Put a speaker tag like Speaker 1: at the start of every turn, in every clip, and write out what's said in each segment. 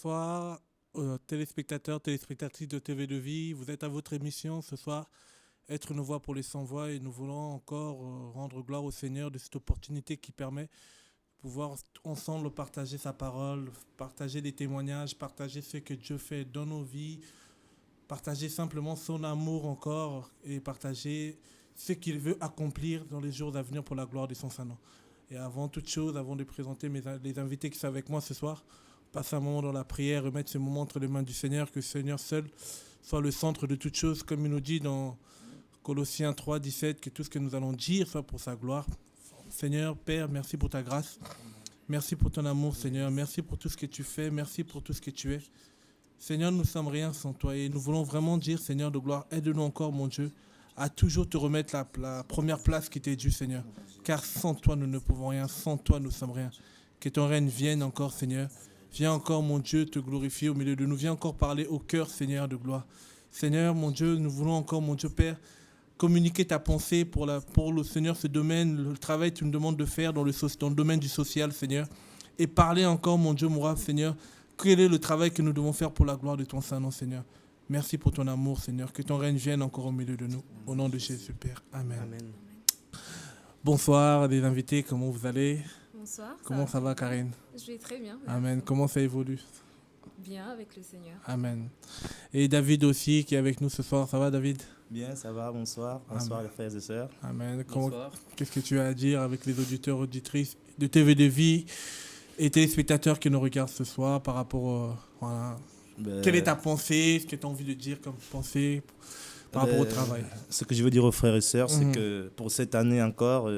Speaker 1: Bonsoir, téléspectateurs, téléspectatrices de TV de Vie. Vous êtes à votre émission ce soir, Être une voix pour les sans-voix. Et nous voulons encore rendre gloire au Seigneur de cette opportunité qui permet de pouvoir ensemble partager sa parole, partager des témoignages, partager ce que Dieu fait dans nos vies, partager simplement son amour encore et partager ce qu'il veut accomplir dans les jours à venir pour la gloire de son Saint-Nom. Et avant toute chose, avant de présenter les invités qui sont avec moi ce soir, passer un moment dans la prière, remettre ce moment entre les mains du Seigneur, que le Seigneur seul soit le centre de toute chose, comme il nous dit dans Colossiens 3, 17, que tout ce que nous allons dire soit pour sa gloire. Seigneur, Père, merci pour ta grâce. Merci pour ton amour, Seigneur. Merci pour tout ce que tu fais. Merci pour tout ce que tu es. Seigneur, nous ne sommes rien sans toi et nous voulons vraiment dire, Seigneur de gloire, aide-nous encore, mon Dieu, à toujours te remettre la première place qui t'est due, Seigneur. Car sans toi, nous ne pouvons rien. Sans toi, nous ne sommes rien. Que ton règne vienne encore, Seigneur. Viens encore, mon Dieu, te glorifier au milieu de nous. Viens encore parler au cœur, Seigneur de gloire. Seigneur, mon Dieu, nous voulons encore, mon Dieu, Père, communiquer ta pensée pour le Seigneur, ce domaine, le travail que tu nous demandes de faire dans le domaine du social, Seigneur. Et parler encore, mon Dieu, mon roi, Seigneur, quel est le travail que nous devons faire pour la gloire de ton Saint-Nom, Seigneur. Merci pour ton amour, Seigneur. Que ton règne vienne encore au milieu de nous. Au nom de Jésus, Père. Amen.
Speaker 2: Amen.
Speaker 1: Bonsoir, les invités. Comment vous allez?
Speaker 3: Bonsoir.
Speaker 1: Comment ça va, Karine?
Speaker 3: Je vais très bien.
Speaker 1: Amen. Comment ça évolue?
Speaker 3: Bien avec le Seigneur.
Speaker 1: Amen. Et David aussi qui est avec nous ce soir. Ça va, David?
Speaker 2: Bien, ça va, bonsoir. Bonsoir les frères et sœurs.
Speaker 1: Amen.
Speaker 2: Bonsoir.
Speaker 1: Qu'est-ce que tu as à dire avec les auditeurs, auditrices de TV de Vie et téléspectateurs qui nous regardent ce soir par rapport voilà. Quelle est ta pensée? Ce que tu as envie de dire comme pensée par rapport au travail?
Speaker 2: Ce que je veux dire aux frères et sœurs, c'est que pour cette année encore,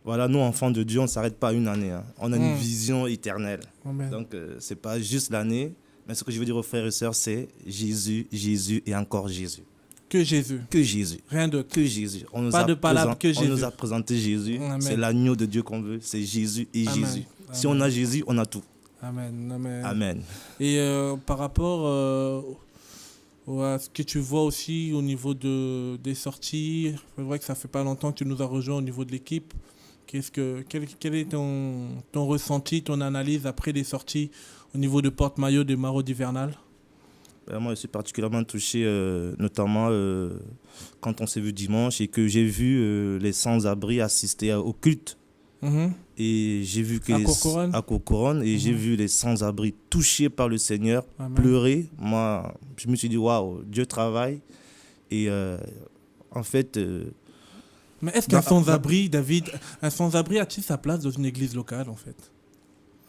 Speaker 2: voilà, nous, enfants de Dieu, on ne s'arrête pas à une année. Hein. On a une vision éternelle.
Speaker 1: Amen.
Speaker 2: Donc, ce n'est pas juste l'année, mais ce que je veux dire aux frères et sœurs, c'est Jésus, Jésus et encore Jésus.
Speaker 1: Que Jésus.
Speaker 2: Que Jésus.
Speaker 1: Rien d'autre.
Speaker 2: Que Jésus.
Speaker 1: Pas de palabres, que Jésus.
Speaker 2: On nous a présenté Jésus.
Speaker 1: Amen.
Speaker 2: C'est l'agneau de Dieu qu'on veut. C'est Jésus et
Speaker 1: Amen.
Speaker 2: Jésus.
Speaker 1: Amen.
Speaker 2: Si on a Jésus, on a tout.
Speaker 1: Amen. Amen.
Speaker 2: Amen.
Speaker 1: Et par rapport à ce que tu vois aussi au niveau des sorties, c'est vrai que ça fait pas longtemps que tu nous as rejoint au niveau de l'équipe. Quel est ton ressenti, ton analyse après les sorties au niveau de porte-maillot des Maraudes hivernales?
Speaker 2: Moi, je suis particulièrement touché, notamment quand on s'est vu dimanche et que j'ai vu les sans-abri assister au culte. Et j'ai vu que à Courcouronnes, et j'ai vu les sans-abri touchés par le Seigneur,
Speaker 1: Amen.
Speaker 2: Pleurer. Moi, je me suis dit, waouh, Dieu travaille. Et en fait...
Speaker 1: Mais est-ce qu'un sans-abri, David, un sans-abri a-t-il sa place dans une église locale, en fait?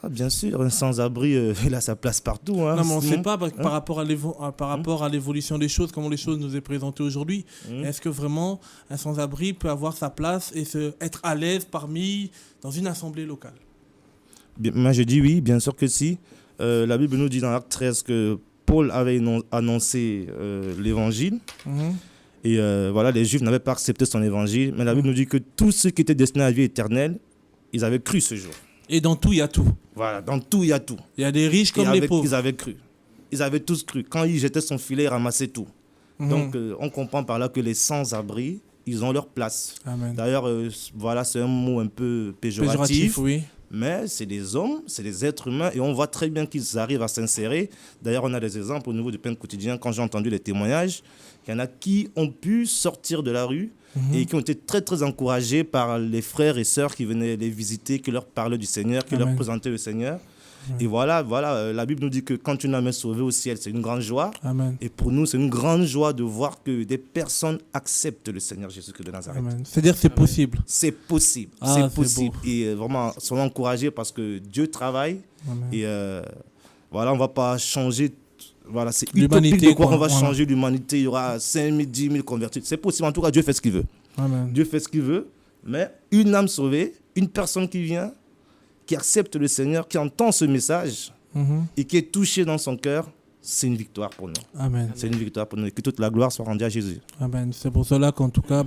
Speaker 2: Ah, bien sûr, un sans-abri, il a sa place partout. Hein.
Speaker 1: Non, mais on ne sait pas par rapport à l'évolution des choses, comment les choses nous est présentées aujourd'hui. Est-ce que vraiment un sans-abri peut avoir sa place et être à l'aise dans une assemblée locale?
Speaker 2: Moi, je dis oui, bien sûr que si. La Bible nous dit dans Acte 13 que Paul avait annoncé l'évangile. Et voilà, les Juifs n'avaient pas accepté son évangile. Mais la Bible nous dit que tous ceux qui étaient destinés à la vie éternelle, ils avaient cru ce jour.
Speaker 1: Et dans tout, il y a tout.
Speaker 2: Voilà, dans tout, il y a tout.
Speaker 1: Il y a des riches comme les pauvres.
Speaker 2: Ils avaient cru. Ils avaient tous cru. Quand il jetait son filet, il ramassait tout. Donc, on comprend par là que les sans-abri, ils ont leur place.
Speaker 1: Amen.
Speaker 2: D'ailleurs, voilà, c'est un mot un peu péjoratif.
Speaker 1: Oui.
Speaker 2: Mais c'est des hommes, c'est des êtres humains et on voit très bien qu'ils arrivent à s'insérer. D'ailleurs, on a des exemples au niveau du pain quotidien. Quand j'ai entendu les témoignages, il y en a qui ont pu sortir de la rue et qui ont été très, très encouragés par les frères et sœurs qui venaient les visiter, qui leur parlaient du Seigneur, qui leur présentaient le Seigneur. Et voilà, la Bible nous dit que quand une âme est sauvée au ciel, c'est une grande joie.
Speaker 1: Amen.
Speaker 2: Et pour nous, c'est une grande joie de voir que des personnes acceptent le Seigneur Jésus-Christ de Nazareth.
Speaker 1: Amen. C'est-à-dire que c'est possible.
Speaker 2: C'est possible.
Speaker 1: Ah,
Speaker 2: c'est possible. Et vraiment, soyons encouragés parce que Dieu travaille.
Speaker 1: Amen.
Speaker 2: Et voilà, on ne va pas changer. Voilà, c'est
Speaker 1: l'humanité,
Speaker 2: utopique de croire qu'on va
Speaker 1: voilà.
Speaker 2: changer l'humanité. Il y aura 5 000, 10 000 convertis. C'est possible. En tout cas, Dieu fait ce qu'il veut.
Speaker 1: Amen.
Speaker 2: Dieu fait ce qu'il veut. Mais une âme sauvée, une personne qui vient, qui accepte le Seigneur, qui entend ce message et qui est touchée dans son cœur, c'est une victoire pour nous.
Speaker 1: Amen.
Speaker 2: C'est une victoire pour nous. Et que toute la gloire soit rendue à Jésus.
Speaker 1: Amen. C'est pour cela qu'en tout cas,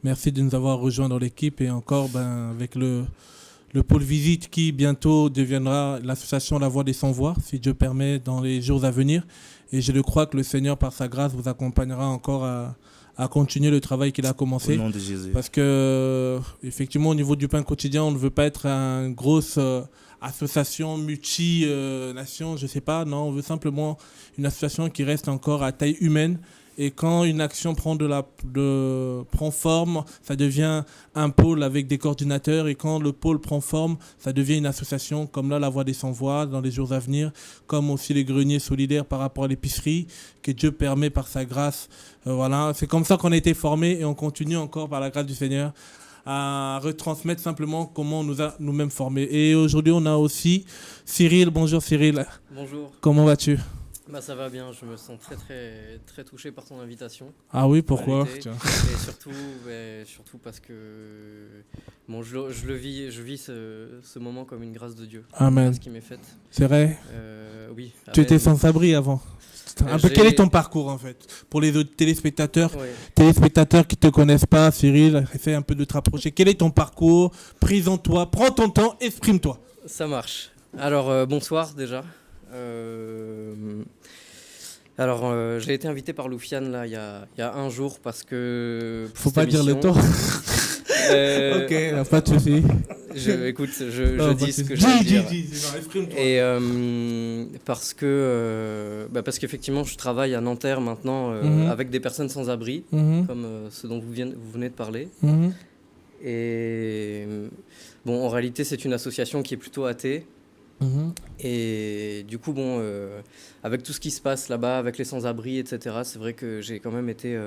Speaker 1: merci de nous avoir rejoints dans l'équipe et encore avec le pôle visite qui bientôt deviendra l'association La Voix des Sans-Voix, si Dieu permet, dans les jours à venir. Et je le crois que le Seigneur, par sa grâce, vous accompagnera encore à continuer le travail qu'il a commencé.
Speaker 2: Au nom de Jésus.
Speaker 1: Parce que, effectivement, au niveau du pain quotidien, on ne veut pas être un gros association multi-nation, je sais pas. Non, on veut simplement une association qui reste encore à taille humaine. Et quand une action prend forme, ça devient un pôle avec des coordinateurs. Et quand le pôle prend forme, ça devient une association, comme là, la Voix des Sans-Voix, dans les jours à venir, comme aussi les greniers solidaires par rapport à l'épicerie, que Dieu permet par sa grâce. Voilà, c'est comme ça qu'on a été formés et on continue encore par la grâce du Seigneur à retransmettre simplement comment on nous a nous-mêmes formés. Et aujourd'hui, on a aussi Cyril. Bonjour Cyril.
Speaker 4: Bonjour.
Speaker 1: Comment vas-tu ?
Speaker 4: Bah ça va bien, je me sens très touché par ton invitation.
Speaker 1: Ah oui, pourquoi ?
Speaker 4: Et surtout parce que bon, je vis ce moment comme une grâce de Dieu.
Speaker 1: Amen.
Speaker 4: Ce qui m'est faite.
Speaker 1: C'est vrai ?
Speaker 4: Oui.
Speaker 1: Tu étais sans abri avant. Quel est ton parcours en fait ? Pour les autres téléspectateurs qui ne te connaissent pas, Cyril, essaie un peu de te rapprocher. Quel est ton parcours ? Présente-toi, prends ton temps, exprime-toi.
Speaker 4: Ça marche. Alors bonsoir déjà. J'ai été invité par Loufiane là il y a un jour parce que
Speaker 1: faut pas dire le temps. Ok, pas de souci.
Speaker 4: Je dis ce que je veux dire. Exprime-toi. Et parce qu'effectivement je travaille à Nanterre maintenant avec des personnes sans abri, comme ce dont vous venez de parler. Et bon, en réalité c'est une association qui est plutôt athée. Et du coup, avec tout ce qui se passe là-bas, avec les sans-abri, etc., c'est vrai que j'ai quand même été...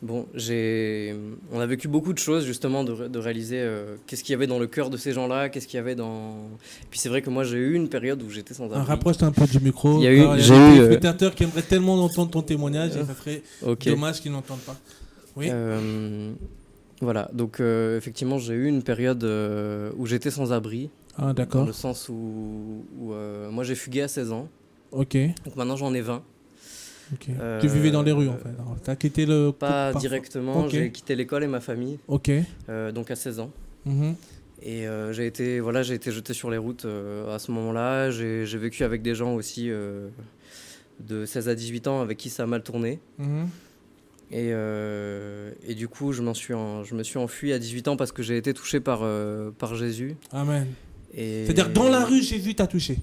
Speaker 4: on a vécu beaucoup de choses, justement, de réaliser qu'est-ce qu'il y avait dans le cœur de ces gens-là, qu'est-ce qu'il y avait dans... Et puis c'est vrai que moi, j'ai eu une période où j'étais sans-abri.
Speaker 1: Rapproche-toi un peu du micro.
Speaker 4: Il y a
Speaker 1: des spectateurs qui aimeraient tellement entendre ton témoignage et ça serait dommage qu'ils n'entendent pas. Oui.
Speaker 4: Voilà, donc effectivement, j'ai eu une période où j'étais sans-abri.
Speaker 1: Ah, d'accord.
Speaker 4: Dans le sens où moi j'ai fugué à 16 ans.
Speaker 1: Ok.
Speaker 4: Donc maintenant j'en ai 20.
Speaker 1: Okay. Tu vivais dans les rues en fait. Tu as quitté le...
Speaker 4: Pas directement, j'ai quitté l'école et ma famille.
Speaker 1: Ok.
Speaker 4: Donc à 16 ans. Et j'ai été jeté sur les routes à ce moment-là. J'ai vécu avec des gens aussi de 16 à 18 ans avec qui ça a mal tourné. Et du coup, je me suis enfui à 18 ans parce que j'ai été touché par Jésus.
Speaker 1: Amen. C'est-à-dire dans la rue, Jésus t'a touché.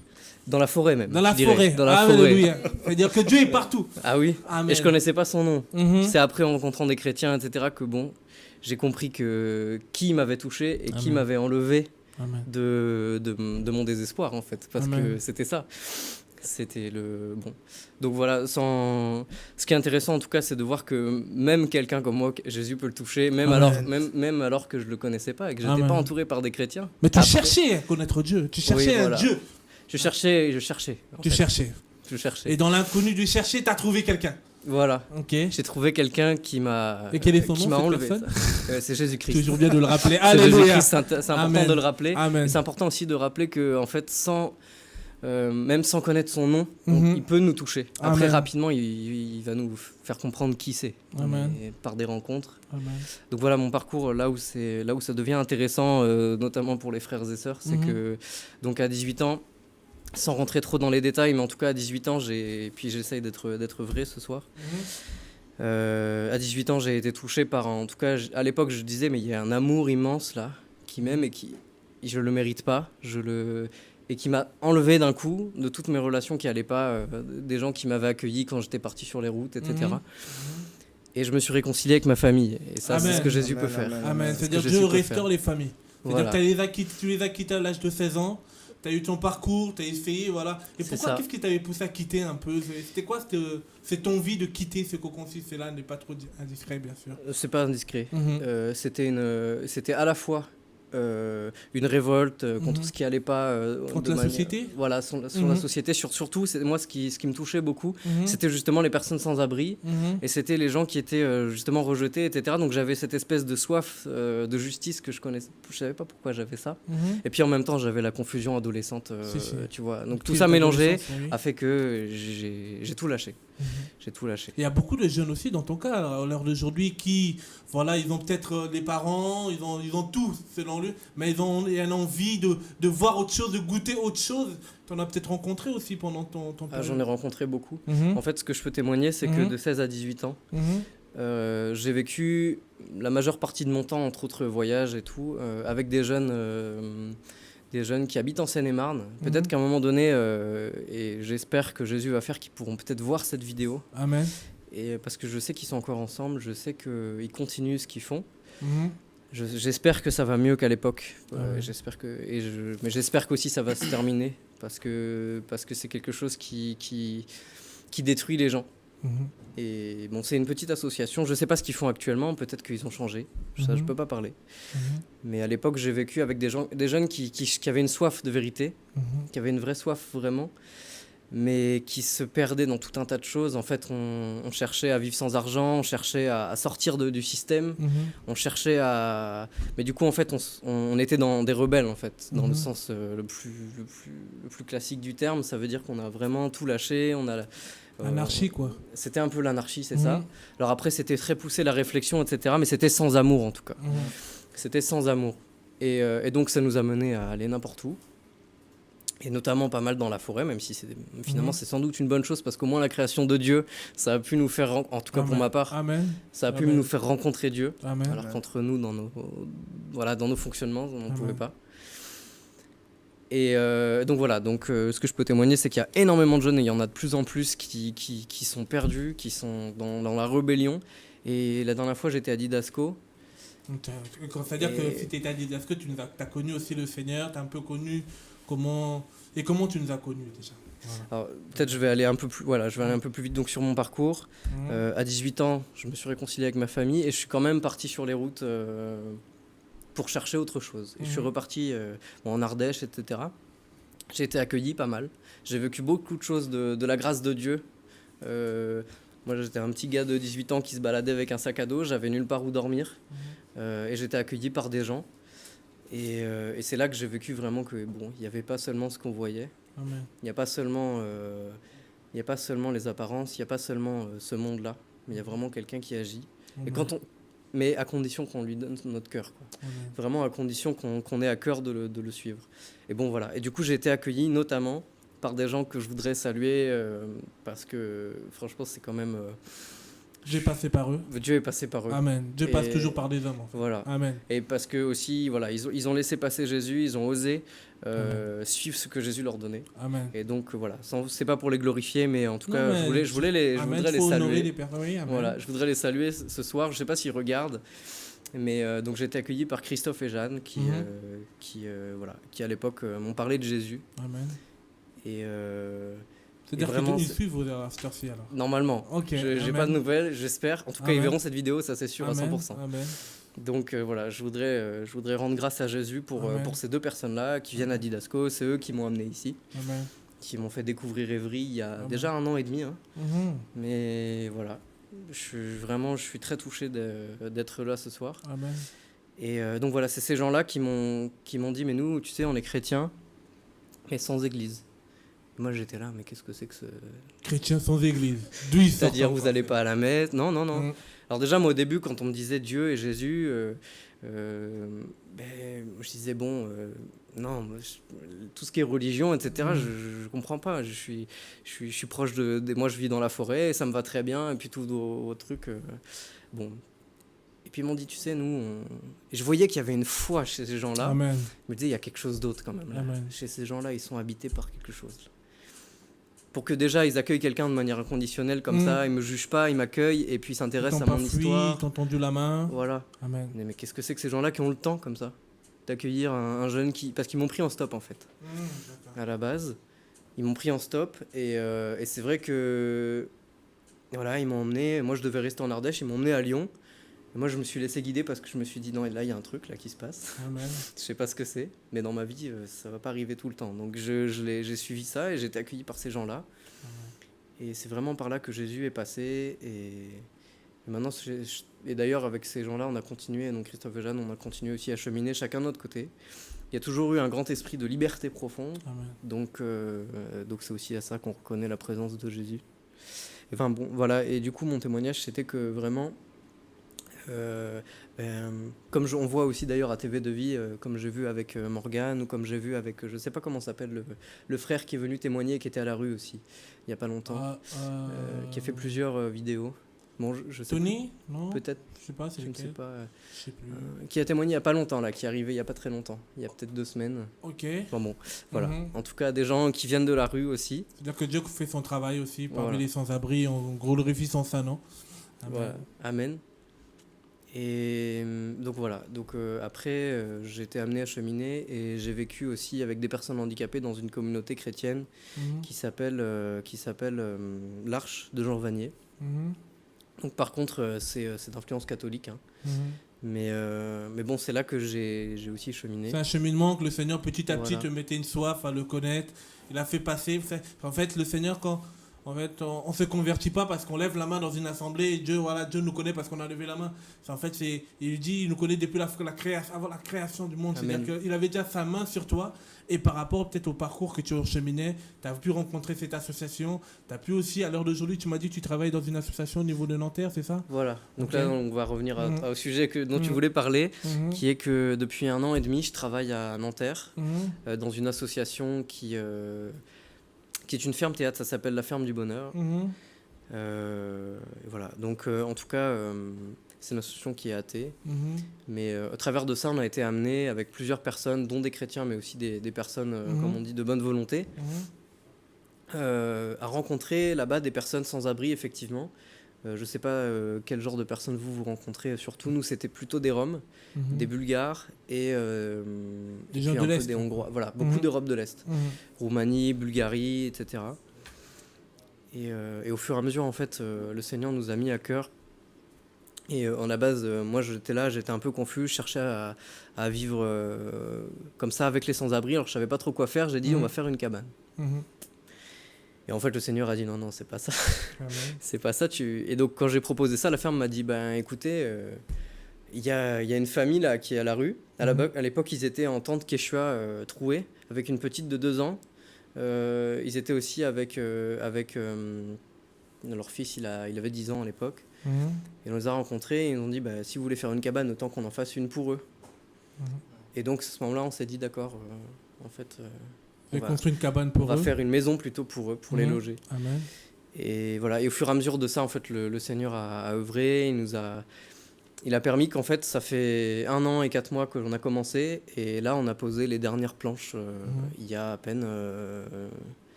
Speaker 4: Dans la forêt même.
Speaker 1: Dans la forêt. Alléluia. C'est-à-dire que Dieu est partout.
Speaker 4: Ah oui.
Speaker 1: Amen.
Speaker 4: Et je connaissais pas son nom. C'est après en rencontrant des chrétiens, etc., que j'ai compris qui m'avait touché et qui m'avait enlevé de mon désespoir en fait, parce que c'était ça. C'était le bon. Donc voilà, ce qui est intéressant en tout cas, c'est de voir que même quelqu'un comme moi, Jésus peut le toucher, même alors que je le connaissais pas et que j'étais pas entouré par des chrétiens.
Speaker 1: Mais tu cherchais à connaître Dieu, tu cherchais un Dieu.
Speaker 4: Je cherchais.
Speaker 1: Tu cherchais. Et dans l'inconnu du chercher, tu as trouvé quelqu'un.
Speaker 4: Voilà.
Speaker 1: Ok.
Speaker 4: J'ai trouvé quelqu'un qui m'a.
Speaker 1: Et quel est son nom, cette
Speaker 4: enlevé.
Speaker 1: C'est
Speaker 4: Jésus-Christ.
Speaker 1: Toujours bien de le rappeler. Alléluia.
Speaker 4: C'est important de le rappeler.
Speaker 1: Amen.
Speaker 4: Et c'est important aussi de rappeler que en fait, même sans connaître son nom, il peut nous toucher. Après, rapidement, il va nous faire comprendre qui c'est. Par des rencontres.
Speaker 1: Amen.
Speaker 4: Donc voilà, mon parcours, là où ça devient intéressant, notamment pour les frères et sœurs, c'est que donc à 18 ans, sans rentrer trop dans les détails, mais en tout cas à 18 ans, puis j'essaye d'être vrai ce soir. À 18 ans, j'ai été touché par, en tout cas, à l'époque, je disais, mais il y a un amour immense là, qui m'aime et qui, je le mérite pas, et qui m'a enlevé d'un coup de toutes mes relations qui allaient pas, des gens qui m'avaient accueilli quand j'étais parti sur les routes, etc. Et je me suis réconcilié avec ma famille. Et ça, c'est ce que Jésus peut faire.
Speaker 1: Amen. C'est-à-dire Dieu restaure les familles. C'est-à-dire que tu les as quittés à l'âge de 16 ans. Tu as eu ton parcours, tu as essayé, voilà. Et pourquoi, qu'est-ce qui t'avait poussé à quitter un peu ? C'était quoi cette envie de quitter ce cocon suisse ? C'est là, n'est pas trop indiscret, bien sûr.
Speaker 4: C'est pas indiscret. C'était à la fois une révolte contre ce qui allait pas
Speaker 1: contre la société,
Speaker 4: voilà, sur la société, surtout moi ce qui me touchait beaucoup, c'était justement les personnes sans abri, et c'était les gens qui étaient justement rejetés, etc. Donc j'avais cette espèce de soif de justice que je savais pas pourquoi j'avais ça, et puis en même temps j'avais la confusion adolescente, tu vois, donc tout ça mélangé a fait que j'ai tout lâché. J'ai tout lâché.
Speaker 1: Il y a beaucoup de jeunes aussi dans ton cas à l'heure d'aujourd'hui qui, voilà, ils ont peut-être des parents, ils ont tout selon eux, mais ils ont une envie de voir autre chose, de goûter autre chose. Tu en as peut-être rencontré aussi pendant ton période.
Speaker 4: J'en ai rencontré beaucoup. En fait, ce que je peux témoigner, c'est que de 16 à 18 ans, j'ai vécu la majeure partie de mon temps, entre autres voyages et tout, avec des jeunes des jeunes qui habitent en Seine-et-Marne. Peut-être qu'à un moment donné, et j'espère que Jésus va faire qu'ils pourront peut-être voir cette vidéo.
Speaker 1: Amen.
Speaker 4: Et parce que je sais qu'ils sont encore ensemble, je sais qu'ils continuent ce qu'ils font.
Speaker 1: Mhm.
Speaker 4: J'espère que ça va mieux qu'à l'époque.
Speaker 1: Ouais.
Speaker 4: Mais j'espère qu'aussi ça va se terminer parce que c'est quelque chose qui détruit les gens.
Speaker 1: Mhm.
Speaker 4: Et bon, c'est une petite association. Je ne sais pas ce qu'ils font actuellement. Peut-être qu'ils ont changé. Ça, je
Speaker 1: Mhm.
Speaker 4: peux pas parler.
Speaker 1: Mhm.
Speaker 4: Mais à l'époque, j'ai vécu avec des jeunes qui avaient une soif de vérité,
Speaker 1: Mhm.
Speaker 4: qui avaient une vraie soif vraiment, mais qui se perdaient dans tout un tas de choses. En fait, on cherchait à vivre sans argent, on cherchait à sortir du système,
Speaker 1: Mhm.
Speaker 4: on cherchait à... Mais du coup, en fait, on était dans des rebelles, en fait, dans
Speaker 1: Mhm.
Speaker 4: le sens le plus classique du terme. Ça veut dire qu'on a vraiment tout lâché,
Speaker 1: Anarchie, quoi.
Speaker 4: c'était un peu l'anarchie, c'est
Speaker 1: Mhm.
Speaker 4: ça. Alors après, c'était très poussé la réflexion, etc. Mais c'était sans amour, en tout cas.
Speaker 1: Mhm.
Speaker 4: C'était sans amour. Et donc, ça nous a mené à aller n'importe où. Et notamment pas mal dans la forêt, même si finalement,
Speaker 1: Mhm.
Speaker 4: c'est sans doute une bonne chose, parce qu'au moins, la création de Dieu, ça a pu nous faire, en tout cas pour
Speaker 1: Amen.
Speaker 4: ma part,
Speaker 1: Amen.
Speaker 4: ça a pu
Speaker 1: Amen.
Speaker 4: nous faire rencontrer Dieu.
Speaker 1: Amen.
Speaker 4: Alors qu'entre nous, dans nos fonctionnements, on ne
Speaker 1: Amen.
Speaker 4: pouvait pas. Et donc voilà, ce que je peux témoigner, c'est qu'il y a énormément de jeunes, et il y en a de plus en plus qui sont perdus, qui sont dans la rébellion. Et la dernière fois, j'étais à Didasco.
Speaker 1: C'est-à-dire que
Speaker 4: Et-
Speaker 1: si tu étais à Didasco, tu as connu aussi le Seigneur, tu as un peu connu comment... Et comment tu nous as connus déjà. Voilà.
Speaker 4: Alors, peut-être je vais aller un peu plus vite donc sur mon parcours.
Speaker 1: Mhm.
Speaker 4: À 18 ans, je me suis réconcilié avec ma famille et je suis quand même parti sur les routes pour chercher autre chose. Et je suis
Speaker 1: Mhm.
Speaker 4: reparti en Ardèche, etc. J'ai été accueilli pas mal. J'ai vécu beaucoup de choses de la grâce de Dieu. Moi, j'étais un petit gars de 18 ans qui se baladait avec un sac à dos. J'avais nulle part où dormir. Et j'étais accueilli par des gens. Et c'est là que j'ai vécu vraiment que bon, il n'y avait pas seulement ce qu'on voyait.
Speaker 1: Amen.
Speaker 4: Il n'y a pas seulement les apparences, il n'y a pas seulement ce monde-là, mais il y a vraiment quelqu'un qui agit. Et
Speaker 1: Amen.
Speaker 4: mais à condition qu'on lui donne notre cœur, quoi.
Speaker 1: Amen.
Speaker 4: Vraiment à condition qu'on ait à cœur de le suivre. Et bon voilà. Et du coup j'ai été accueilli notamment par des gens que je voudrais saluer parce que franchement c'est quand même
Speaker 1: J'ai passé par eux.
Speaker 4: Dieu est passé par eux.
Speaker 1: Amen. Dieu passe
Speaker 4: Et-
Speaker 1: toujours par des hommes. En fait.
Speaker 4: Voilà.
Speaker 1: Amen.
Speaker 4: Et parce que aussi voilà ils ont laissé passer Jésus, ils ont osé suivre ce que Jésus leur donnait.
Speaker 1: Amen.
Speaker 4: Et donc voilà, c'est pas pour les glorifier, mais en tout
Speaker 1: Non,
Speaker 4: cas,
Speaker 1: mais
Speaker 4: je voudrais les
Speaker 1: faut honorer
Speaker 4: saluer.
Speaker 1: les personnes. Oui, amen.
Speaker 4: Voilà, je voudrais les saluer ce soir. Je sais pas s'ils regardent, mais donc j'ai été accueilli par Christophe et Jeanne qui à l'époque m'ont parlé de Jésus.
Speaker 1: Amen.
Speaker 4: Et
Speaker 1: C'est-à-dire
Speaker 4: vraiment,
Speaker 1: qu'ils
Speaker 4: c'est-
Speaker 1: suivent à cette heure-ci alors.
Speaker 4: normalement,
Speaker 1: Ok.
Speaker 4: j'ai
Speaker 1: amen.
Speaker 4: pas de nouvelles, j'espère. En tout cas, ils
Speaker 1: Amen.
Speaker 4: verront cette vidéo, ça c'est sûr à
Speaker 1: Amen.
Speaker 4: 100%.
Speaker 1: Amen.
Speaker 4: Donc voilà, je voudrais rendre grâce à Jésus
Speaker 1: Amen.
Speaker 4: pour ces deux personnes-là qui viennent à Didasco. C'est eux qui m'ont amené ici,
Speaker 1: Amen.
Speaker 4: qui m'ont fait découvrir Évry il y a
Speaker 1: Amen.
Speaker 4: déjà 1 an et demi. Hein.
Speaker 1: Mhm.
Speaker 4: Mais voilà, je suis très touché d'être là ce soir.
Speaker 1: Amen.
Speaker 4: Et donc voilà, c'est ces gens-là qui m'ont dit, mais nous, tu sais, on est chrétiens, mais sans église. Moi, j'étais là, mais qu'est-ce que c'est que ce...
Speaker 1: Chrétien sans église. D'où ils sortent.
Speaker 4: C'est-à-dire, vous n'allez pas à la messe. Non, non, non.
Speaker 1: Mhm.
Speaker 4: Alors déjà, moi, au début, quand on me disait Dieu et Jésus, je disais, bon, non, moi, tout ce qui est religion, etc., je comprends pas. Je suis proche moi, je vis dans la forêt, et ça me va très bien, et puis tout au truc, bon. Et puis ils m'ont dit, tu sais, nous, et je voyais qu'il y avait une foi chez ces gens-là.
Speaker 1: Amen.
Speaker 4: Je me disais, il y a quelque chose d'autre quand même. Là.
Speaker 1: Amen.
Speaker 4: Chez ces gens-là, ils sont habités par quelque chose. Pour que déjà, ils accueillent quelqu'un de manière inconditionnelle comme ça, ils me jugent pas, ils m'accueillent, et puis ils
Speaker 1: Ils
Speaker 4: s'intéressent
Speaker 1: t'ont
Speaker 4: à
Speaker 1: pas
Speaker 4: mon
Speaker 1: fui,
Speaker 4: histoire.
Speaker 1: ils t'ont tendu la main.
Speaker 4: Voilà.
Speaker 1: Amen.
Speaker 4: Mais qu'est-ce que c'est que ces gens-là qui ont le temps comme ça d'accueillir un jeune qui... Parce qu'ils m'ont pris en stop en fait,
Speaker 1: D'accord.
Speaker 4: à la base. Ils m'ont pris en stop, et c'est vrai que... Voilà, ils m'ont emmené, moi je devais rester en Ardèche, ils m'ont emmené à Lyon. Et moi je me suis laissé guider parce que je me suis dit, non, et là il y a un truc là qui se passe.
Speaker 1: Amen.
Speaker 4: Je sais pas ce que c'est, mais dans ma vie, ça va pas arriver tout le temps. Donc j'ai suivi ça et j'ai été accueilli par ces gens-là. Et c'est vraiment par là que Jésus est passé. Et maintenant, et d'ailleurs, avec ces gens-là, on a continué, donc Christophe et Jeanne, on a continué aussi à cheminer chacun de notre côté. Il y a toujours eu un grand esprit de liberté profonde.
Speaker 1: Amen.
Speaker 4: Donc c'est aussi à ça qu'on reconnaît la présence de Jésus. Enfin bon, voilà. Et du coup, mon témoignage, c'était que vraiment... comme on voit aussi d'ailleurs à TV de Vie, comme j'ai vu avec Morgane, ou comme j'ai vu avec, je sais pas comment s'appelle, le frère qui est venu témoigner et qui était à la rue aussi, il y a pas longtemps, qui a fait plusieurs vidéos. Bon, je sais
Speaker 1: Tony? Non?
Speaker 4: plus. Peut-être,
Speaker 1: Je sais pas, c'est
Speaker 4: je ne sais
Speaker 1: lequel?
Speaker 4: pas.
Speaker 1: Je sais plus.
Speaker 4: Qui a témoigné il n'y a pas longtemps, là, qui est arrivé il n'y a pas très longtemps. Il y a peut-être 2 semaines.
Speaker 1: Ok.
Speaker 4: Enfin bon, voilà.
Speaker 1: Mhm.
Speaker 4: En tout cas, des gens qui viennent de la rue aussi.
Speaker 1: C'est-à-dire que Dieu fait son travail aussi parmi
Speaker 4: Voilà.
Speaker 1: les sans-abri, en glorifiant ça, non? Amen.
Speaker 4: Voilà. Amen. Et donc voilà. Donc après, j'ai été amené à cheminer et j'ai vécu aussi avec des personnes handicapées dans une communauté chrétienne
Speaker 1: Mhm.
Speaker 4: qui s'appelle l'Arche de Jean Vanier.
Speaker 1: Mhm.
Speaker 4: Donc par contre, c'est d'influence catholique, hein.
Speaker 1: Mhm.
Speaker 4: Mais bon, c'est là que j'ai aussi cheminé.
Speaker 1: C'est un cheminement que le Seigneur, petit à petit,
Speaker 4: Voilà.
Speaker 1: te mettait une soif à le connaître. Il a fait passer. En fait, le Seigneur, quand on se convertit pas parce qu'on lève la main dans une assemblée et Dieu nous connaît parce qu'on a levé la main. Il dit, il nous connaît depuis avant la création du monde.
Speaker 4: Amen.
Speaker 1: C'est-à-dire qu'il avait déjà sa main sur toi. Et par rapport peut-être au parcours que tu cheminais, tu as pu rencontrer cette association. Tu as pu aussi, à l'heure d'aujourd'hui, tu m'as dit que tu travailles dans une association au niveau de Nanterre, c'est ça?
Speaker 4: Voilà. Donc
Speaker 1: Ok.
Speaker 4: là, on va revenir
Speaker 1: Mhm.
Speaker 4: au sujet dont tu
Speaker 1: Mhm.
Speaker 4: voulais parler,
Speaker 1: Mhm.
Speaker 4: qui est que depuis 1 an et demi, je travaille à Nanterre,
Speaker 1: Mhm.
Speaker 4: dans une association qui est une ferme théâtre, ça s'appelle la Ferme du Bonheur.
Speaker 1: Mhm.
Speaker 4: Et voilà. Donc en tout cas, c'est une association qui est athée.
Speaker 1: Mhm.
Speaker 4: Mais au travers de ça, on a été amené avec plusieurs personnes, dont des chrétiens, mais aussi des personnes,
Speaker 1: Mhm.
Speaker 4: comme on dit, de bonne volonté,
Speaker 1: Mhm.
Speaker 4: à rencontrer là-bas des personnes sans abri, effectivement. Je ne sais pas quel genre de personnes vous rencontrez. Surtout, nous, c'était plutôt des Roms,
Speaker 1: Mhm.
Speaker 4: des Bulgares et,
Speaker 1: Des
Speaker 4: et
Speaker 1: gens
Speaker 4: puis
Speaker 1: de
Speaker 4: un peu
Speaker 1: l'Est.
Speaker 4: des Hongrois. Voilà, beaucoup
Speaker 1: Mhm.
Speaker 4: d'Europe de l'Est.
Speaker 1: Mhm.
Speaker 4: Roumanie, Bulgarie, etc. Et au fur et à mesure, en fait, le Seigneur nous a mis à cœur. Et en la base, moi, j'étais un peu confus, je cherchais à vivre comme ça avec les sans-abri. Alors, je savais pas trop quoi faire. J'ai dit,
Speaker 1: Mhm.
Speaker 4: on va faire une cabane.
Speaker 1: Mhm.
Speaker 4: Et en fait, le Seigneur a dit, non, c'est pas ça.
Speaker 1: Amen.
Speaker 4: C'est pas ça. Et donc, quand j'ai proposé ça, la ferme m'a dit, ben écoutez, il y a une famille là qui est à la rue. À l'époque, ils étaient en tente quechua trouée, avec une petite de 2 ans. Ils étaient aussi avec leur fils, il avait 10 ans à l'époque.
Speaker 1: Mhm.
Speaker 4: Et on les a rencontrés et ils nous ont dit, bah, si vous voulez faire une cabane, autant qu'on en fasse une pour eux.
Speaker 1: Mhm.
Speaker 4: Et donc, à ce moment-là, on s'est dit, d'accord, en fait,
Speaker 1: J'ai
Speaker 4: on va-
Speaker 1: construit une cabane
Speaker 4: on
Speaker 1: pour
Speaker 4: va
Speaker 1: eux.
Speaker 4: faire une maison plutôt pour eux, pour les
Speaker 1: Mhm.
Speaker 4: loger.
Speaker 1: Amen.
Speaker 4: Et voilà. Et au fur et à mesure de ça, en fait, le Seigneur a œuvré. Il a permis qu'en fait, ça fait 1 an et 4 mois que l'on a commencé. Et là, on a posé les dernières planches il y a à peine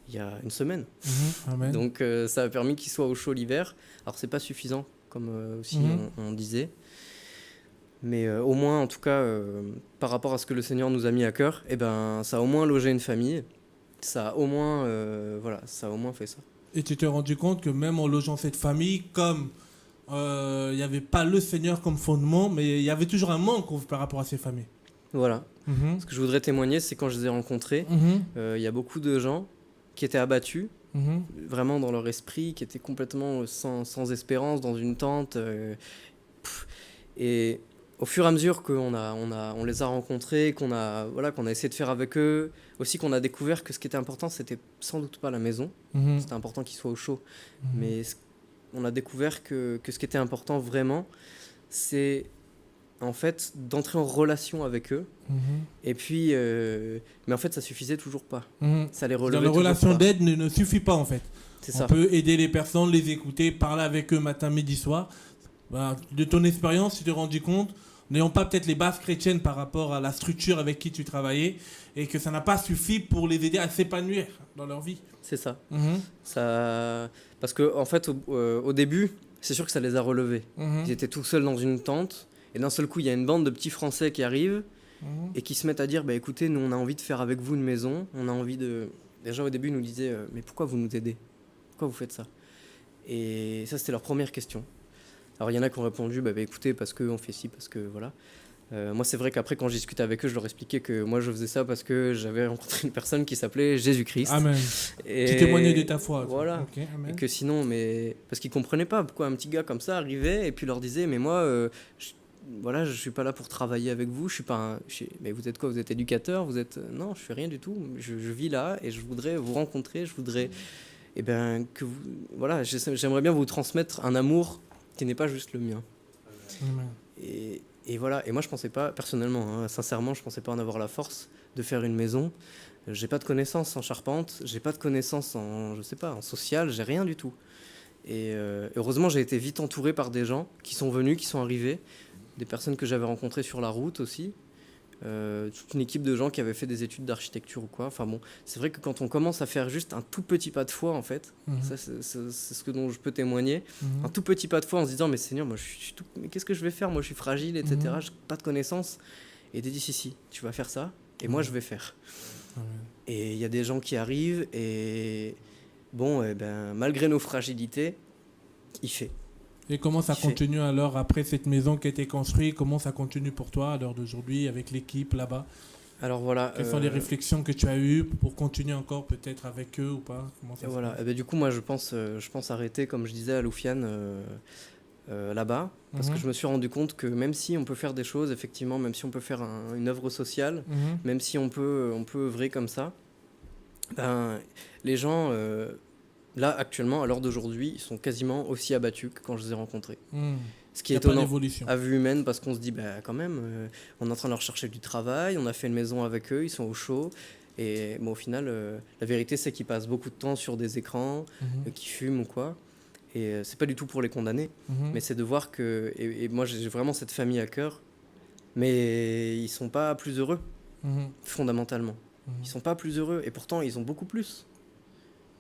Speaker 4: il y a une semaine.
Speaker 1: Mhm. Amen.
Speaker 4: Donc, ça a permis qu'il soit au chaud l'hiver. Alors, c'est pas suffisant, comme aussi
Speaker 1: Mhm.
Speaker 4: on disait. Mais au moins, en tout cas, par rapport à ce que le Seigneur nous a mis à cœur, eh ben, ça a au moins logé une famille. Ça a au moins, ça a au moins fait ça.
Speaker 1: Et tu t'es rendu compte que même en logeant cette famille, comme il n'y avait pas le Seigneur comme fondement, mais il y avait toujours un manque par rapport à ces familles.
Speaker 4: Voilà.
Speaker 1: Mhm.
Speaker 4: Ce que je voudrais témoigner, c'est quand je les ai rencontrés,
Speaker 1: Mhm.
Speaker 4: il y a beaucoup de gens qui étaient abattus,
Speaker 1: Mhm.
Speaker 4: vraiment dans leur esprit, qui étaient complètement sans espérance, dans une tente. Et au fur et à mesure on les a rencontrés, qu'on a essayé de faire avec eux, aussi qu'on a découvert que ce qui était important, c'était sans doute pas la maison,
Speaker 1: Mhm.
Speaker 4: c'était important qu'ils soient au chaud,
Speaker 1: Mhm.
Speaker 4: mais on a découvert que ce qui était important vraiment, c'est en fait d'entrer en relation avec eux.
Speaker 1: Mhm.
Speaker 4: Et puis, mais en fait, ça suffisait toujours pas.
Speaker 1: Mhm.
Speaker 4: Ça les
Speaker 1: Dans
Speaker 4: relevait
Speaker 1: la
Speaker 4: toujours
Speaker 1: relation
Speaker 4: pas.
Speaker 1: d'aide ne suffit pas en fait.
Speaker 4: C'est
Speaker 1: On
Speaker 4: ça.
Speaker 1: peut aider les personnes, les écouter, parler avec eux matin, midi, soir. Bah, de ton expérience, tu t'es rendu compte, n'ayant pas peut-être les bases chrétiennes par rapport à la structure avec qui tu travaillais, et que ça n'a pas suffi pour les aider à s'épanouir dans leur vie.
Speaker 4: C'est ça.
Speaker 1: Mhm.
Speaker 4: Ça. Parce que en fait, au début, c'est sûr que ça les a relevés.
Speaker 1: Mhm.
Speaker 4: Ils étaient tout seuls dans une tente, et d'un seul coup, il y a une bande de petits Français qui arrivent
Speaker 1: Mhm.
Speaker 4: et qui se mettent à dire, bah écoutez, nous, on a envie de faire avec vous une maison. On a envie de. Déjà au début, ils nous disaient, mais pourquoi vous nous aidez? Pourquoi vous faites ça? Et ça, c'était leur première question. Alors il y en a qui ont répondu, bah écoutez, parce qu'on fait ci, parce que voilà. Moi, c'est vrai qu'après, quand j'ai discuté avec eux, je leur expliquais que moi, je faisais ça parce que j'avais rencontré une personne qui s'appelait Jésus-Christ.
Speaker 1: Amen.
Speaker 4: Et...
Speaker 1: Tu témoignais de ta foi.
Speaker 4: Voilà.
Speaker 1: Ok, amen.
Speaker 4: Et que sinon, parce qu'ils comprenaient pas pourquoi un petit gars comme ça arrivait et puis leur disait, mais moi, je suis pas là pour travailler avec vous, je suis pas mais vous êtes quoi? Vous êtes éducateur? Vous êtes... Non, je fais rien du tout. Je vis là et je voudrais vous rencontrer, je voudrais... Eh ben, que vous... Voilà, j'aimerais bien vous transmettre un amour qui n'est pas juste le mien.
Speaker 1: Amen.
Speaker 4: Et voilà, et moi je pensais pas, personnellement, hein, sincèrement, je pensais pas en avoir la force de faire une maison. J'ai pas de connaissances en charpente, j'ai pas de connaissances en, je sais pas, en social, j'ai rien du tout. Et heureusement, j'ai été vite entouré par des gens qui sont venus, qui sont arrivés, des personnes que j'avais rencontrées sur la route aussi, toute une équipe de gens qui avaient fait des études d'architecture ou quoi. Enfin bon, c'est vrai que quand on commence à faire juste un tout petit pas de foi, en fait, ça c'est ce dont je peux témoigner, un tout petit pas de foi en se disant, mais Seigneur, moi mais qu'est-ce que je vais faire? Moi je suis fragile, etc. J'ai pas de connaissances. Et Dieu dit, si, tu vas faire ça, et moi je vais faire. Et il y a des gens qui arrivent, et bon, malgré nos fragilités, il fait.
Speaker 1: Et comment ça continue alors après cette maison qui a été construite? Comment ça continue pour toi à l'heure d'aujourd'hui avec l'équipe là-bas?
Speaker 4: Alors voilà.
Speaker 1: Quelles sont les réflexions que tu as eues pour continuer encore peut-être avec eux ou pas? Comment ça
Speaker 4: voilà. Du coup, moi je pense arrêter, comme je disais à Loufiane, là-bas, parce que je me suis rendu compte que même si on peut faire des choses, effectivement, même si on peut faire une œuvre sociale, même si on peut œuvrer comme ça, les gens... Là, actuellement, à l'heure d'aujourd'hui, ils sont quasiment aussi abattus que quand je les ai rencontrés. Ce qui est étonnant à vue humaine, parce qu'on se dit, quand même, on est en train de leur chercher du travail, on a fait une maison avec eux, ils sont au chaud. Et au final, la vérité, c'est qu'ils passent beaucoup de temps sur des écrans, qu'ils fument ou quoi. Et c'est pas du tout pour les condamner, mais c'est de voir que... Et moi, j'ai vraiment cette famille à cœur, mais ils sont pas plus heureux, fondamentalement. Ils sont pas plus heureux, et pourtant, ils ont beaucoup plus.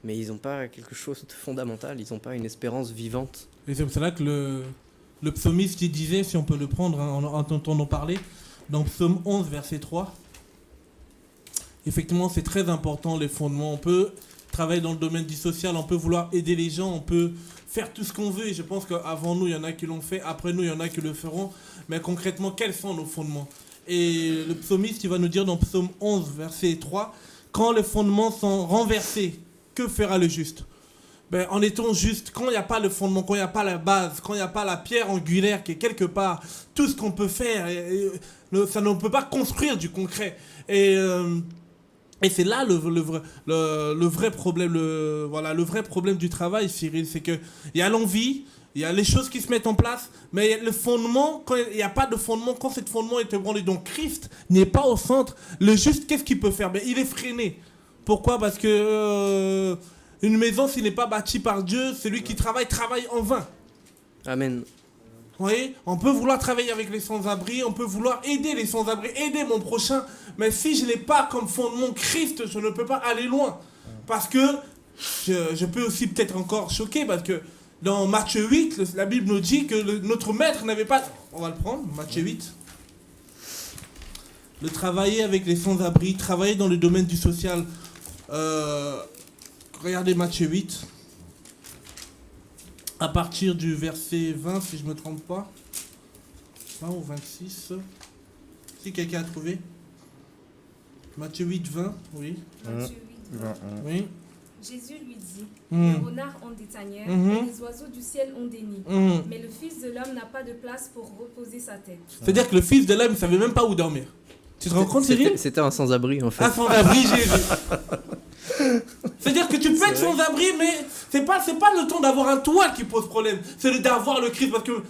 Speaker 4: Mais ils n'ont pas quelque chose de fondamental, ils n'ont pas une espérance vivante.
Speaker 1: Et c'est pour cela que le psalmiste il disait, si on peut le prendre, en entendant parler, dans Psaume 11, verset 3, effectivement, c'est très important, les fondements. On peut travailler dans le domaine du social, on peut vouloir aider les gens, on peut faire tout ce qu'on veut. Et je pense qu'avant nous, il y en a qui l'ont fait, après nous, il y en a qui le feront. Mais concrètement, quels sont nos fondements? Et le psalmiste, il va nous dire dans Psaume 11, verset 3, « Quand les fondements sont renversés, que fera le juste ?» En étant juste, quand il n'y a pas le fondement, quand il n'y a pas la base, quand il n'y a pas la pierre angulaire qui est quelque part, tout ce qu'on peut faire, ça ne peut pas construire du concret. Et c'est là le vrai problème, le vrai problème du travail, Cyril, c'est qu'il y a l'envie, il y a les choses qui se mettent en place, mais le fondement, quand il n'y a pas de fondement, quand ce fondement est ébranlé, donc Christ n'est pas au centre, le juste, qu'est-ce qu'il peut faire? Il est freiné. Pourquoi? Parce que une maison, s'il n'est pas bâtie par Dieu, celui qui travaille en vain.
Speaker 4: Amen.
Speaker 1: Vous voyez, on peut vouloir travailler avec les sans-abri, on peut vouloir aider les sans-abri, aider mon prochain, mais si je n'ai pas comme fondement Christ, je ne peux pas aller loin. Parce que, je peux aussi peut-être encore choquer, parce que dans Matthieu 8, la Bible nous dit que notre maître n'avait pas... On va le prendre, Matthieu 8. De travailler avec les sans-abri, travailler dans le domaine du social. Regardez Matthieu 8. À partir du verset 20, si je ne me trompe pas. 20 ou 26. Si quelqu'un a trouvé. Matthieu 8, 20, oui.
Speaker 3: Matthieu 8, 20.
Speaker 1: Oui.
Speaker 3: Jésus lui dit, les renards ont des tanières et les oiseaux du ciel ont des nids. Mais le Fils de l'homme n'a pas de place pour reposer sa tête.
Speaker 1: C'est-à-dire que le Fils de l'homme ne savait même pas où dormir. Tu te rends compte, Cyril?
Speaker 4: C'était un sans-abri, en fait.
Speaker 1: Un sans-abri, Jésus. C'est-à-dire que tu peux être sans-abri, mais c'est pas le temps d'avoir un toit qui pose problème. C'est d'avoir le Christ. Parce que...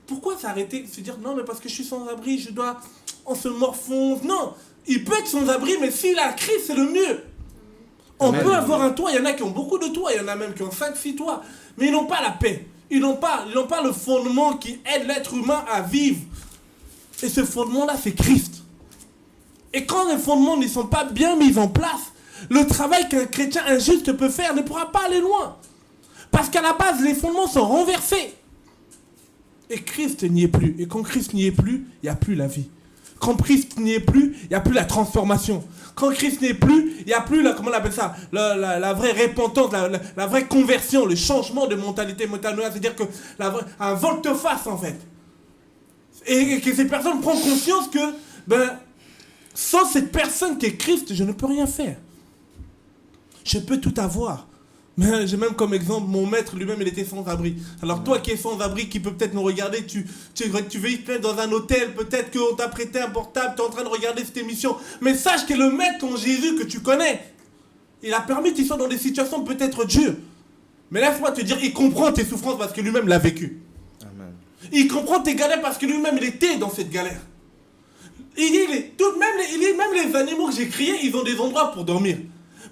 Speaker 1: Pourquoi s'arrêter de se dire, non, mais parce que je suis sans-abri, je dois... On se morfonce. Non, il peut être sans-abri, mais s'il a Christ, c'est le mieux. On peut avoir un toit. Il y en a qui ont beaucoup de toits. Il y en a même qui ont 5-6 toits. Mais ils n'ont pas la paix. Ils n'ont pas le fondement qui aide l'être humain à vivre. Et ce fondement-là, c'est Christ. Et quand les fondements ne sont pas bien mis en place, le travail qu'un chrétien injuste peut faire ne pourra pas aller loin. Parce qu'à la base, les fondements sont renversés. Et Christ n'y est plus. Et quand Christ n'y est plus, il n'y a plus la vie. Quand Christ n'y est plus, il n'y a plus la transformation. Quand Christ n'est plus, il n'y a plus, comment on appelle ça, la vraie repentance, la vraie conversion, le changement de mentalité, c'est-à-dire que un volte-face en fait. Et que ces personnes prennent conscience que, sans cette personne qui est Christ, je ne peux rien faire. Je peux tout avoir. Mais j'ai même comme exemple, mon maître lui-même, il était sans-abri. Alors toi qui es sans-abri, qui peut peut-être nous regarder, tu veux y plaire dans un hôtel, peut-être qu'on t'a prêté un portable, tu es en train de regarder cette émission. Mais sache que le maître, ton Jésus que tu connais, il a permis que tu sois dans des situations peut-être dures. Mais laisse-moi te dire, il comprend tes souffrances parce que lui-même l'a vécu.
Speaker 2: Amen.
Speaker 1: Il comprend tes galères parce que lui-même, il était dans cette galère. Il dit, même les animaux que j'ai créés, ils ont des endroits pour dormir.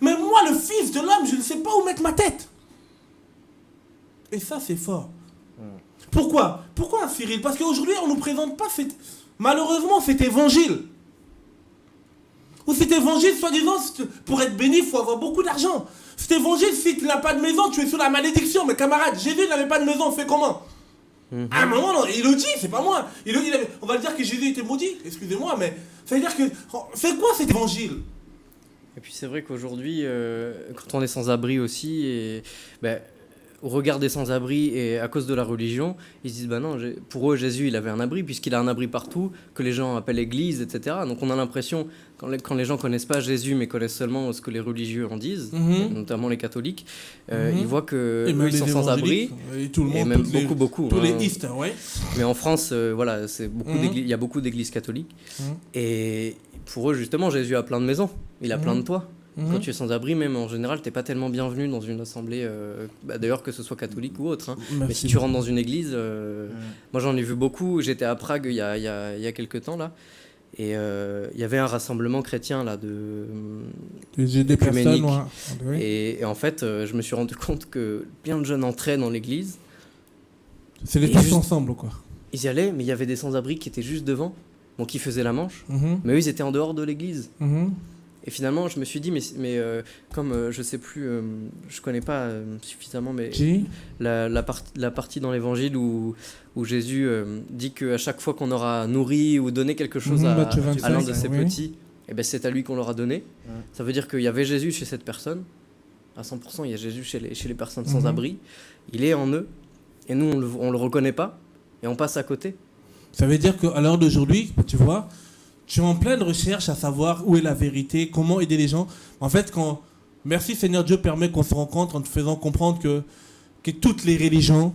Speaker 1: Mais moi, le Fils de l'homme, je ne sais pas où mettre ma tête. Et ça, c'est fort. Pourquoi Cyril? Parce qu'aujourd'hui, on ne nous présente pas malheureusement cet évangile. Ou cet évangile, soi-disant, pour être béni, il faut avoir beaucoup d'argent. Cet évangile, si tu n'as pas de maison, tu es sous la malédiction. Mais camarade, Jésus n'avait pas de maison, on fait comment? À un moment, non, il le dit, c'est pas moi. On va dire que Jésus était maudit, excusez-moi, mais ça veut dire que... C'est quoi cet évangile?
Speaker 4: Et puis c'est vrai qu'aujourd'hui, quand on est sans-abri aussi, et, au regard des sans-abri et à cause de la religion, ils se disent bah non, pour eux Jésus il avait un abri puisqu'il a un abri partout, que les gens appellent l'église, etc. Donc on a l'impression, quand les gens connaissent pas Jésus mais connaissent seulement ce que les religieux en disent, notamment les catholiques, ils voient que eux, ils sont sans abri,
Speaker 1: et tout le monde,
Speaker 4: et même beaucoup.
Speaker 1: Tous les istes, ouais.
Speaker 4: Mais en France, voilà, il y a beaucoup d'églises catholiques. Et pour eux, justement, Jésus a plein de maisons, il a plein de toits. Quand tu es sans abri, même en général, t'es pas tellement bienvenu dans une assemblée, d'ailleurs que ce soit catholique ou autre. Mais si tu rentres dans une église, moi j'en ai vu beaucoup. J'étais à Prague il y a quelques temps là, et il y avait un rassemblement chrétien là
Speaker 1: des personnes.
Speaker 4: Et en fait, je me suis rendu compte que plein de jeunes entraient dans l'église.
Speaker 1: C'est les tous ensemble quoi.
Speaker 4: Ils y allaient, mais il y avait des sans-abri qui étaient juste devant, donc qui faisaient la manche. Mais eux, ils étaient en dehors de l'église. Et finalement, je me suis dit, mais comme je sais plus, je connais pas suffisamment, mais la partie dans l'évangile où Jésus dit qu'à chaque fois qu'on aura nourri ou donné quelque chose à l'un de ses petits, et ben c'est à lui qu'on l'aura donné. Ça veut dire qu'il y avait Jésus chez cette personne, à 100%, il y a Jésus chez les personnes sans abri, il est en eux, et nous on le reconnaît pas, et on passe à côté.
Speaker 1: Ça veut dire qu'à l'heure d'aujourd'hui, tu vois, tu es en pleine recherche à savoir où est la vérité, comment aider les gens. En fait, merci Seigneur Dieu permet qu'on se rencontre en te faisant comprendre que toutes les religions,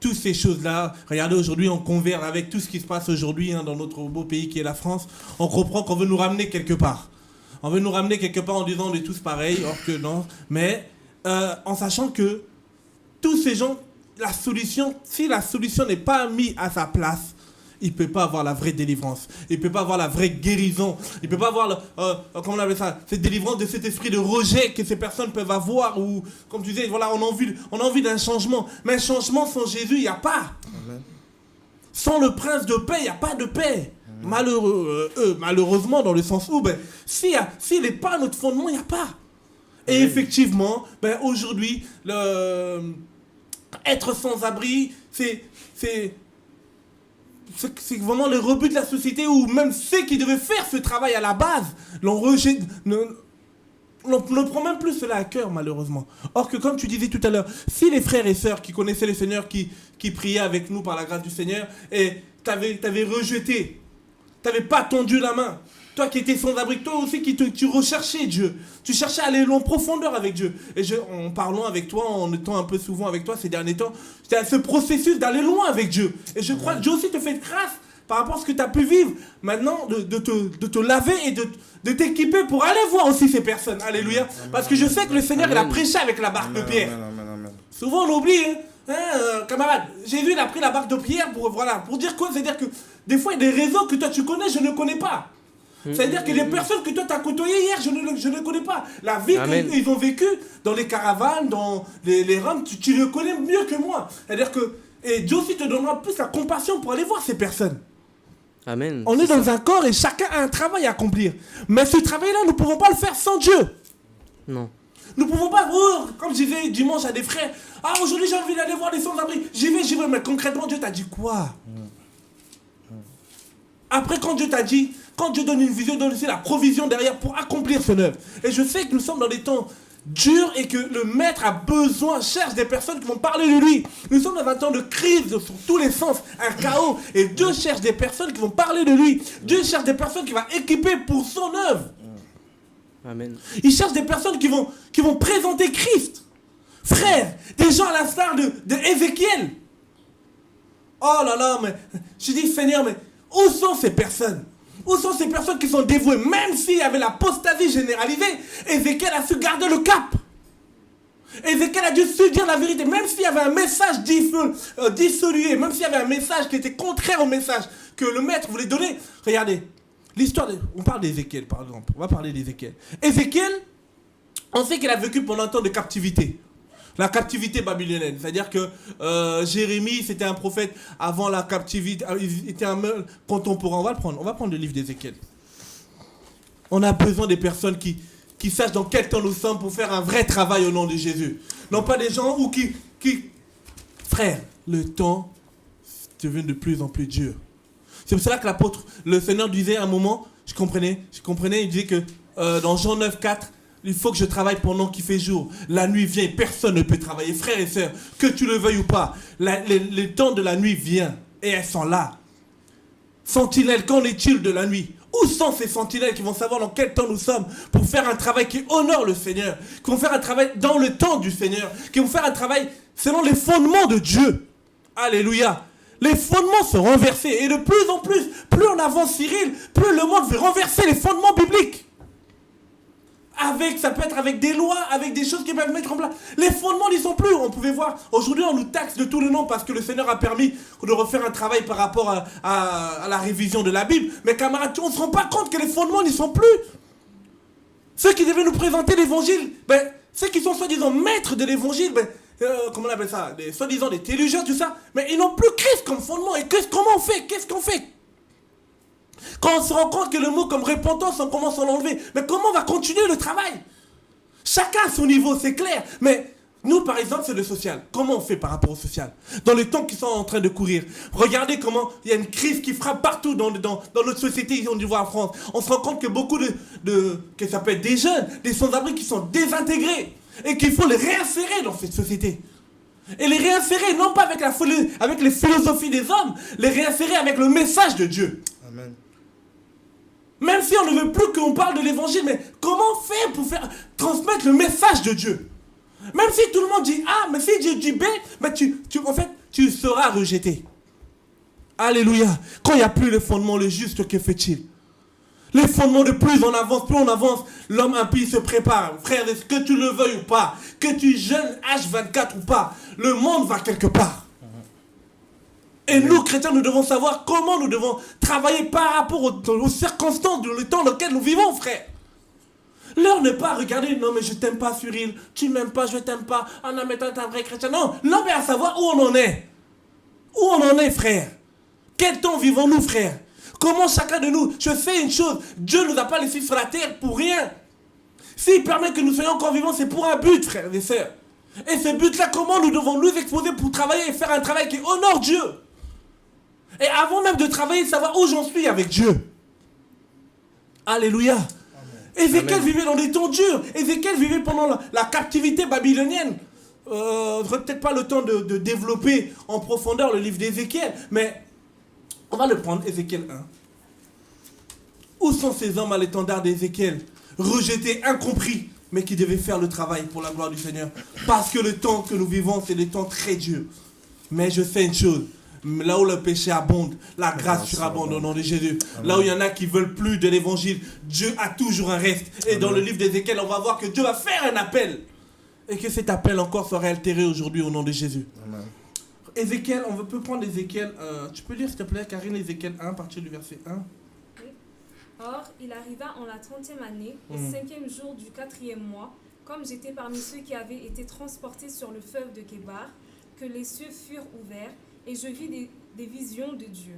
Speaker 1: toutes ces choses-là, regardez aujourd'hui, on converge avec tout ce qui se passe aujourd'hui dans notre beau pays qui est la France, on comprend qu'on veut nous ramener quelque part. On veut nous ramener quelque part en disant on est tous pareils, or que non. Mais en sachant que tous ces gens, si la solution n'est pas mise à sa place, il ne peut pas avoir la vraie délivrance. Il ne peut pas avoir la vraie guérison. Il ne peut pas avoir, comment on appelle ça, cette délivrance de cet esprit de rejet que ces personnes peuvent avoir. Ou, comme tu disais, voilà, on a envie d'un changement. Mais un changement sans Jésus, il n'y a pas. Amen. Sans le prince de paix, il n'y a pas de paix. Malheureusement, dans le sens où, s'il n'est pas notre fondement, il n'y a pas. Et effectivement, aujourd'hui, être sans abri, c'est vraiment le rebut de la société où même ceux qui devaient faire ce travail à la base l'ont rejeté, ne prend même plus cela à cœur malheureusement. Or que comme tu disais tout à l'heure, si les frères et sœurs qui connaissaient le Seigneur, qui priaient avec nous par la grâce du Seigneur, et t'avais rejeté, t'avais pas tendu la main, toi qui étais sans abri, toi aussi tu recherchais Dieu, tu cherchais à aller en profondeur avec Dieu. Et en parlant avec toi, en étant un peu souvent avec toi ces derniers temps, c'était à ce processus d'aller loin avec Dieu. Et je crois que Dieu aussi te fait grâce par rapport à ce que tu as pu vivre maintenant, de te laver et de t'équiper pour aller voir aussi ces personnes. Alléluia. Parce que je sais que le Seigneur, il a prêché avec la barque de Pierre. Souvent on oublie, camarade, Jésus il a pris la barque de Pierre pour dire quoi? C'est-à-dire que des fois il y a des réseaux que toi tu connais, je ne connais pas. C'est-à-dire que les personnes que toi tu as côtoyées hier, je ne connais pas. La vie qu'ils ont vécue dans les caravanes, dans les rames, tu le connais mieux que moi. C'est-à-dire que et Dieu aussi te donnera plus la compassion pour aller voir ces personnes.
Speaker 4: Amen.
Speaker 1: On est dans un corps et chacun a un travail à accomplir. Mais ce travail-là, nous ne pouvons pas le faire sans Dieu.
Speaker 4: Non.
Speaker 1: Nous ne pouvons pas, comme je disais dimanche à des frères, aujourd'hui j'ai envie d'aller voir les sans-abri. J'y vais, mais concrètement, Dieu t'a dit quoi? Après, quand Dieu donne une vision, donne aussi la provision derrière pour accomplir son œuvre. Et je sais que nous sommes dans des temps durs et que le maître cherche des personnes qui vont parler de lui. Nous sommes dans un temps de crise sur tous les sens, un chaos. Et Dieu cherche des personnes qui vont parler de lui. Dieu cherche des personnes qui vont équiper pour son œuvre.
Speaker 4: Amen.
Speaker 1: Il cherche des personnes qui vont présenter Christ. Frère, des gens à l'instar de Ézéchiel. Oh là là, mais je dis Seigneur, mais où sont ces personnes? Où sont ces personnes qui sont dévouées? Même s'il y avait l'apostasie généralisée, Ézéchiel a su garder le cap. Ézéchiel a dû su dire la vérité. Même s'il y avait un message dissolué, même s'il y avait un message qui était contraire au message que le maître voulait donner. Regardez, on parle d'Ézéchiel par exemple. On va parler d'Ézéchiel. Ézéchiel, on sait qu'il a vécu pendant un temps de captivité. La captivité babylonienne. C'est-à-dire que Jérémie, c'était un prophète avant la captivité. Il était un contemporain. On va prendre le livre d'Ézéchiel. On a besoin des personnes qui sachent dans quel temps nous sommes pour faire un vrai travail au nom de Jésus. Non pas des gens qui... Frère, le temps devient de plus en plus dur. C'est pour cela que le Seigneur disait à un moment, je comprenais, il disait que dans Jean 9, 4, il faut que je travaille pendant qu'il fait jour. La nuit vient et personne ne peut travailler. Frères et sœurs, que tu le veuilles ou pas, le temps de la nuit vient et elles sont là. Sentinelles, qu'en est-il de la nuit? Où sont ces sentinelles qui vont savoir dans quel temps nous sommes pour faire un travail qui honore le Seigneur, qui vont faire un travail dans le temps du Seigneur, qui vont faire un travail selon les fondements de Dieu. Alléluia. Les fondements sont renversés et de plus en plus on avance, Cyril, plus le monde veut renverser les fondements bibliques. Ça peut être avec des lois, avec des choses qui peuvent mettre en place. Les fondements n'y sont plus. On pouvait voir, aujourd'hui on nous taxe de tous les noms parce que le Seigneur a permis de refaire un travail par rapport à la révision de la Bible. Mais camarades, on ne se rend pas compte que les fondements n'y sont plus. Ceux qui devaient nous présenter l'évangile, ceux qui sont soi-disant maîtres de l'évangile, comment on appelle ça, soi-disant des théologiens, tout ça, mais ils n'ont plus Christ comme fondement. Et comment on fait? Qu'est-ce qu'on fait? Quand on se rend compte que le mot comme repentance, on commence à l'enlever. Mais comment on va continuer le travail? Chacun à son niveau, c'est clair. Mais nous, par exemple, c'est le social. Comment on fait par rapport au social? Dans les temps qui sont en train de courir. Regardez comment il y a une crise qui frappe partout dans notre société, ici, on dit en France. On se rend compte que beaucoup que ça peut être des jeunes, des sans-abri qui sont désintégrés. Et qu'il faut les réinsérer dans cette société. Et les réinsérer, non pas avec les philosophies des hommes, les réinsérer avec le message de Dieu.
Speaker 2: Amen.
Speaker 1: Même si on ne veut plus qu'on parle de l'évangile, mais comment faire pour transmettre le message de Dieu? Même si tout le monde dit A, mais si Dieu dit B, mais en fait, tu seras rejeté. Alléluia. Quand il n'y a plus le fondement, le juste, que fait-il? Les fondements de plus on avance, l'homme impie se prépare. Frère, est-ce que tu le veuilles ou pas, que tu jeûnes H24 ou pas, le monde va quelque part. Et nous, chrétiens, nous devons savoir comment nous devons travailler par rapport aux circonstances, le temps dans lequel nous vivons, frère. L'heure n'est pas à regarder, non mais je t'aime pas, Cyril, tu m'aimes pas, je t'aime pas, ah non mais toi t'es un vrai chrétien. Non, l'homme est à savoir où on en est. Où on en est, frère. Quel temps vivons-nous, frère? Comment chacun de nous, je sais une chose, Dieu ne nous a pas laissés sur la terre pour rien. S'il permet que nous soyons encore vivants, c'est pour un but, frères et sœurs. Et ce but-là, comment nous devons nous exposer pour travailler et faire un travail qui honore Dieu? Et avant même de travailler, savoir où j'en suis avec Dieu. Alléluia. Ézéchiel vivait dans des temps durs. Ézéchiel vivait pendant la captivité babylonienne. On n'aurait peut-être pas le temps de développer en profondeur le livre d'Ézéchiel, mais on va le prendre, Ézéchiel 1. Où sont ces hommes à l'étendard d'Ézéchiel, rejetés, incompris, mais qui devaient faire le travail pour la gloire du Seigneur? Parce que le temps que nous vivons, c'est des temps très durs. Mais je sais une chose, là où le péché abonde, la grâce surabonde au nom de Jésus. Amen. Là où il y en a qui veulent plus de l'évangile, Dieu a toujours un reste. Et Amen. Dans le livre d'Ézéchiel, on va voir que Dieu va faire un appel. Et que cet appel encore sera altéré aujourd'hui au nom de Jésus. Amen. Ézéchiel, on peut prendre Ézéchiel, tu peux lire s'il te plaît, Karine, Ézéchiel 1, à partir du verset 1.
Speaker 3: Oui. Or, il arriva en la 30e année, au 5e jour du 4e mois, comme j'étais parmi ceux qui avaient été transportés sur le fleuve de Kébar, que les cieux furent ouverts, et je vis des visions de Dieu.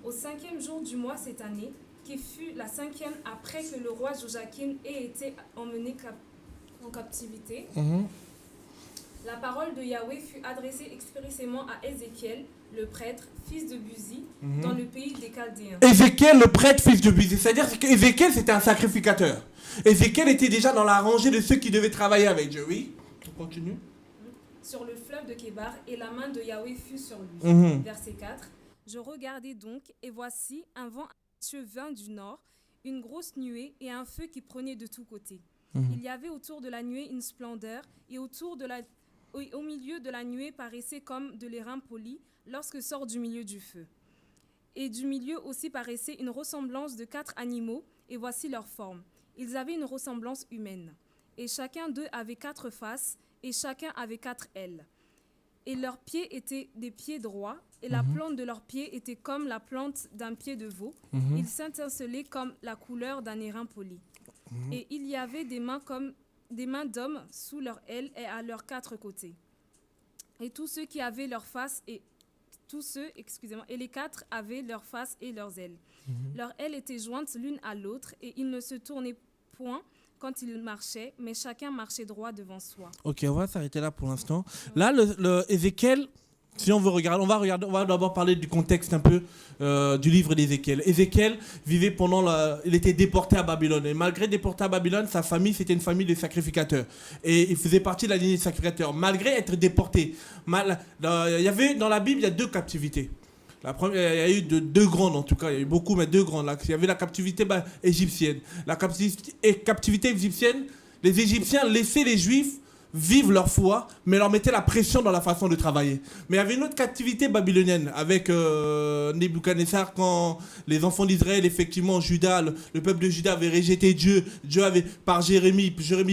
Speaker 3: Au 5e jour du mois cette année, qui fut la 5e après que le roi Joachim ait été emmené en captivité, la parole de Yahweh fut adressée expressément à Ézéchiel, le prêtre, fils de Buzi, dans le pays des Chaldéens.
Speaker 1: Ézéchiel, le prêtre, fils de Buzi, c'est-à-dire qu'Ézéchiel, c'était un sacrificateur. Ézéchiel était déjà dans la rangée de ceux qui devaient travailler avec Dieu, oui. On continue.
Speaker 3: Sur le fleuve de Kébar, et la main de Yahweh fut sur lui. Verset 4. Je regardai donc, et voici, un vent vint du nord, une grosse nuée et un feu qui prenait de tous côtés. Il y avait autour de la nuée une splendeur, et au milieu de la nuée paraissait comme de l'airain poli lorsque sort du milieu du feu. Et du milieu aussi paraissait une ressemblance de 4 animaux, et voici leur forme. Ils avaient une ressemblance humaine. Et chacun d'eux avait 4 faces, et chacun avait 4 ailes. Et leurs pieds étaient des pieds droits, et la plante de leurs pieds était comme la plante d'un pied de veau. Ils s'étincelaient comme la couleur d'un airain poli. Et il y avait des mains d'hommes sous leurs ailes et à leurs 4 côtés. et tous ceux qui avaient leur face et les 4 avaient leur face et leurs ailes. Leurs ailes étaient jointes l'une à l'autre et ils ne se tournaient point quand ils marchaient, mais chacun marchait droit devant soi.
Speaker 1: Ok, on va s'arrêter là pour l'instant. Là, le Ézéchiel, si on veut regarder, on va d'abord parler du contexte un peu du livre d'Ézéchiel. Ézéchiel vivait il était déporté à Babylone. Et malgré déporté à Babylone, sa famille, c'était une famille de sacrificateurs. Et il faisait partie de la lignée des sacrificateurs. Malgré être déporté, dans la Bible, il y a 2 captivités. La première, il y a eu deux grandes en tout cas, il y a eu beaucoup, mais 2 grandes. Il y avait la captivité égyptienne. La captivité égyptienne, les Égyptiens laissaient les Juifs vivre leur foi, mais leur mettaient la pression dans la façon de travailler. Mais il y avait une autre captivité babylonienne avec Nebuchadnezzar, quand les enfants d'Israël, effectivement, Juda, le peuple de Juda avait rejeté Dieu. Dieu avait, par Jérémie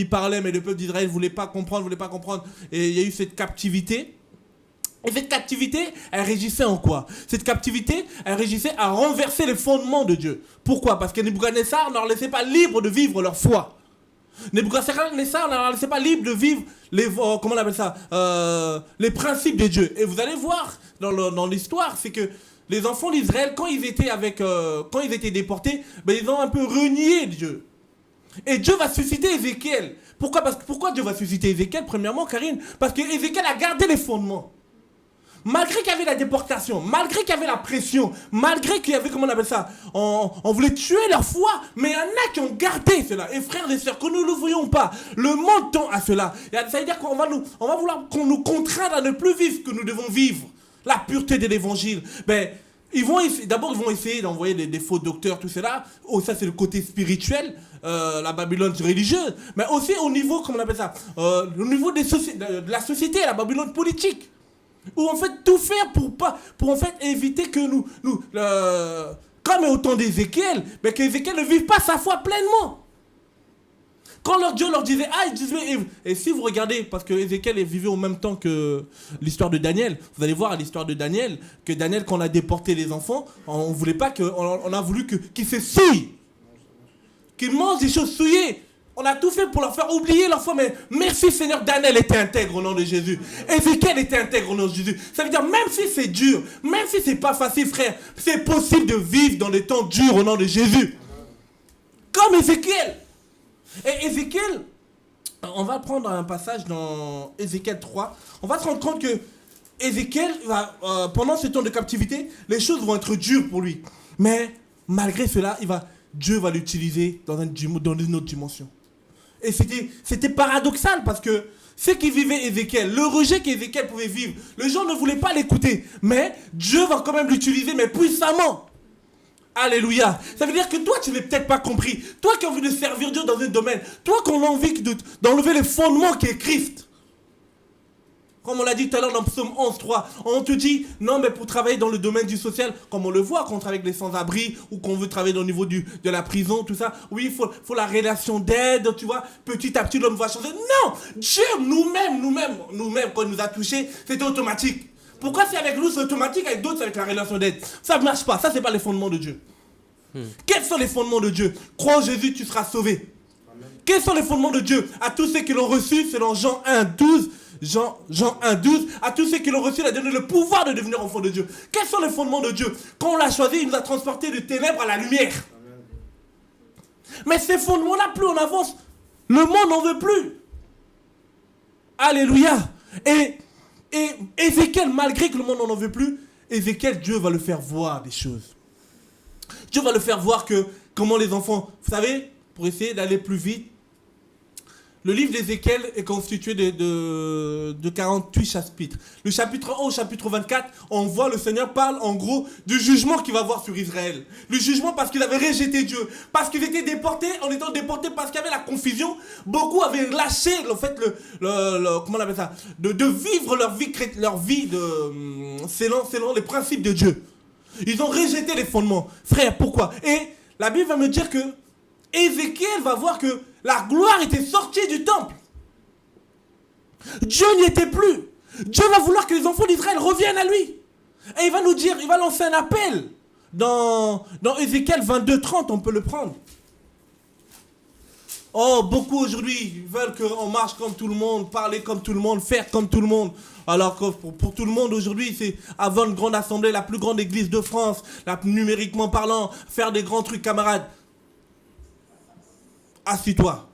Speaker 1: parlait, mais le peuple d'Israël ne voulait pas comprendre. Et il y a eu cette captivité. Et cette captivité, elle régissait en quoi? Cette captivité, elle régissait à renverser les fondements de Dieu. Pourquoi? Parce que Nebuchadnezzar ne leur laissait pas libre de vivre leur foi. Nebuchadnezzar ne leur laissait pas libre de vivre les principes de Dieu. Et vous allez voir dans l'histoire, c'est que les enfants d'Israël, quand ils étaient déportés, ils ont un peu renié Dieu. Et Dieu va susciter Ézéchiel. Pourquoi Dieu va susciter Ézéchiel? Premièrement, Karine, parce que Ézéchiel a gardé les fondements. Malgré qu'il y avait la déportation, malgré qu'il y avait la pression, malgré qu'il y avait, on voulait tuer leur foi, mais il y en a qui ont gardé cela. Et frères et sœurs, que nous ne le voyons pas, le monde tend à cela. Ça veut dire qu'on va vouloir qu'on nous contraigne à ne plus vivre ce que nous devons vivre. La pureté de l'évangile. Ils vont essayer d'envoyer des faux docteurs, tout cela. Ça, c'est le côté spirituel, la Babylone religieuse. Mais aussi au niveau, au niveau de la société, la Babylone politique. Où on fait tout faire pour en fait éviter que comme au temps d'Ézéchiel, qu'Ézéchiel ne vive pas sa foi pleinement. Quand leur Dieu leur disait, ils disaient, et si vous regardez, parce que Ézéchiel vivait au même temps que l'histoire de Daniel, vous allez voir à l'histoire de Daniel, que Daniel, quand on a déporté les enfants, on voulait pas on a voulu qu'ils se souillent, qu'ils mangent des choses souillées. On a tout fait pour leur faire oublier leur foi, mais merci Seigneur, Daniel était intègre au nom de Jésus. Ézéchiel était intègre au nom de Jésus. Ça veut dire, même si c'est dur, même si c'est pas facile, frère, c'est possible de vivre dans des temps durs au nom de Jésus. Comme Ézéchiel. Et Ézéchiel, on va prendre un passage dans Ézéchiel 3. On va se rendre compte que Ézéchiel, pendant ce temps de captivité, les choses vont être dures pour lui. Mais malgré cela, Dieu va l'utiliser dans une autre dimension. Et c'était paradoxal parce que ce qui vivait Ézéchiel, le rejet qu'Ézéchiel pouvait vivre, les gens ne voulaient pas l'écouter. Mais Dieu va quand même l'utiliser, mais puissamment. Alléluia. Ça veut dire que toi, tu n'as peut-être pas compris. Toi qui as envie de servir Dieu dans un domaine. Toi qui as envie d'enlever les fondements qui est Christ. Comme on l'a dit tout à l'heure dans Psaume 11.3, on te dit, non mais pour travailler dans le domaine du social, comme on le voit quand on travaille avec les sans-abri, ou qu'on veut travailler au niveau de la prison, tout ça, oui, il faut la relation d'aide, tu vois, petit à petit l'homme va changer. Non, Dieu, nous-mêmes, quand il nous a touchés, c'était automatique. Pourquoi c'est avec nous c'est automatique, avec d'autres c'est avec la relation d'aide? Ça ne marche pas, ça c'est pas les fondements de Dieu. Quels sont les fondements de Dieu? Crois en Jésus, tu seras sauvé. Amen. Quels sont les fondements de Dieu? À tous ceux qui l'ont reçu, c'est dans Jean 1.12, Jean 1.12, à tous ceux qui l'ont reçu, il a donné le pouvoir de devenir enfant de Dieu. Quels sont les fondements de Dieu? Quand on l'a choisi, il nous a transportés de ténèbres à la lumière. Amen. Mais ces fondements-là, plus on avance, le monde n'en veut plus. Alléluia. Et Ézéchiel, malgré que le monde n'en veut plus, Ézéchiel, Dieu va le faire voir des choses. Dieu va le faire voir comment les enfants, vous savez, pour essayer d'aller plus vite, le livre d'Ézéchiel est constitué de 48 chapitres. Le chapitre 1 au chapitre 24, on voit le Seigneur parle en gros du jugement qu'il va avoir sur Israël. Le jugement parce qu'ils avaient rejeté Dieu, parce qu'ils étaient déportés, en étant déportés parce qu'il y avait la confusion. Beaucoup avaient lâché le fait, comment on appelle ça, de vivre leur vie selon les principes de Dieu. Ils ont rejeté les fondements. Frère, pourquoi? Et la Bible va me dire que Ézéchiel va voir que la gloire était sortie du temple. Dieu n'y était plus. Dieu va vouloir que les enfants d'Israël reviennent à lui. Et il va nous dire, il va lancer un appel. Dans Ézéchiel 22.30, on peut le prendre. Oh, beaucoup aujourd'hui veulent qu'on marche comme tout le monde, parler comme tout le monde, faire comme tout le monde. Alors que pour tout le monde aujourd'hui, c'est avoir une grande assemblée, la plus grande église de France, numériquement parlant, faire des grands trucs, camarades. Assis-toi,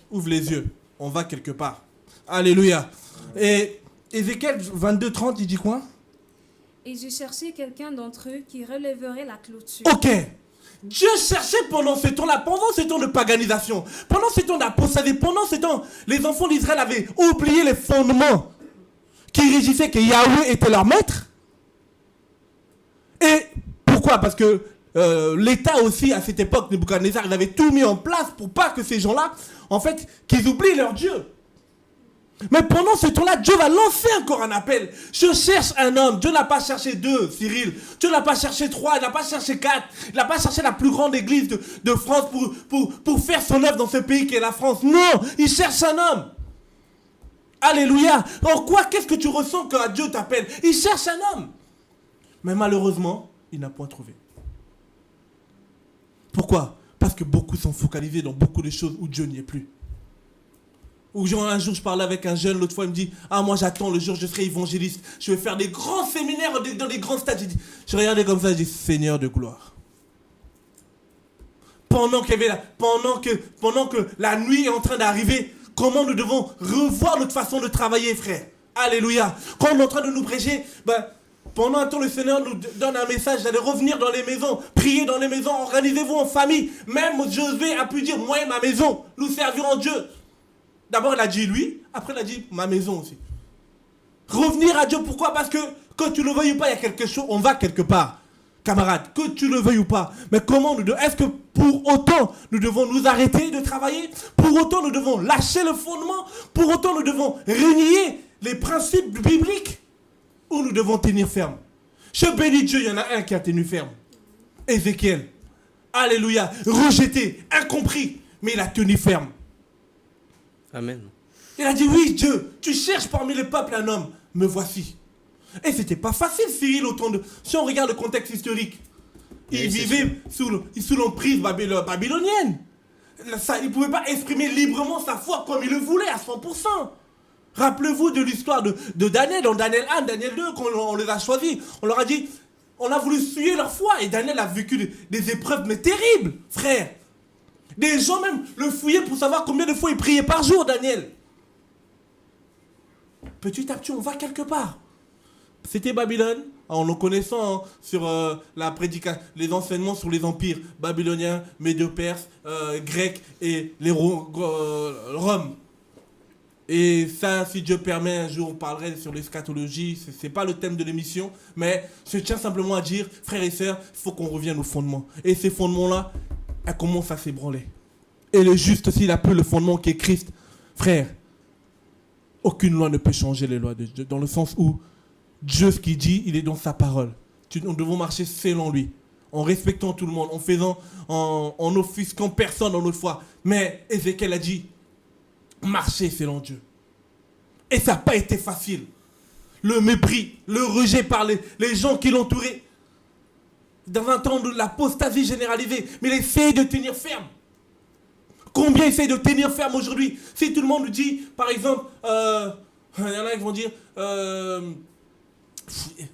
Speaker 1: ouvre les yeux, on va quelque part. Alléluia. Et Ézéchiel 22-30, il dit quoi?
Speaker 3: Et j'ai cherché quelqu'un d'entre eux qui relèverait la clôture.
Speaker 1: Ok. Dieu cherchait pendant ce temps-là, pendant ce temps de paganisation, pendant ce temps d'apostasie, pendant ce temps, les enfants d'Israël avaient oublié les fondements qui régissaient que Yahweh était leur maître. Et pourquoi? Parce que l'État aussi, à cette époque, Nebuchadnezzar, il avait tout mis en place pour pas que ces gens-là, en fait, qu'ils oublient leur Dieu. Mais pendant ce temps-là, Dieu va lancer encore un appel. Je cherche un homme. Dieu n'a pas cherché 2, Cyril. Dieu n'a pas cherché 3, il n'a pas cherché 4. Il n'a pas cherché la plus grande église de France pour faire son œuvre dans ce pays qui est la France. Non, il cherche un homme. Alléluia. En quoi, qu'est-ce que tu ressens quand Dieu t'appelle? Il cherche un homme. Mais malheureusement, il n'a point trouvé. Pourquoi? Parce que beaucoup sont focalisés dans beaucoup de choses où Dieu n'y est plus. Ou genre un jour je parlais avec un jeune, l'autre fois il me dit « Ah moi j'attends le jour où je serai évangéliste, je vais faire des grands séminaires dans des grands stades. » Je regardais comme ça, je dis « Seigneur de gloire. » Pendant que la nuit est en train d'arriver, comment nous devons revoir notre façon de travailler, frère. Alléluia. Quand on est en train de nous prêcher, pendant un temps le Seigneur nous donne un message d'aller revenir dans les maisons, prier dans les maisons, organisez-vous en famille. Même Josué a pu dire « Moi et ma maison, nous servirons Dieu. » D'abord, il a dit lui, après, il a dit ma maison aussi. Revenir à Dieu, pourquoi? Parce que, que tu le veuilles ou pas, il y a quelque chose, on va quelque part. Camarade, que tu le veuilles ou pas. Mais comment est-ce que pour autant, nous devons nous arrêter de travailler? Pour autant, nous devons lâcher le fondement? Pour autant, nous devons renier les principes bibliques? Ou nous devons tenir ferme? Je bénis Dieu, il y en a un qui a tenu ferme. Ézéchiel. Alléluia. Rejeté, incompris, mais il a tenu ferme.
Speaker 4: Amen.
Speaker 1: Il a dit, oui, Dieu, tu cherches parmi les peuples un homme, me voici. Et c'était pas facile, Cyril, autant de... Si on regarde le contexte historique, il vivait sous l'emprise babylonienne. Ça, il ne pouvait pas exprimer librement sa foi comme il le voulait, à 100%. Rappelez-vous de l'histoire de Daniel, dans Daniel 1, Daniel 2, quand on les a choisis. On leur a dit, on a voulu suyer leur foi. Et Daniel a vécu des épreuves, mais terribles, frère. Des gens même le fouillaient pour savoir combien de fois il priait par jour, Daniel. Petit à petit, on va quelque part. C'était Babylone, en nous connaissant sur les enseignements sur les empires babyloniens, médo-perses, grecs et les Rome. Et ça, si Dieu permet, un jour on parlerait sur l'eschatologie, c'est pas le thème de l'émission, mais je tiens simplement à dire, frères et sœurs, il faut qu'on revienne aux fondements. Et ces fondements-là, elle commence à s'ébranler. Et le juste, s'il a peu le fondement qui est Christ, frère, aucune loi ne peut changer les lois de Dieu, dans le sens où Dieu, ce qu'il dit, il est dans sa parole. Nous devons marcher selon lui, en respectant tout le monde, en offusquant personne dans notre foi. Mais Ézéchiel a dit, marcher selon Dieu. Et ça n'a pas été facile. Le mépris, le rejet par les gens qui l'entouraient. Dans un temps de l'apostasie généralisée, mais il essaye de tenir ferme. Combien essaye de tenir ferme aujourd'hui? Si tout le monde nous dit, par exemple, il y en a qui vont dire,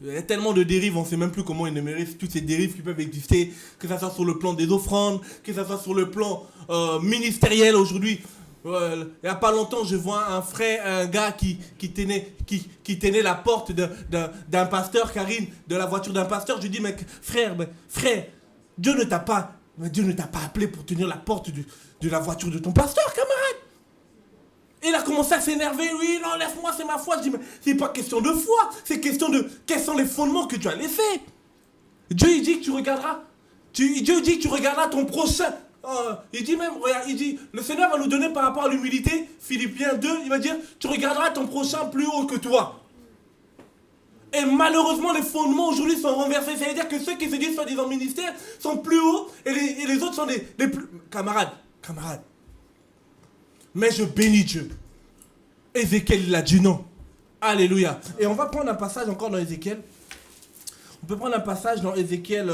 Speaker 1: il y a tellement de dérives, on ne sait même plus comment énumérer toutes ces dérives qui peuvent exister, que ça soit sur le plan des offrandes, que ça soit sur le plan ministériel aujourd'hui. Il n'y a pas longtemps, je vois un gars qui tenait la porte d'un pasteur, Karine, de la voiture d'un pasteur. Je lui dis, mais frère, Dieu ne t'a pas appelé pour tenir la porte de la voiture de ton pasteur, camarade. Il a commencé à s'énerver. Oui, non, laisse-moi, c'est ma foi. Je dis, mais c'est pas question de foi, c'est question de quels sont les fondements que tu as laissés. Dieu, il dit que tu regarderas. Dieu dit que tu regarderas ton prochain. Il dit même, regarde, il dit, le Seigneur va nous donner par rapport à l'humilité, Philippiens 2, il va dire, tu regarderas ton prochain plus haut que toi. Et malheureusement, les fondements aujourd'hui sont renversés. Ça veut dire que ceux qui se disent soi-disant ministère sont plus hauts et les autres sont les plus... Camarades. Mais je bénis Dieu. Ézéchiel, il a dit non. Alléluia. Et on va prendre un passage encore dans Ézéchiel. On peut prendre un passage dans Ézéchiel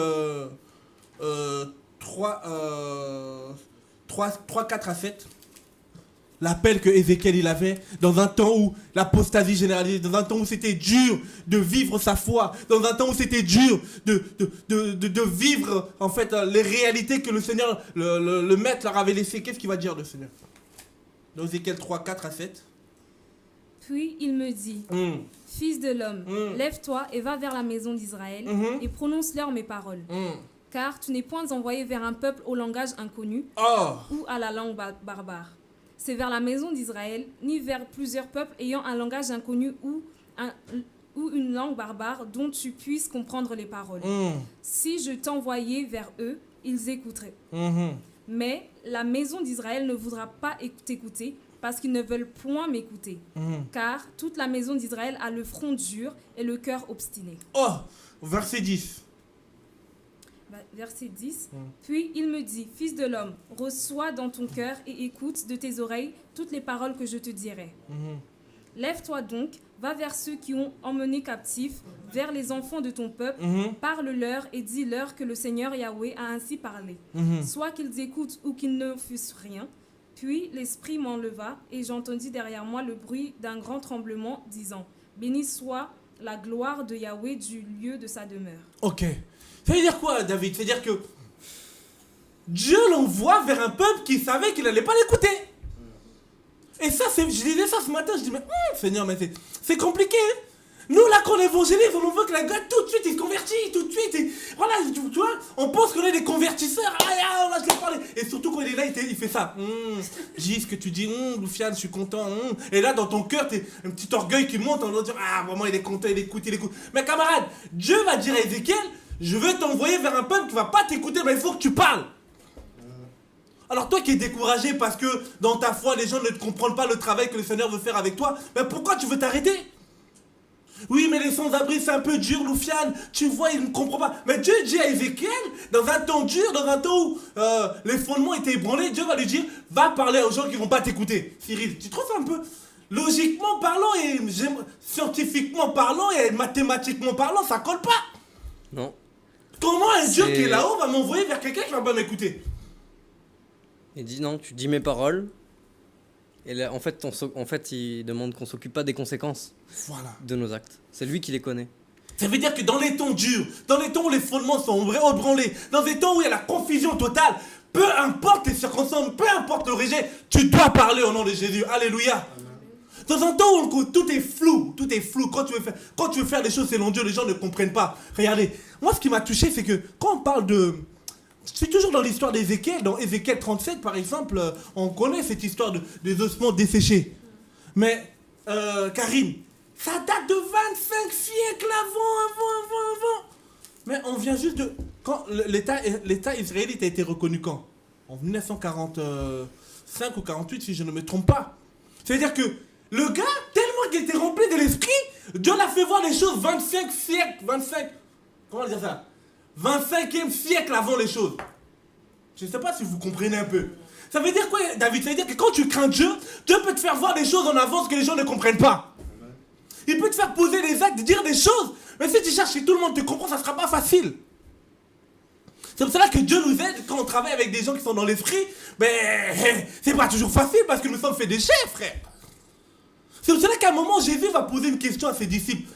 Speaker 1: 3, 4 à 7. l'appel que Ézéchiel il avait, dans un temps où l'apostasie généralisée, dans un temps où c'était dur de vivre sa foi, dans un temps où c'était dur de vivre en fait les réalités que le Seigneur, le Maître leur avait laissées. Qu'est-ce qu'il va dire le Seigneur? Dans Ézéchiel 3, 4 à 7.
Speaker 3: Puis il me dit, Fils de l'homme, lève-toi et va vers la maison d'Israël et prononce-leur mes paroles. Car tu n'es point envoyé vers un peuple au langage inconnu ou à la langue barbare. C'est vers la maison d'Israël, ni vers plusieurs peuples ayant un langage inconnu ou une langue barbare dont tu puisses comprendre les paroles. Si je t'envoyais vers eux, ils écouteraient. Mais la maison d'Israël ne voudra pas t'écouter parce qu'ils ne veulent point m'écouter. Car toute la maison d'Israël a le front dur et le cœur obstiné.
Speaker 1: Verset 10.
Speaker 3: Verset 10. Puis il me dit, Fils de l'homme, reçois dans ton cœur et écoute de tes oreilles toutes les paroles que je te dirai. Lève-toi donc, va vers ceux qui ont emmené captifs, vers les enfants de ton peuple, parle-leur et dis-leur que le Seigneur Yahweh a ainsi parlé. Soit qu'ils écoutent ou qu'ils ne fussent rien. Puis l'Esprit m'enleva et j'entendis derrière moi le bruit d'un grand tremblement disant, béni soit la gloire de Yahweh du lieu de sa demeure.
Speaker 1: Ok. Ça veut dire quoi, David? Ça veut dire que Dieu l'envoie vers un peuple qui savait qu'il n'allait pas l'écouter. Et ça, je disais ça ce matin, je dis, mais Seigneur, mais c'est compliqué. Hein. Nous, là, quand on évangélise, on veut que la gars, tout de suite, il se convertit, tout de suite. Et, voilà, tu vois, on pense qu'on est des convertisseurs. Ah, là, je l'ai parlé. Et surtout, quand il est là, il fait ça. Dis ce que tu dis, Loufiane, je suis content. Et là, dans ton cœur, t'es un petit orgueil qui monte en disant, ah, vraiment, il est content, il écoute. Mais camarade, Dieu va dire à Ézéchiel, je veux t'envoyer vers un peuple qui va pas t'écouter, mais il faut que tu parles. Alors toi qui es découragé parce que dans ta foi, les gens ne te comprennent pas le travail que le Seigneur veut faire avec toi, mais pourquoi tu veux t'arrêter? Oui, mais les sans-abri, c'est un peu dur, Loufiane. Tu vois, il ne comprend pas. Mais Dieu dit à Ézéchiel, dans un temps dur, dans un temps où les fondements étaient ébranlés, Dieu va lui dire, va parler aux gens qui ne vont pas t'écouter. Cyril, tu trouves ça un peu logiquement parlant et scientifiquement parlant et mathématiquement parlant, ça colle pas?
Speaker 4: Non.
Speaker 1: Comment un Dieu qui est là-haut va m'envoyer vers quelqu'un qui va pas m'écouter?
Speaker 4: Il dit non, tu dis mes paroles. Et là, en fait, il demande qu'on s'occupe pas des conséquences de nos actes. C'est lui qui les connaît.
Speaker 1: Ça veut dire que dans les temps durs, dans les temps où les fondements sont ébranlés, dans les temps où il y a la confusion totale, peu importe les circonstances, peu importe le rejet, tu dois parler au nom de Jésus. Alléluia. Dans un temps où tout est flou, quand tu veux faire des choses selon Dieu, les gens ne comprennent pas. Regardez, moi ce qui m'a touché, c'est que quand on parle de... C'est toujours dans l'histoire d'Ézéchiel, dans Ézéchiel 37 par exemple, on connaît cette histoire des ossements desséchés. Mais, Karim, ça date de 25 siècles avant. Mais on vient juste de... Quand l'État israélite a été reconnu quand? En 1945 ou 48 si je ne me trompe pas. C'est-à-dire que le gars, tellement qu'il était rempli de l'esprit, Dieu l'a fait voir les choses 25 siècles, comment dire ça? 25e siècle avant les choses. Je ne sais pas si vous comprenez un peu. Ça veut dire quoi, David? Ça veut dire que quand tu crains Dieu, Dieu peut te faire voir des choses en avance que les gens ne comprennent pas. Il peut te faire poser des actes, dire des choses. Mais si tu cherches que tout le monde te comprend, ça ne sera pas facile. C'est pour cela que Dieu nous aide quand on travaille avec des gens qui sont dans l'esprit. Mais c'est pas toujours facile parce que nous sommes faits des chefs, frère. C'est pour cela qu'à un moment, Jésus va poser une question à ses disciples.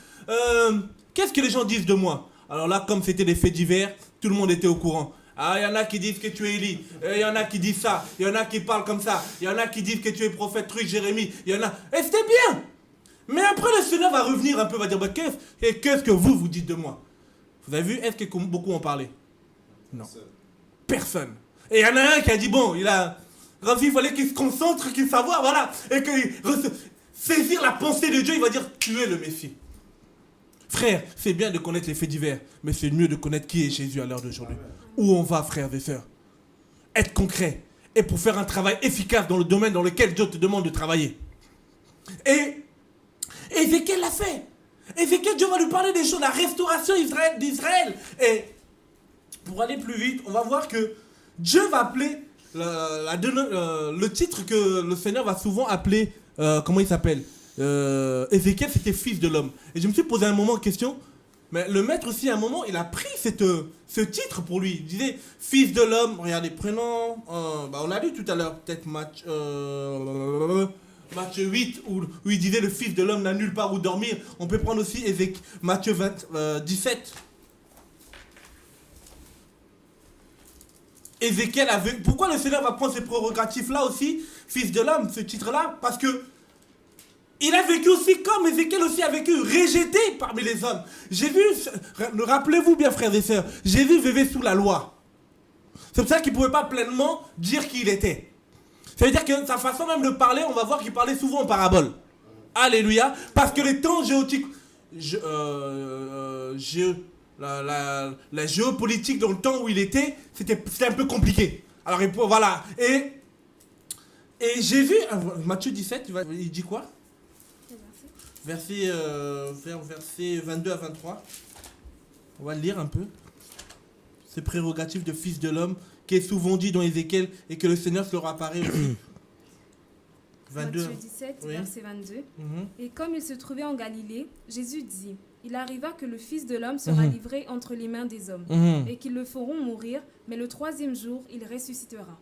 Speaker 1: Qu'est-ce que les gens disent de moi? Alors là, comme c'était des faits divers, tout le monde était au courant. Ah, il y en a qui disent que tu es Élie. Il y en a qui disent ça. Il y en a qui parlent comme ça. Il y en a qui disent que tu es prophète truc, Jérémie. Il y en a... Et c'était bien. Mais après, le Seigneur va revenir un peu, va dire, bah, qu'est-ce que vous dites de moi? Vous avez vu, est-ce que beaucoup ont parlé? Non. Personne. Et il y en a un qui a dit, bon, il fallait qu'il se concentre, qu'il savoir, voilà. Et qu'il saisir la pensée de Dieu, il va dire, tu es le Messie. Frère, c'est bien de connaître les faits divers, mais c'est mieux de connaître qui est Jésus à l'heure d'aujourd'hui. Où on va, frères et sœurs? Être concret. Et pour faire un travail efficace dans le domaine dans lequel Dieu te demande de travailler. Et Ézéchiel l'a fait. Ézéchiel, Dieu va lui parler des choses, la restauration d'Israël. Et pour aller plus vite, on va voir que Dieu va appeler le titre que le Seigneur va souvent appeler, comment il s'appelle? Ézéchiel, c'était fils de l'homme. Et je me suis posé un moment en question, mais le maître aussi à un moment, il a pris ce titre pour lui. Il disait fils de l'homme, regardez, prénom, on a lu tout à l'heure, peut-être Matthieu 8, où il disait le Fils de l'homme n'a nulle part où dormir. On peut prendre aussi Matthieu 17. Ézéchiel avait... Pourquoi le Seigneur va prendre ces prérogatives-là aussi, Fils de l'homme, ce titre-là? Parce que il a vécu aussi comme Ézéchiel aussi a vécu, rejeté parmi les hommes. Rappelez-vous bien frères et sœurs, Jésus vivait sous la loi. C'est pour ça qu'il ne pouvait pas pleinement dire qui il était. Ça veut dire que sa façon même de parler, on va voir qu'il parlait souvent en parabole. Alléluia. Parce que les temps géotiques... la géopolitique dans le temps où il était, c'était un peu compliqué. Alors voilà. Et Jésus, Matthieu 17, il dit quoi? Verset 22 à 23. On va le lire un peu. C'est prérogative de fils de l'homme qui est souvent dit dans Ézéchiel et que le Seigneur se leur apparaît aussi. 22.
Speaker 3: Matthieu 17,
Speaker 1: Oui.
Speaker 3: verset 22. Et comme il se trouvait en Galilée, Jésus dit, il arriva que le Fils de l'homme sera livré entre les mains des hommes, et qu'ils le feront mourir, mais le 3e jour, il ressuscitera.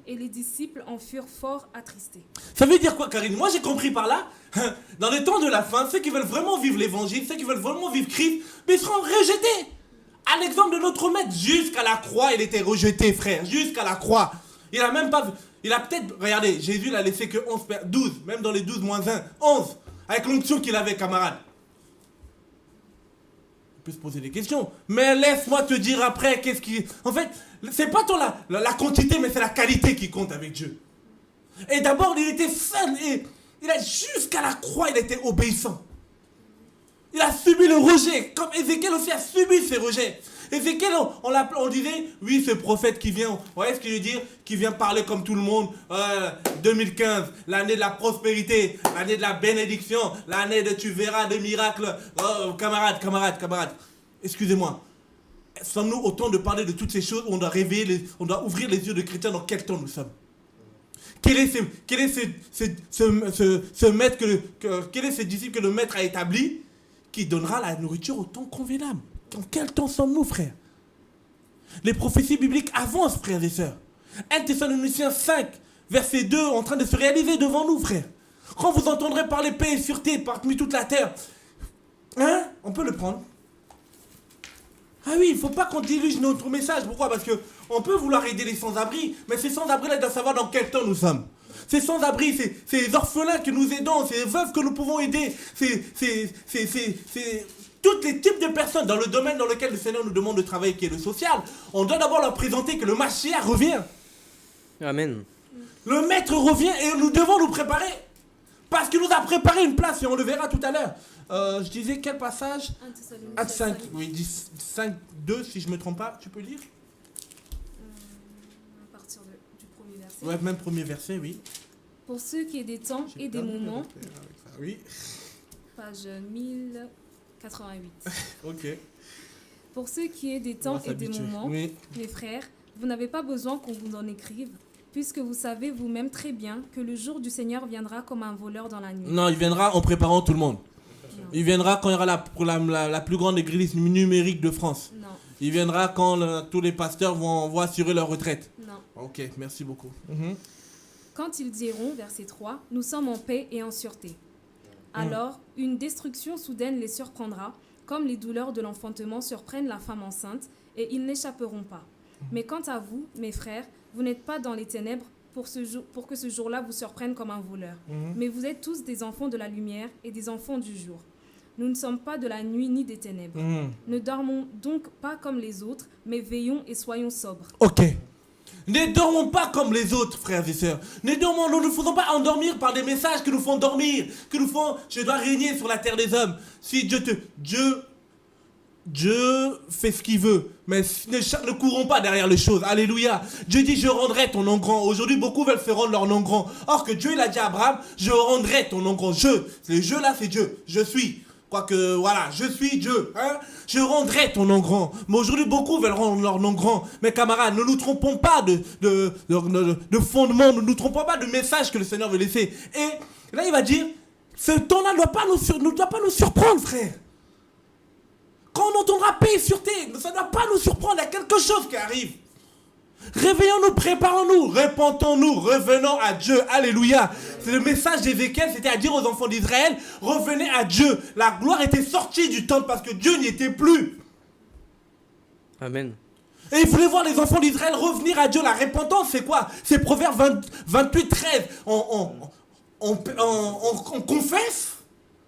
Speaker 3: Et les disciples en furent fort attristés.
Speaker 1: Ça veut dire quoi, Karine? Moi, j'ai compris par là, dans les temps de la fin, ceux qui veulent vraiment vivre l'évangile, ceux qui veulent vraiment vivre Christ, mais ils seront rejetés. À l'exemple de notre maître, jusqu'à la croix, il était rejeté, frère, jusqu'à la croix. Il a même pas... Il a peut-être... Regardez, Jésus n'a laissé que 12, même dans les 12 moins 1, 11, avec l'onction qu'il avait, camarade. On peut se poser des questions. Mais laisse-moi te dire après, qu'est-ce qui... En fait, c'est pas tant la quantité, mais c'est la qualité qui compte avec Dieu. Et d'abord, il était seul, et jusqu'à la croix, il était obéissant. Il a subi le rejet, comme Ézéchiel aussi a subi ses rejets. Ézéchiel, on disait, oui, ce prophète qui vient, vous voyez ce que je veux dire, qui vient parler comme tout le monde, 2015, l'année de la prospérité, l'année de la bénédiction, l'année de tu verras des miracles, camarades, excusez-moi. Sommes-nous autant de parler de toutes ces choses où on doit on doit ouvrir les yeux de chrétiens dans quel temps nous sommes? Quel est ce maître quel est ce disciple que le maître a établi qui donnera la nourriture au temps convenable? En quel temps sommes-nous, frères? Les prophéties bibliques avancent, frères et sœurs. 1 Thessaloniciens 5, verset 2, en train de se réaliser devant nous, frères. Quand vous entendrez parler paix et sûreté parmi toute la terre, hein? On peut le prendre. Ah oui, il ne faut pas qu'on dilue notre message. Pourquoi? Parce qu'on peut vouloir aider les sans-abri, mais ces sans-abri-là doivent savoir dans quel temps nous sommes. Ces sans-abri, ces orphelins que nous aidons, ces veuves que nous pouvons aider, tous les types de personnes dans le domaine dans lequel le Seigneur nous demande de travailler, qui est le social, on doit d'abord leur présenter que le Mashiach revient.
Speaker 4: Amen.
Speaker 1: Le Maître revient et nous devons nous préparer. Parce qu'il nous a préparé une place et on le verra tout à l'heure. Je disais quel passage? 1 5, oui, 5, 2 si je ne me trompe pas. Tu peux lire?
Speaker 3: À partir du premier verset.
Speaker 1: Ouais, même premier verset, oui.
Speaker 3: Pour ce qui est des temps et des moments,
Speaker 1: Oui.
Speaker 3: page 1088.
Speaker 1: Ok.
Speaker 3: Pour ce qui est des temps et des moments,
Speaker 1: Oui.
Speaker 3: mes frères, vous n'avez pas besoin qu'on vous en écrive, puisque vous savez vous-même très bien que le jour du Seigneur viendra comme un voleur dans la nuit.
Speaker 1: Non, il viendra en préparant tout le monde.
Speaker 3: Non.
Speaker 1: Il viendra quand il y aura la plus grande église numérique de France.
Speaker 3: Non,
Speaker 1: Il viendra quand tous les pasteurs vont assurer leur retraite.
Speaker 3: non.
Speaker 1: Ok, merci beaucoup.
Speaker 3: Quand ils diront, verset 3, « Nous sommes en paix et en sûreté », alors une destruction soudaine les surprendra, comme les douleurs de l'enfantement surprennent la femme enceinte, et ils n'échapperont pas. Mais quant à vous, mes frères, vous n'êtes pas dans les ténèbres pour que ce jour-là vous surprenne comme un voleur. Mais vous êtes tous des enfants de la lumière et des enfants du jour. Nous ne sommes pas de la nuit ni des ténèbres. Ne dormons donc pas comme les autres, mais veillons et soyons sobres.
Speaker 1: Ok. Ne dormons pas comme les autres, frères et sœurs. Nous ne nous faisons pas endormir par des messages que nous font dormir, que nous font « je dois régner sur la terre des hommes ». Si Dieu fait ce qu'il veut, mais ne courons pas derrière les choses. Alléluia. Dieu dit, je rendrai ton nom grand. Aujourd'hui, beaucoup veulent faire rendre leur nom grand. Or que Dieu, il a dit à Abraham, je rendrai ton nom grand. Le jeu là, c'est Dieu. Je suis. Quoique, voilà, je suis Dieu. Hein? Je rendrai ton nom grand. Mais aujourd'hui, beaucoup veulent rendre leur nom grand. Mais camarades, ne nous trompons pas de fondement, ne nous trompons pas de message que le Seigneur veut laisser. Et là, il va dire, ce temps-là ne doit pas nous surprendre, frère. Quand on entendra paix et sûreté, ça ne doit pas nous surprendre, il y a quelque chose qui arrive. Réveillons-nous, préparons-nous, repentons-nous, revenons à Dieu. Alléluia. C'est le message d'Ézéchiel, c'était à dire aux enfants d'Israël, revenez à Dieu. La gloire était sortie du temple parce que Dieu n'y était plus.
Speaker 4: Amen.
Speaker 1: Et il voulait voir les enfants d'Israël revenir à Dieu. La repentance, c'est quoi? C'est Proverbe 28, 13. On confesse.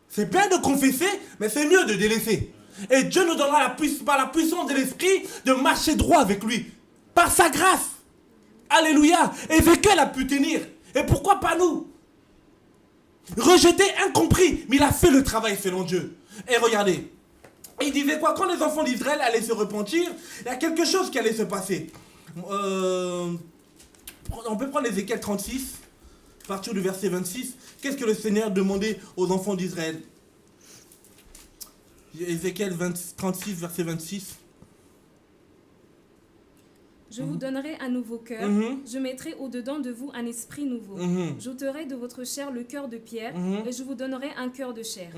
Speaker 1: C'est bien de confesser, mais c'est mieux de délaisser. Et Dieu nous donnera par la puissance de l'esprit de marcher droit avec lui. Par sa grâce. Alléluia. Ézéchiel a pu tenir. Et pourquoi pas nous? Rejeté, incompris. Mais il a fait le travail selon Dieu. Et regardez. Il disait quoi? Quand les enfants d'Israël allaient se repentir, il y a quelque chose qui allait se passer. On peut prendre Ézéchiel 36, à partir du verset 26. Qu'est-ce que le Seigneur demandait aux enfants d'Israël? Ézéchiel 36, verset 26.
Speaker 3: Je vous donnerai un nouveau cœur, je mettrai au-dedans de vous un esprit nouveau. J'ôterai de votre chair le cœur de pierre, et je vous donnerai un cœur de chair.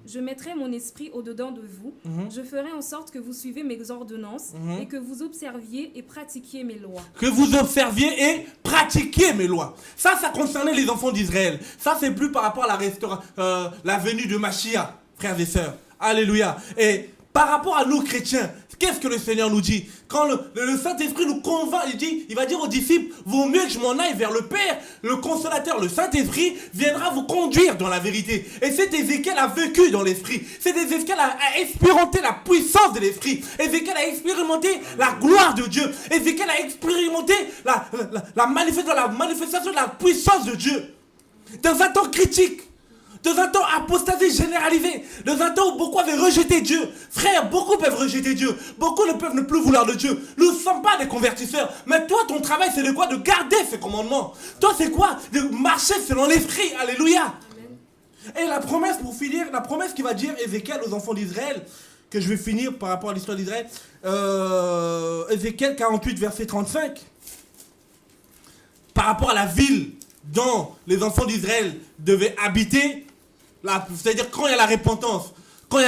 Speaker 3: Je mettrai mon esprit au-dedans de vous, je ferai en sorte que vous suivez mes ordonnances, et que vous observiez et pratiquiez mes lois.
Speaker 1: Que vous observiez et pratiquiez mes lois. Ça concernait les enfants d'Israël. Ça, c'est plus par rapport à la venue de Mashiach, frères et sœurs. Alléluia. Et par rapport à nous, chrétiens, qu'est-ce que le Seigneur nous dit? Quand le Saint-Esprit nous convainc, il va dire aux disciples, vaut mieux que je m'en aille vers le Père. Le consolateur, le Saint-Esprit, viendra vous conduire dans la vérité. Et cet Ézéchiel a vécu dans l'Esprit. Cet Ézéchiel a expérimenté la puissance de l'Esprit. Ézéchiel a expérimenté la gloire de Dieu. Ézéchiel a expérimenté la manifestation de la puissance de Dieu. Dans un temps critique. Dans un temps apostasie généralisée, dans un temps où beaucoup avaient rejeté Dieu. Frère, beaucoup peuvent rejeter Dieu. Beaucoup ne peuvent ne plus vouloir de Dieu. Nous ne sommes pas des convertisseurs. Mais toi, ton travail, c'est de quoi? De garder ses commandements. Toi, c'est quoi? De marcher selon l'Esprit. Alléluia. Amen. Et la promesse, pour finir, la promesse qui va dire Ézéchiel aux enfants d'Israël, que je vais finir par rapport à l'histoire d'Israël, Ézéchiel 48, verset 35, par rapport à la ville dont les enfants d'Israël devaient habiter, c'est-à-dire quand il y a la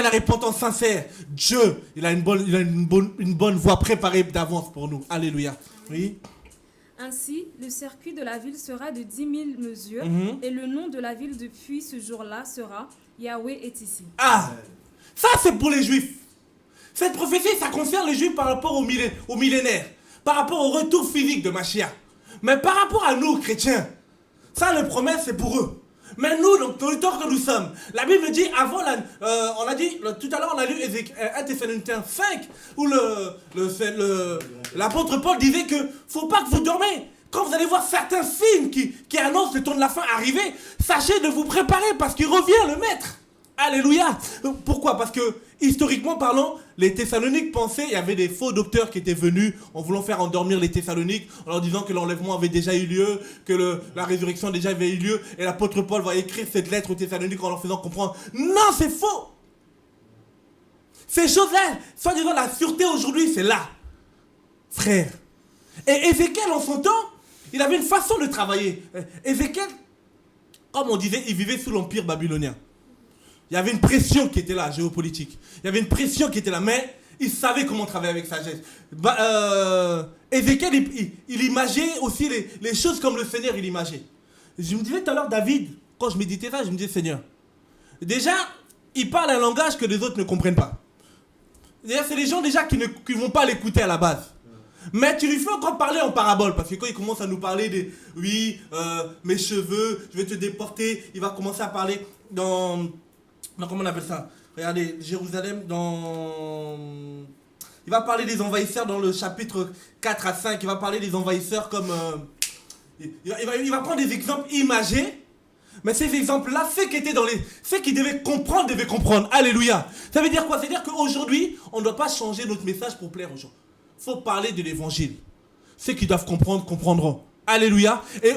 Speaker 1: repentance sincère, Dieu, il a une bonne voie préparée d'avance pour nous. Alléluia. Oui.
Speaker 3: Ainsi, le circuit de la ville sera de 10 000 mesures, et le nom de la ville depuis ce jour-là sera Yahweh est ici.
Speaker 1: Ah, ça c'est pour les Juifs. Cette prophétie, ça concerne les Juifs par rapport au millénaire, par rapport au retour physique de Mashiach. Mais par rapport à nous, chrétiens, ça, les promesses, c'est pour eux. Mais nous, dans le temps que nous sommes, la Bible dit, avant, on a dit, tout à l'heure, on a lu 1 Thessaloniciens 5, où l'apôtre Paul disait que faut pas que vous dormez. Quand vous allez voir certains signes qui annoncent le temps de la fin arriver, sachez de vous préparer parce qu'il revient le maître. Alléluia. Pourquoi? Parce que, historiquement parlant, les Thessaloniques pensaient, il y avait des faux docteurs qui étaient venus en voulant faire endormir les Thessaloniques, en leur disant que l'enlèvement avait déjà eu lieu, que la résurrection déjà avait eu lieu, et l'apôtre Paul va écrire cette lettre aux Thessaloniques en leur faisant comprendre, non, c'est faux. Ces choses-là, soi-disant la sûreté aujourd'hui, c'est là. Frère. Et Ézéchiel, en son temps, il avait une façon de travailler. Ézéchiel, comme on disait, il vivait sous l'empire babylonien. Il y avait une pression qui était là, géopolitique. Il y avait une pression qui était là, mais il savait comment travailler avec sagesse. Ézéchiel, il imageait aussi les choses comme le Seigneur, il imageait. Je me disais tout à l'heure, David, quand je méditais ça, je me disais, Seigneur, déjà, il parle un langage que les autres ne comprennent pas. Déjà, c'est les gens déjà qui ne vont pas l'écouter à la base. Mais tu lui fais encore parler en parabole, parce que quand il commence à nous parler de, oui, mes cheveux, je vais te déporter, il va commencer à parler dans comment on appelle ça? Regardez, Jérusalem, il va parler des envahisseurs dans le chapitre 4 à 5, il va parler des envahisseurs comme... il va prendre des exemples imagés, mais ces exemples-là, ceux qui devaient comprendre. Alléluia. Ça veut dire quoi? C'est-à-dire qu'aujourd'hui, on ne doit pas changer notre message pour plaire aux gens. Il faut parler de l'évangile. Ceux qui doivent comprendre, comprendront. Alléluia. Et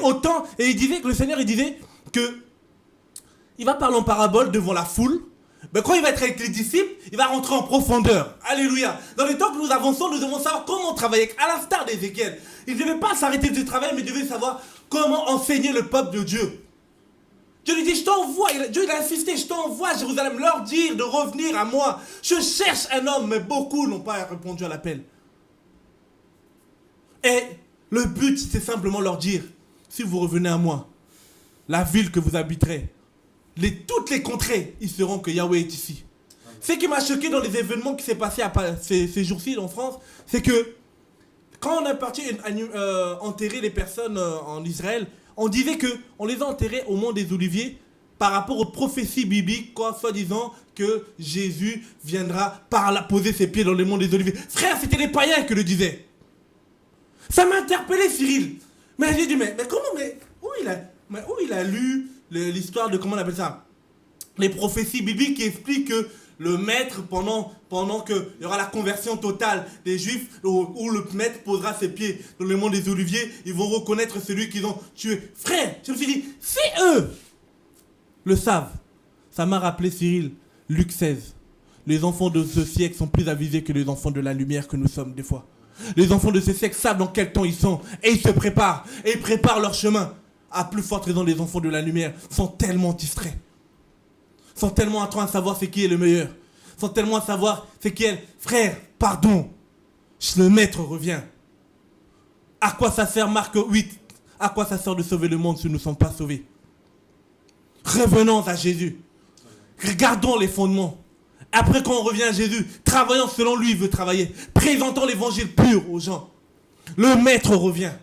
Speaker 1: il disait que le Seigneur, il disait que il va parler en parabole devant la foule. Mais quand il va être avec les disciples, il va rentrer en profondeur. Alléluia. Dans les temps que nous avançons, nous devons savoir comment travailler. À l'instar d'Ézéchiel. Il ne devait pas s'arrêter de travailler, mais il devait savoir comment enseigner le peuple de Dieu. Dieu lui dit, je t'envoie. Dieu il a insisté, je t'envoie à Jérusalem, leur dire de revenir à moi. Je cherche un homme, mais beaucoup n'ont pas répondu à l'appel. Et Le but, c'est simplement leur dire, si vous revenez à moi, la ville que vous habiterez, toutes les contrées, ils sauront que Yahweh est ici. Ce qui m'a choqué dans les événements qui s'est passé ces jours-ci en France, c'est que quand on est parti enterrer les personnes en Israël, on disait qu'on les a enterrés au mont des Oliviers par rapport aux prophéties bibliques, quoi, soi-disant que Jésus viendra par là poser ses pieds dans le mont des Oliviers. Frère, c'était les païens qui le disaient. Ça m'a interpellé, Cyril. Mais j'ai dit, mais où il a lu l'histoire de, comment on appelle ça, les prophéties bibliques qui expliquent que le maître, pendant qu'il y aura la conversion totale des Juifs, où le maître posera ses pieds dans le mont des Oliviers, ils vont reconnaître celui qu'ils ont tué. Frère, je me suis dit, si eux le savent, ça m'a rappelé, Cyril, Luc 16. Les enfants de ce siècle sont plus avisés que les enfants de la lumière que nous sommes des fois. Les enfants de ce siècle savent dans quel temps ils sont et ils se préparent. Et ils préparent leur chemin. À plus forte raison, les enfants de la lumière sont tellement distraits. Sont tellement en train de savoir c'est qui est le meilleur. Sont tellement à savoir c'est qui est... Frère, pardon. Le maître revient. À quoi ça sert, Marc 8? À quoi ça sert de sauver le monde si nous ne sommes pas sauvés? Revenons à Jésus. Regardons les fondements. Après, quand on revient à Jésus, travaillons selon lui, il veut travailler. Présentons l'évangile pur aux gens. Le maître revient.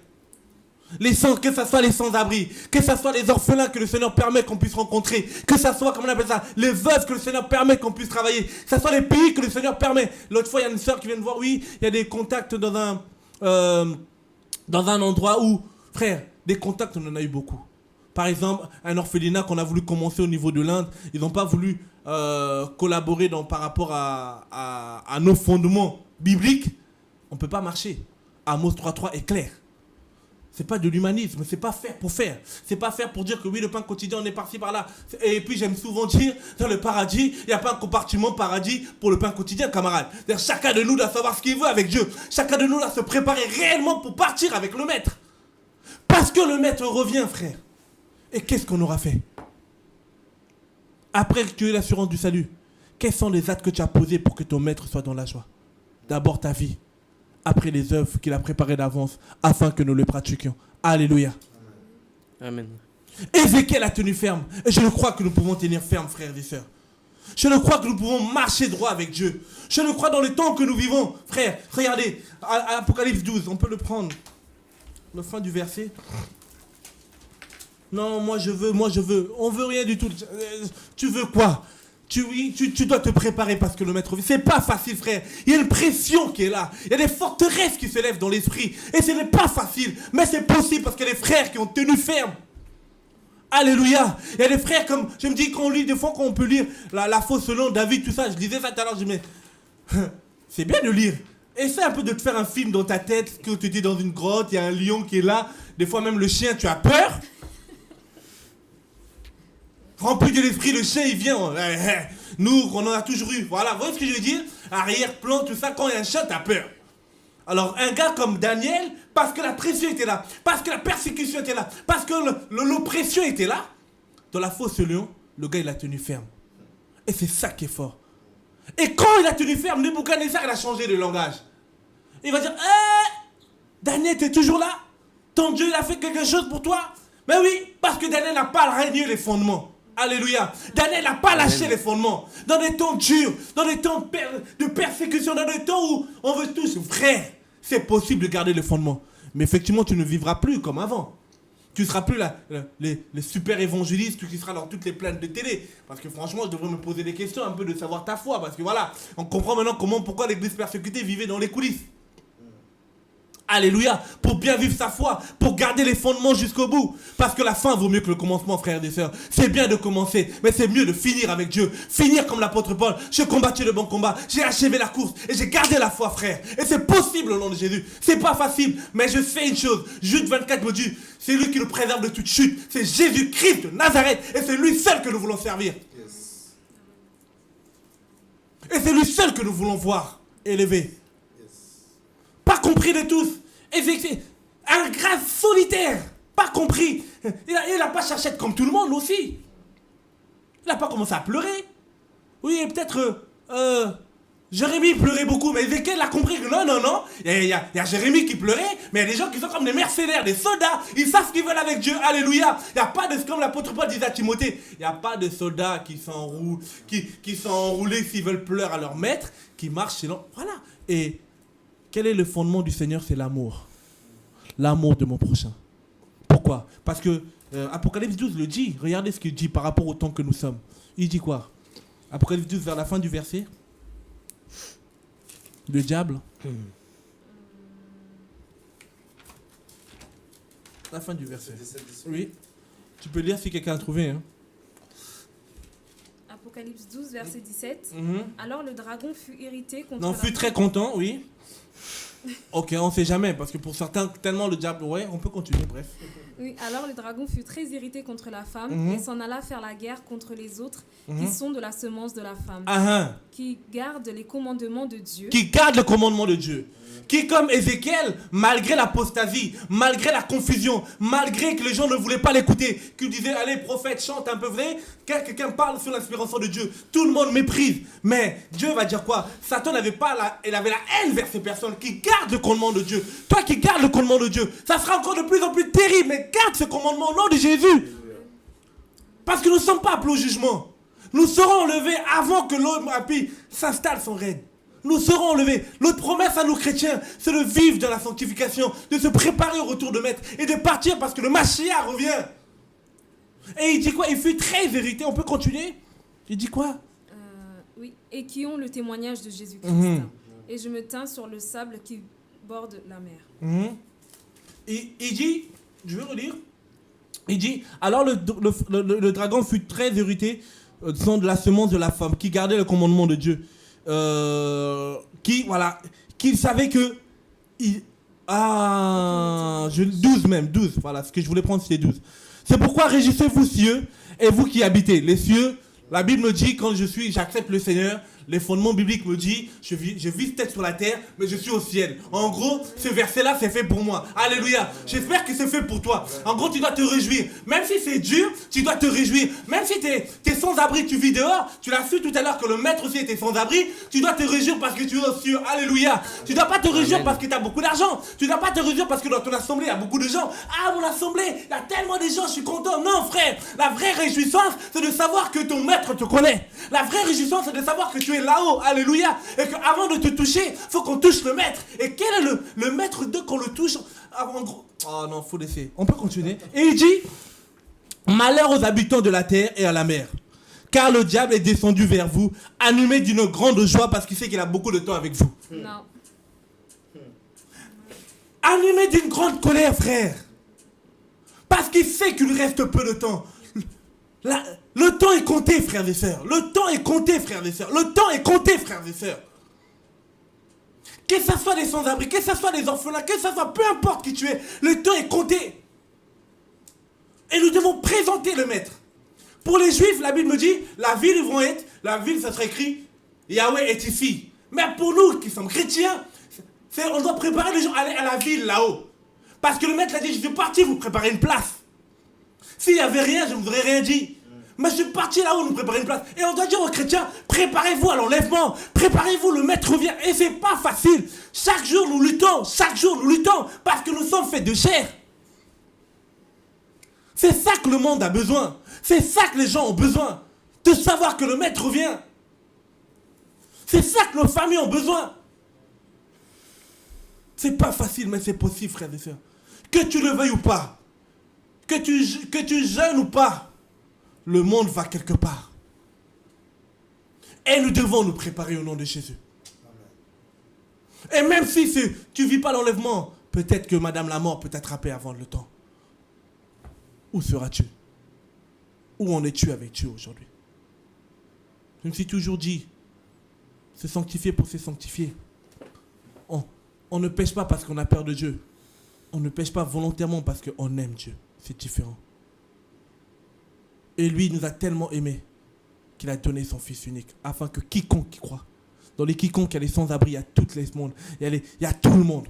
Speaker 1: Que ce soit les sans-abri, que ce soit les orphelins que le Seigneur permet qu'on puisse rencontrer, que ce soit, comment on appelle ça, les veuves que le Seigneur permet qu'on puisse travailler, que ce soit les pays que le Seigneur permet. L'autre fois, il y a une sœur qui vient de voir, oui, il y a des contacts dans un endroit où, frère, des contacts, on en a eu beaucoup. Par exemple, un orphelinat qu'on a voulu commencer au niveau de l'Inde, ils n'ont pas voulu collaborer par rapport à nos fondements bibliques. On ne peut pas marcher. Amos 3.3 est clair. C'est pas de l'humanisme, c'est pas faire pour faire. C'est pas faire pour dire que oui, le pain quotidien, on est parti par là. Et puis j'aime souvent dire, dans le paradis, il n'y a pas un compartiment paradis pour le pain quotidien, camarade. C'est-à-dire, chacun de nous doit savoir ce qu'il veut avec Dieu. Chacun de nous doit se préparer réellement pour partir avec le maître. Parce que le maître revient, frère. Et qu'est-ce qu'on aura fait? Après que tu aies l'assurance du salut, quels sont les actes que tu as posés pour que ton maître soit dans la joie? D'abord ta vie. Après les œuvres qu'il a préparées d'avance, afin que nous les pratiquions. Alléluia.
Speaker 4: Amen.
Speaker 1: Ézéchiel a tenu ferme. Et je le crois que nous pouvons tenir ferme, frères et sœurs. Je le crois que nous pouvons marcher droit avec Dieu. Je le crois dans le temps que nous vivons. Frère, regardez, à Apocalypse 12, on peut le prendre. Le fin du verset. Non, moi je veux. On veut rien du tout. Tu veux quoi? Tu dois te préparer parce que le maître vit. C'est pas facile, frère. Il y a une pression qui est là. Il y a des forteresses qui s'élèvent dans l'esprit. Et ce n'est pas facile. Mais c'est possible parce qu'il y a des frères qui ont tenu ferme. Alléluia. Il y a des frères comme... Je me dis, quand on lit, des fois, quand on peut lire la fausse selon David, tout ça, je disais ça tout à l'heure, je me dis, mais... C'est bien de lire. Essaie un peu de te faire un film dans ta tête, que tu es dans une grotte, il y a un lion qui est là. Des fois, même le chien, tu as peur. Rempli de l'esprit, le chien, il vient. Nous, on en a toujours eu. Voilà, vous voyez ce que je veux dire? Arrière-plan, tout ça, quand il y a un chien, t'as peur. Alors, un gars comme Daniel, parce que la pression était là, parce que la persécution était là, parce que l'oppression était là, dans la fosse lion, le gars, il a tenu ferme. Et c'est ça qui est fort. Et quand il a tenu ferme, Nebuchadnezzar, il a changé de langage. Il va dire, Daniel, t'es toujours là? Ton Dieu, il a fait quelque chose pour toi? Mais oui, parce que Daniel n'a pas régné les fondements. Alléluia. Daniel n'a pas lâché les fondements. Dans des temps durs, dans des temps de persécution, dans des temps où on veut tous, frère, c'est possible de garder les fondements. Mais effectivement, tu ne vivras plus comme avant. Tu ne seras plus les super évangélistes qui sera dans toutes les plaines de télé. Parce que franchement, je devrais me poser des questions un peu de savoir ta foi. Parce que voilà, on comprend maintenant pourquoi l'église persécutée vivait dans les coulisses. Alléluia, pour bien vivre sa foi, pour garder les fondements jusqu'au bout. Parce que la fin vaut mieux que le commencement, frères et sœurs. C'est bien de commencer, mais c'est mieux de finir avec Dieu. Finir comme l'apôtre Paul. J'ai combattu le bon combat, j'ai achevé la course et j'ai gardé la foi, frère. Et c'est possible au nom de Jésus. C'est pas facile, mais je sais une chose. Jude 24 me dit, c'est lui qui nous préserve de toute chute. C'est Jésus-Christ de Nazareth et c'est lui seul que nous voulons servir. Yes. Et c'est lui seul que nous voulons voir élevé. Pas compris de tous. Et un gars solitaire. Pas compris. Il n'a pas cherché comme tout le monde aussi. Il n'a pas commencé à pleurer. Oui, peut-être Jérémie pleurait beaucoup, mais Ézéchiel a compris que non. Il y a Jérémie qui pleurait, mais il y a des gens qui sont comme des mercenaires, des soldats. Ils savent ce qu'ils veulent avec Dieu. Alléluia. Il n'y a pas de, comme l'apôtre Paul disait à Timothée, il n'y a pas de soldats qui s'enroulent, qui sont enroulés s'ils veulent pleurer à leur maître, qui marchent selon. Voilà. Et quel est le fondement du Seigneur? C'est l'amour. L'amour de mon prochain. Pourquoi? Parce que Apocalypse 12 le dit. Regardez ce qu'il dit par rapport au temps que nous sommes. Il dit quoi? Apocalypse 12 vers la fin du verset. Le diable. La fin du verset. Oui. Tu peux lire si quelqu'un a trouvé. Hein.
Speaker 3: Apocalypse 12, verset 17. Alors le dragon fut irrité contre
Speaker 1: On fut très content, oui. Ok, on sait jamais, parce que pour certains, tellement le diable... Ouais, on peut continuer, bref.
Speaker 3: Oui, alors le dragon fut très irrité contre la femme et s'en alla faire la guerre contre les autres qui sont de la semence de la femme, qui gardent les commandements de Dieu.
Speaker 1: Qui gardent le commandement de Dieu. Qui, comme Ézéchiel, malgré l'apostasie, malgré la confusion, malgré que les gens ne voulaient pas l'écouter, qui disaient, allez, prophète, chante un peu vrai, quelqu'un parle sur l'inspiration de Dieu. Tout le monde méprise. Mais Dieu va dire quoi? Satan n'avait pas il avait la haine vers ces personnes qui gardent le commandement de Dieu. Toi qui gardes le commandement de Dieu, ça sera encore de plus en plus terrible, mais garde ce commandement au nom de Jésus. Parce que nous ne sommes pas appelés au jugement. Nous serons enlevés avant que l'homme impie s'installe son règne. Nous serons enlevés. Notre promesse à nous chrétiens, c'est de vivre dans la sanctification, de se préparer au retour de Maître et de partir parce que le Mashiach revient. Et il dit quoi? Il fut très irrité. On peut continuer? Il dit quoi?
Speaker 3: Oui, et qui ont le témoignage de Jésus-Christ. Et je me tins sur le sable qui borde la mer.
Speaker 1: Il dit, je vais relire. Il dit, alors le dragon fut très irrité de la semence de la femme qui gardait le commandement de Dieu. Qui savait que 12, voilà, ce que je voulais prendre c'est 12. C'est pourquoi réjouissez-vous cieux et vous qui habitez les cieux. La Bible me dit quand j'accepte le Seigneur, les fondements bibliques me disent je vis peut-être sur la terre mais je suis au ciel. En gros, ce verset là c'est fait pour moi. Alléluia. J'espère que c'est fait pour toi. En gros, tu dois te réjouir. Même si c'est dur, tu dois te réjouir. Même si t'es sans abri, tu vis dehors. Tu l'as su tout à l'heure que le maître aussi était sans abri. Tu dois te réjouir parce que tu es au ciel. Alléluia. Tu dois pas te réjouir parce que tu as beaucoup d'argent. Tu dois pas te réjouir parce que dans ton assemblée il y a beaucoup de gens. Ah, mon assemblée, il y a tellement de gens, je suis content. Non frère, la vraie réjouissance c'est de savoir que ton maître te connaît. La vraie réjouissance c'est de savoir que tu es là-haut, alléluia, et qu'avant de te toucher, faut qu'on touche le maître. Et quel est le maître de qu'on le touche? Oh non, faut laisser. On peut continuer. Et il dit, malheur aux habitants de la terre et à la mer, car le diable est descendu vers vous, animé d'une grande joie parce qu'il sait qu'il a beaucoup de temps avec vous.
Speaker 3: Non.
Speaker 1: Animé d'une grande colère, frère, parce qu'il sait qu'il lui reste peu de temps. Le temps est compté, frères et sœurs. Le temps est compté, frères et sœurs. Le temps est compté, frères et sœurs. Que ce soit des sans-abri, que ce soit des orphelins, que ce soit peu importe qui tu es, le temps est compté. Et nous devons présenter le maître. Pour les juifs, la Bible me dit, la ville ça serait écrit, Yahweh est ici. Mais pour nous qui sommes chrétiens, on doit préparer les gens à aller à la ville là-haut. Parce que le maître a dit, je suis parti vous préparer une place. S'il n'y avait rien, je ne vous aurais rien dit. Mais je suis parti là-haut nous préparer une place. Et on doit dire aux chrétiens, préparez-vous à l'enlèvement. Préparez-vous, le maître revient. Et c'est pas facile. Chaque jour nous luttons. Parce que nous sommes faits de chair. C'est ça que le monde a besoin. C'est ça que les gens ont besoin. De savoir que le maître revient. C'est ça que nos familles ont besoin. C'est pas facile, mais c'est possible, frères et sœurs. Que tu le veuilles ou pas. Que tu jeûnes ou pas, le monde va quelque part. Et nous devons nous préparer au nom de Jésus. Amen. Et même si tu ne vis pas l'enlèvement, peut-être que Madame la mort peut t'attraper avant le temps. Où seras-tu? Où en es-tu avec Dieu aujourd'hui? Je me suis toujours dit, se sanctifier pour se sanctifier. On ne pêche pas parce qu'on a peur de Dieu. On ne pêche pas volontairement parce qu'on aime Dieu. C'est différent. Et lui nous a tellement aimés qu'il a donné son Fils unique afin que quiconque qui croit, dans les quiconque il y a les sans-abri, il y a tout le monde, il y a tout le monde.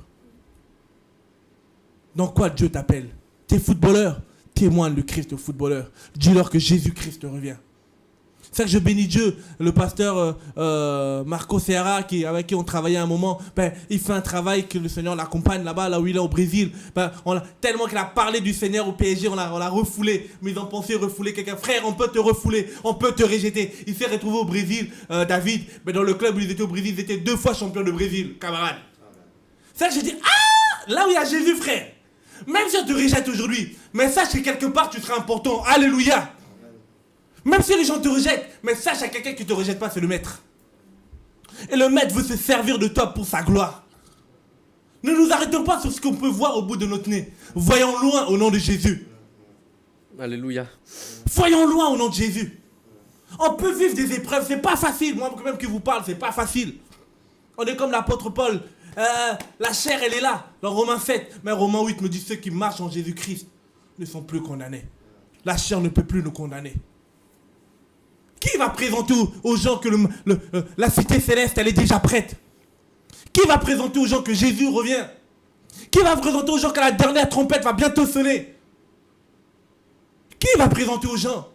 Speaker 1: Dans quoi Dieu t'appelle? T'es footballeur, témoigne le Christ au footballeur. Dis-leur que Jésus-Christ revient. C'est que je bénis Dieu. Le pasteur Marco Serra, avec qui on travaillait un moment, il fait un travail que le Seigneur l'accompagne là-bas, là où il est au Brésil. Tellement qu'il a parlé du Seigneur au PSG, on l'a refoulé. Mais ils ont pensé refouler quelqu'un. Frère, on peut te refouler, on peut te rejeter. Il s'est retrouvé au Brésil, David. Mais dans le club où ils étaient au Brésil, ils étaient 2 fois champions de Brésil, camarade. C'est que je dis, là où il y a Jésus, frère. Même si on te rejette aujourd'hui, mais sache que quelque part tu seras important. Alléluia. Même si les gens te rejettent, mais sache qu'il y a quelqu'un qui ne te rejette pas, c'est le maître. Et le maître veut se servir de toi pour sa gloire. Ne nous arrêtons pas sur ce qu'on peut voir au bout de notre nez. Voyons loin au nom de Jésus.
Speaker 4: Alléluia.
Speaker 1: Voyons loin au nom de Jésus. On peut vivre des épreuves, c'est pas facile. Moi même qui vous parle, c'est pas facile. On est comme l'apôtre Paul. La chair, elle est là, dans Romains 7. Mais Romains 8 me dit ceux qui marchent en Jésus-Christ ne sont plus condamnés. La chair ne peut plus nous condamner. Qui va présenter aux gens que la cité céleste, elle est déjà prête? Qui va présenter aux gens que Jésus revient? Qui va présenter aux gens que la dernière trompette va bientôt sonner? Qui va présenter aux gens?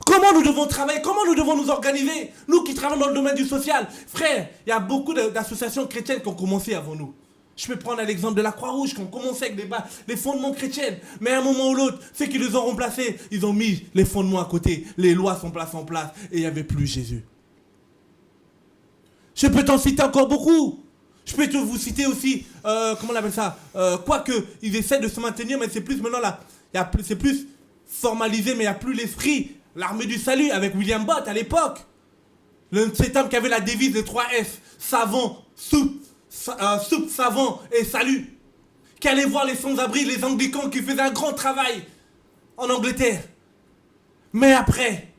Speaker 1: Comment nous devons travailler? Comment nous devons nous organiser? Nous qui travaillons dans le domaine du social. Frère, il y a beaucoup d'associations chrétiennes qui ont commencé avant nous. Je peux prendre l'exemple de la Croix-Rouge qui ont commencé avec les fondements chrétiens. Mais à un moment ou l'autre, ceux qui les ont remplacés, ils ont mis les fondements à côté. Les lois sont placées en place et il n'y avait plus Jésus. Je peux t'en citer encore beaucoup. Je peux vous citer aussi, comment on appelle ça, quoique ils essaient de se maintenir, mais c'est plus maintenant là, c'est plus formalisé, mais il n'y a plus l'esprit. L'armée du salut avec William Bott à l'époque. Cet homme qui avait la devise de 3 F, savon, soupe, savon et salut. Qui allait voir les sans-abri, les anglicans qui faisaient un grand travail en Angleterre. Mais après,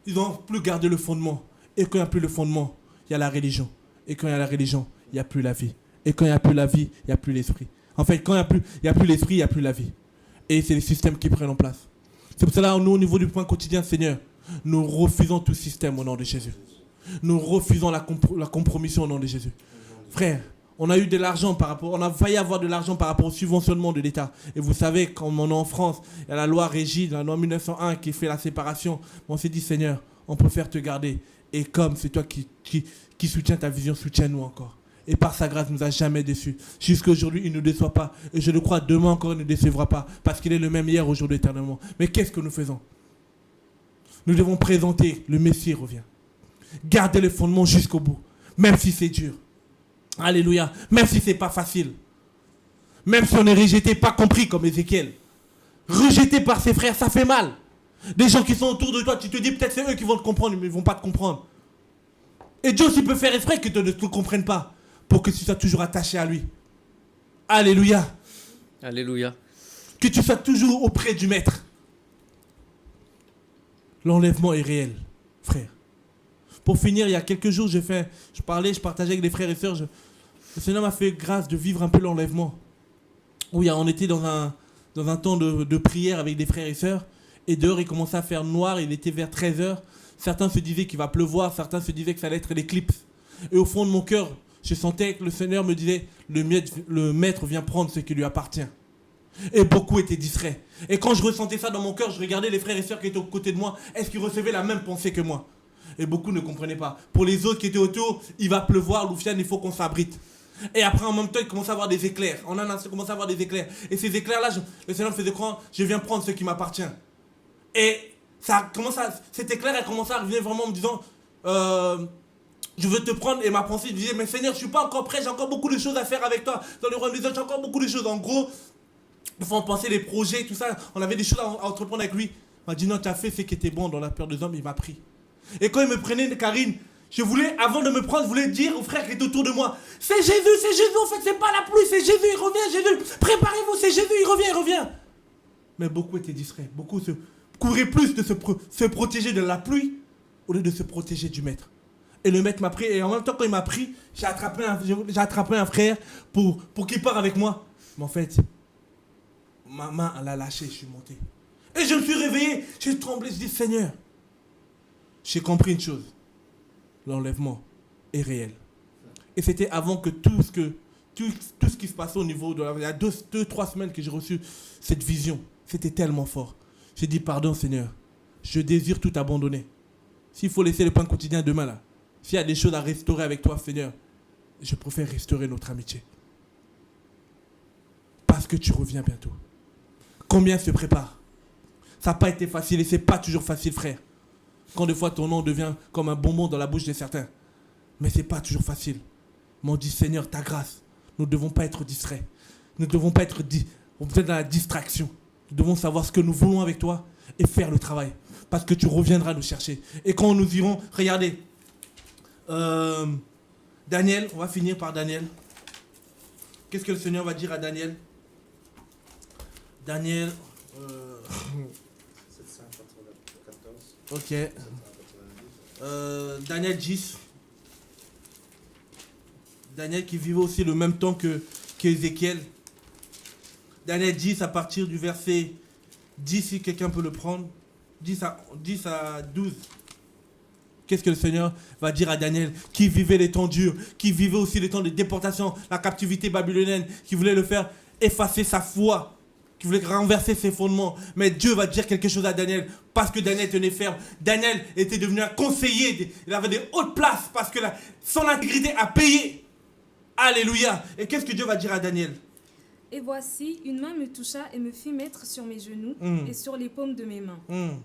Speaker 1: ils n'ont plus gardé le fondement. Et quand il n'y a plus le fondement, il y a la religion. Et quand il y a la religion, il n'y a plus la vie. Et quand il n'y a plus la vie, il n'y a plus l'esprit. En fait, quand il n'y a plus l'esprit, il n'y a plus la vie. Et c'est les systèmes qui prennent en place. C'est pour cela, nous, au niveau du point quotidien, Seigneur, nous refusons tout système au nom de Jésus. Nous refusons la compromission au nom de Jésus. Frère, on a eu de l'argent on a failli avoir de l'argent par rapport au subventionnement de l'État. Et vous savez, comme on est en France, il y a la loi Régis, la loi 1901 qui fait la séparation. On s'est dit, Seigneur, on préfère te garder. Et comme c'est toi qui soutiens ta vision, soutiens-nous encore. Et par sa grâce, il ne nous a jamais déçus. Jusqu'à aujourd'hui, il ne nous déçoit pas. Et je le crois, demain encore, il ne nous décevra pas. Parce qu'il est le même hier, aujourd'hui, éternellement. Mais qu'est-ce que nous faisons? Nous devons présenter, le Messie revient. Garder les fondements jusqu'au bout. Même si c'est dur. Alléluia. Même si ce n'est pas facile. Même si on est rejeté, pas compris comme Ézéchiel. Rejeté par ses frères, ça fait mal. Des gens qui sont autour de toi, tu te dis peut-être c'est eux qui vont te comprendre, mais ils ne vont pas te comprendre. Et Dieu aussi peut faire exprès que tu ne te comprennes pas. Pour que tu sois toujours attaché à lui. Alléluia.
Speaker 4: Alléluia. Que
Speaker 1: tu sois toujours auprès du Maître. L'enlèvement est réel, frère. Pour finir, il y a quelques jours, je partageais avec des frères et sœurs. Le Seigneur m'a fait grâce de vivre un peu l'enlèvement. Oui, on était dans un temps de prière avec des frères et sœurs. Et dehors, il commençait à faire noir. Il était vers 13h. Certains se disaient qu'il va pleuvoir. Certains se disaient que ça allait être l'éclipse. Et au fond de mon cœur, je sentais que le Seigneur me disait, le Maître vient prendre ce qui lui appartient. Et beaucoup étaient distraits. Et quand je ressentais ça dans mon cœur, je regardais les frères et sœurs qui étaient aux côtés de moi. Est-ce qu'ils recevaient la même pensée que moi? Et beaucoup ne comprenaient pas. Pour les autres qui étaient autour, il va pleuvoir, Loufiane, il faut qu'on s'abrite. Et après, en même temps, il commençait à avoir des éclairs. On commençait à avoir des éclairs. Et ces éclairs-là, le Seigneur me faisait croire, je viens prendre ce qui m'appartient. Et cet éclair a commencé à revenir vraiment en me disant... je veux te prendre, et ma pensée disait, mais Seigneur, je ne suis pas encore prêt, j'ai encore beaucoup de choses à faire avec toi. Dans le royaume des autres, j'ai encore beaucoup de choses. En gros, il faut en penser les projets, tout ça. On avait des choses à entreprendre avec lui. Il m'a dit, non, tu as fait ce qui était bon dans la peur des hommes, il m'a pris. Et quand il me prenait, Karine, avant de me prendre, je voulais dire aux frères qui étaient autour de moi, c'est Jésus, en fait, c'est pas la pluie, c'est Jésus, il revient, Jésus. Préparez-vous, c'est Jésus, il revient. Mais beaucoup étaient distraits. Beaucoup couraient plus de se protéger de la pluie au lieu de se protéger du Maître. Et le Maître m'a pris, et en même temps quand il m'a pris, j'ai attrapé un frère pour qu'il parte avec moi. Mais en fait, ma main, elle a lâché, je suis monté. Et je me suis réveillé, j'ai tremblé, je dis, Seigneur, j'ai compris une chose, l'enlèvement est réel. Et c'était avant que tout ce qui se passait au niveau de il y a 2-3 semaines que j'ai reçu cette vision. C'était tellement fort. J'ai dit, pardon Seigneur, je désire tout abandonner. S'il faut laisser le pain quotidien demain, là, s'il y a des choses à restaurer avec toi, Seigneur, je préfère restaurer notre amitié. Parce que tu reviens bientôt. Combien se prépare? Ça n'a pas été facile et c'est pas toujours facile, frère. Quand des fois ton nom devient comme un bonbon dans la bouche de certains. Mais c'est pas toujours facile. Mais on dit, Seigneur, ta grâce. Nous ne devons pas être distraits. Nous ne devons pas être dans la distraction. Nous devons savoir ce que nous voulons avec toi et faire le travail. Parce que tu reviendras nous chercher. Et quand nous irons, regardez. Daniel, on va finir par Daniel. Qu'est-ce que le Seigneur va dire à Daniel? Daniel. 794. Ok. Daniel 10. Daniel qui vivait aussi le même temps qu'Ézéchiel. Daniel 10 à partir du verset 10, si quelqu'un peut le prendre. 10 à 12. Qu'est-ce que le Seigneur va dire à Daniel qui vivait les temps durs, qui vivait aussi les temps de déportation, la captivité babylonienne, qui voulait le faire effacer sa foi, qui voulait renverser ses fondements. Mais Dieu va dire quelque chose à Daniel parce que Daniel tenait ferme. Daniel était devenu un conseiller, il avait des hautes places parce que son intégrité a payé. Alléluia. Et qu'est-ce que Dieu va dire à Daniel?
Speaker 3: Et voici, une main me toucha et me fit mettre sur mes genoux et sur les paumes de mes mains.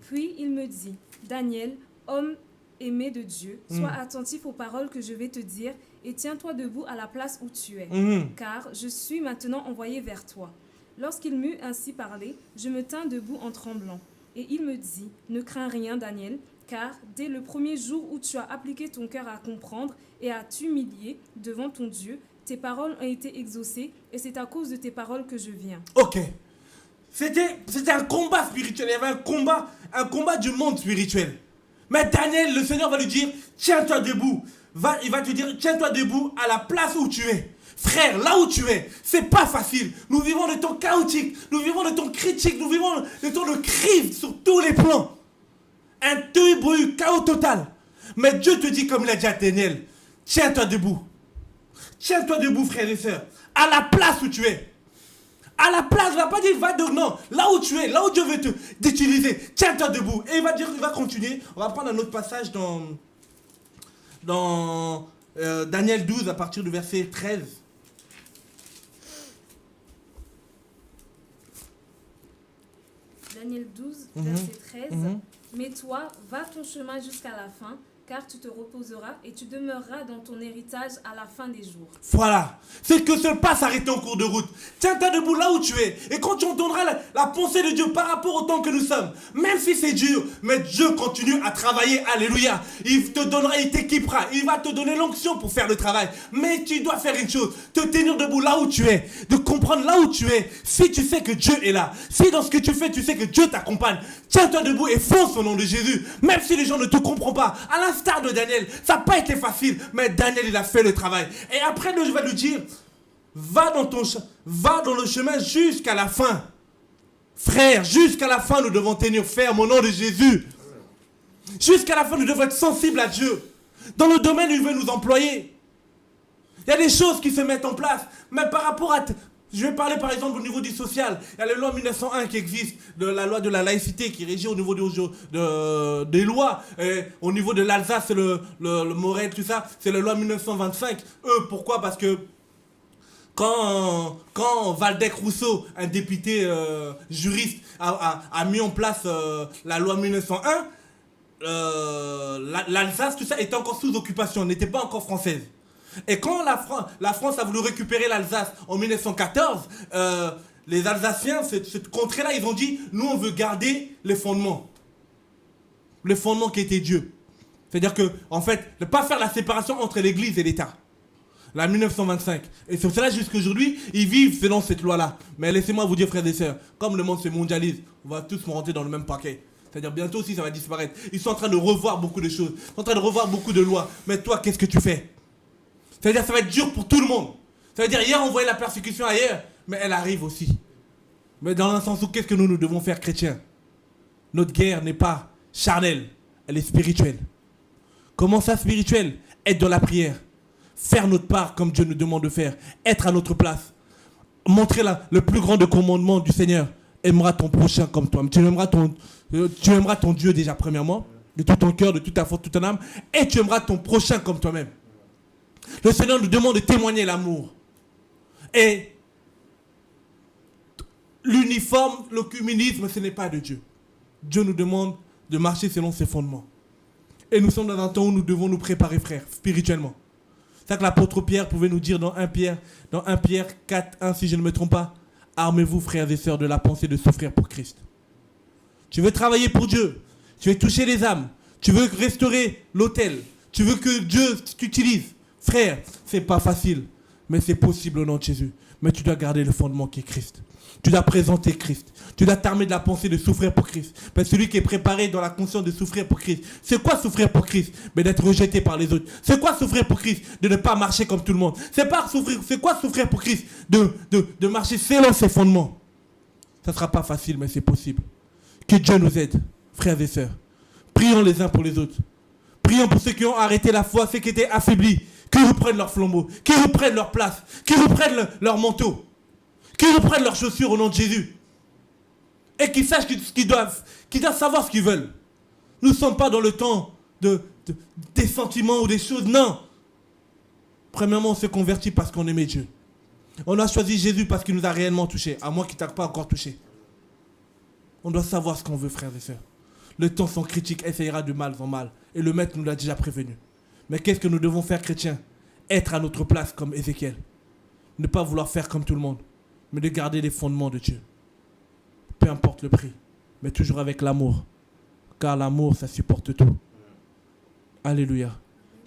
Speaker 3: Puis il me dit, Daniel, homme aimé de Dieu, sois attentif aux paroles que je vais te dire et tiens-toi debout à la place où tu es, car je suis maintenant envoyé vers toi. Lorsqu'il m'eut ainsi parlé, je me tins debout en tremblant. Et il me dit, ne crains rien, Daniel, car dès le premier jour où tu as appliqué ton cœur à comprendre et à t'humilier devant ton Dieu, tes paroles ont été exaucées et c'est à cause de tes paroles que je viens.
Speaker 1: Ok. C'était un combat spirituel. Il y avait un combat du monde spirituel. Mais Daniel, le Seigneur va lui dire, tiens-toi debout. Il va te dire, tiens-toi debout à la place où tu es. Frère, là où tu es, c'est pas facile. Nous vivons des temps chaotiques, nous vivons des temps critiques, nous vivons des temps de crise sur tous les plans. Un bruit, chaos total. Mais Dieu te dit, comme il a dit à Daniel, tiens-toi debout. Tiens-toi debout, frères et sœurs, à la place où tu es. À la place, il ne va pas dire va de non, là où tu es, là où Dieu veut t'utiliser, tiens-toi debout. Et il va continuer. On va prendre un autre passage dans Daniel 12 à partir du verset 13.
Speaker 3: Daniel 12, verset 13. Mais toi, va ton chemin jusqu'à la fin, car tu te reposeras et tu demeureras dans ton héritage à la fin des jours.
Speaker 1: Voilà. C'est que ce n'est pas s'arrêter en cours de route. Tiens-toi debout là où tu es. Et quand tu entendras la pensée de Dieu par rapport au temps que nous sommes, même si c'est dur, mais Dieu continue à travailler. Alléluia. Il te donnera, il t'équipera. Il va te donner l'onction pour faire le travail. Mais tu dois faire une chose. Te tenir debout là où tu es. De comprendre là où tu es. Si tu sais que Dieu est là. Si dans ce que tu fais, tu sais que Dieu t'accompagne. Tiens-toi debout et fonce au nom de Jésus. Même si les gens ne te comprennent pas. À l'instar de Daniel, ça n'a pas été facile, mais Daniel, il a fait le travail. Et après, je vais lui dire, va dans le chemin jusqu'à la fin. Frère, jusqu'à la fin, nous devons tenir ferme au nom de Jésus. Jusqu'à la fin, nous devons être sensibles à Dieu. Dans le domaine où il veut nous employer. Il y a des choses qui se mettent en place, mais par rapport à... Je vais parler par exemple au niveau du social. Il y a la loi 1901 qui existe, la loi de la laïcité qui régit au niveau des lois. Et au niveau de l'Alsace, c'est le Morel, tout ça, c'est la loi 1925. Pourquoi? Parce que quand Waldeck Rousseau, un député juriste, a mis en place la loi 1901, l'Alsace, tout ça, était encore sous occupation, n'était pas encore française. Et quand la France a voulu récupérer l'Alsace en 1914, les Alsaciens, cette contrée-là, ils ont dit, nous on veut garder les fondements. Le fondement qui était Dieu. C'est-à-dire que, en fait, ne pas faire la séparation entre l'Église et l'État. La 1925. Et c'est pour cela jusqu'aujourd'hui, ils vivent selon cette loi-là. Mais laissez-moi vous dire, frères et sœurs, comme le monde se mondialise, on va tous rentrer dans le même paquet. C'est-à-dire bientôt aussi ça va disparaître. Ils sont en train de revoir beaucoup de choses. Ils sont en train de revoir beaucoup de lois. Mais toi, qu'est-ce que tu fais? C'est-à-dire ça va être dur pour tout le monde. Ça veut dire hier on voyait la persécution ailleurs, mais elle arrive aussi. Mais dans un sens où qu'est-ce que nous devons faire, chrétiens? Notre guerre n'est pas charnelle, elle est spirituelle. Comment ça spirituelle? Être dans la prière. Faire notre part comme Dieu nous demande de faire. Être à notre place. Montrer le plus grand des commandements du Seigneur. Aimeras ton prochain comme toi. Tu aimeras ton Dieu déjà premièrement. de tout ton cœur, de toute ta force, de toute ton âme, et tu aimeras ton prochain comme toi-même. Le Seigneur nous demande de témoigner l'amour. Et l'uniforme, l'œcuménisme, ce n'est pas de Dieu. Dieu nous demande de marcher selon ses fondements. Et nous sommes dans un temps où nous devons nous préparer, frères, spirituellement. C'est ça que l'apôtre Pierre pouvait nous dire dans 1 Pierre 4, 1, si je ne me trompe pas. Armez-vous, frères et sœurs, de la pensée de souffrir pour Christ. Tu veux travailler pour Dieu. Tu veux toucher les âmes. Tu veux restaurer l'autel. Tu veux que Dieu t'utilise. Frère, c'est pas facile, mais c'est possible au nom de Jésus. Mais tu dois garder le fondement qui est Christ. Tu dois présenter Christ. Tu dois t'armer de la pensée de souffrir pour Christ. Parce que celui qui est préparé dans la conscience de souffrir pour Christ. C'est quoi souffrir pour Christ? Mais d'être rejeté par les autres. C'est quoi souffrir pour Christ? De ne pas marcher comme tout le monde. C'est quoi souffrir pour Christ? De marcher selon ses fondements. Ça ne sera pas facile, mais c'est possible. Que Dieu nous aide, frères et sœurs. Prions les uns pour les autres. Prions pour ceux qui ont arrêté la foi, ceux qui étaient affaiblis. Qu'ils reprennent leur flambeau, qu'ils reprennent leur place, qu'ils reprennent leur manteau, qu'ils reprennent leurs chaussures au nom de Jésus. Et qu'ils sachent qu'ils doivent savoir ce qu'ils veulent. Nous ne sommes pas dans le temps des sentiments ou des choses, non. Premièrement, on se convertit parce qu'on aimait Dieu. On a choisi Jésus parce qu'il nous a réellement touchés, à moins qu'il ne t'a pas encore touché. On doit savoir ce qu'on veut, frères et sœurs. Le temps sans critique essayera de mal en mal. Et le Maître nous l'a déjà prévenu. Mais qu'est-ce que nous devons faire, chrétiens? Être à notre place comme Ézéchiel. Ne pas vouloir faire comme tout le monde, mais de garder les fondements de Dieu. Peu importe le prix, mais toujours avec l'amour. Car l'amour, ça supporte tout. Alléluia.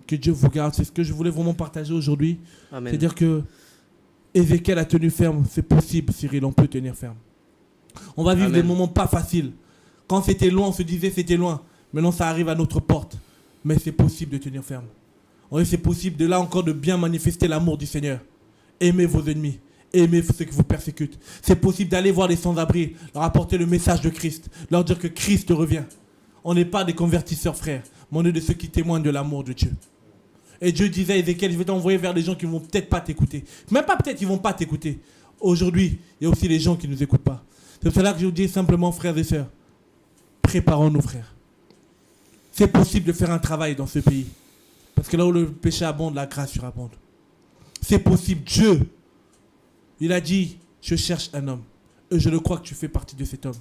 Speaker 1: Que Dieu vous garde. C'est ce que je voulais vraiment partager aujourd'hui. C'est-à-dire que Ézéchiel a tenu ferme. C'est possible, Cyril, on peut tenir ferme. On va vivre des moments pas faciles. Quand c'était loin, on se disait c'était loin. Maintenant, ça arrive à notre porte. Mais c'est possible de tenir ferme. Oui, c'est possible de là encore de bien manifester l'amour du Seigneur. Aimez vos ennemis. Aimez ceux qui vous persécutent. C'est possible d'aller voir les sans-abri, leur apporter le message de Christ, leur dire que Christ revient. On n'est pas des convertisseurs, frères, mais on est de ceux qui témoignent de l'amour de Dieu. Et Dieu disait à Ézéchiel, je vais t'envoyer vers des gens qui ne vont peut-être pas t'écouter. Même pas peut-être, ils ne vont pas t'écouter. Aujourd'hui, il y a aussi les gens qui ne nous écoutent pas. C'est pour cela que je vous dis simplement, frères et sœurs, préparons-nous, frères. C'est possible de faire un travail dans ce pays. Parce que là où le péché abonde, la grâce surabonde. C'est possible. Dieu, il a dit, je cherche un homme. Et je le crois que tu fais partie de cet homme.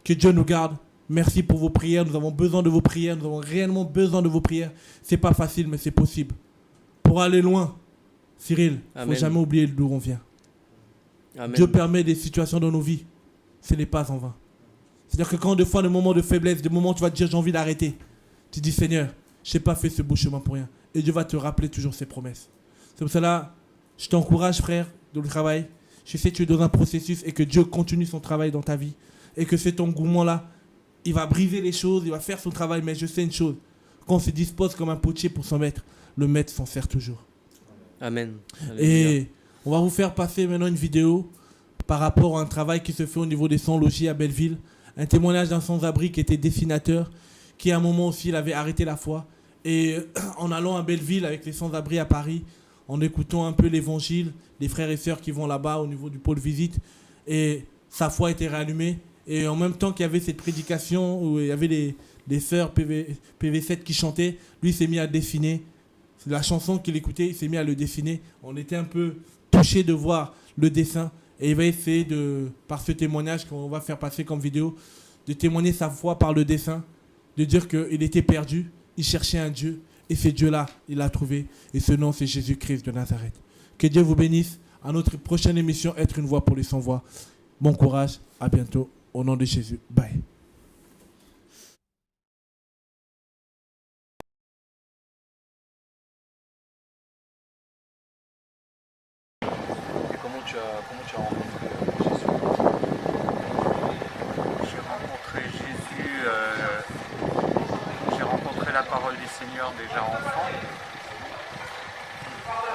Speaker 1: Que Dieu nous garde. Merci pour vos prières. Nous avons besoin de vos prières. Nous avons réellement besoin de vos prières. C'est pas facile, mais c'est possible. Pour aller loin, Cyril, il ne faut jamais oublier d'où on vient. Amen. Dieu permet des situations dans nos vies. Ce n'est pas en vain. C'est-à-dire que quand des fois, des moments de faiblesse, des moments où tu vas te dire j'ai envie d'arrêter, tu dis Seigneur, je n'ai pas fait ce beau chemin pour rien. Et Dieu va te rappeler toujours ses promesses. C'est pour cela, je t'encourage, frère, dans le travail. Je sais que tu es dans un processus et que Dieu continue son travail dans ta vie. Et que cet engouement-là, il va briser les choses, il va faire son travail. Mais je sais une chose, quand on se dispose comme un potier pour son maître, le maître s'en sert toujours.
Speaker 4: Amen.
Speaker 1: Et on va vous faire passer maintenant une vidéo par rapport à un travail qui se fait au niveau des sans-logis à Belleville. Un témoignage d'un sans-abri qui était dessinateur, qui à un moment aussi, il avait arrêté la foi. Et en allant à Belleville avec les sans-abri à Paris, en écoutant un peu l'évangile, les frères et sœurs qui vont là-bas au niveau du pôle visite, et sa foi était réallumée. Et en même temps qu'il y avait cette prédication où il y avait les sœurs PV7 qui chantaient, lui s'est mis à dessiner. C'est la chanson qu'il écoutait, il s'est mis à le dessiner. On était un peu touchés de voir le dessin. Et il va essayer, par ce témoignage qu'on va faire passer comme vidéo, de témoigner sa foi par le dessin, de dire qu'il était perdu, il cherchait un Dieu, et ce Dieu-là, il l'a trouvé. Et ce nom, c'est Jésus-Christ de Nazareth. Que Dieu vous bénisse. À notre prochaine émission, Être une voix pour les sans-voix. Bon courage, à bientôt. Au nom de Jésus. Bye.
Speaker 5: Comment tu as rencontré Jésus? J'ai rencontré Jésus, j'ai rencontré la parole du Seigneur déjà enfant.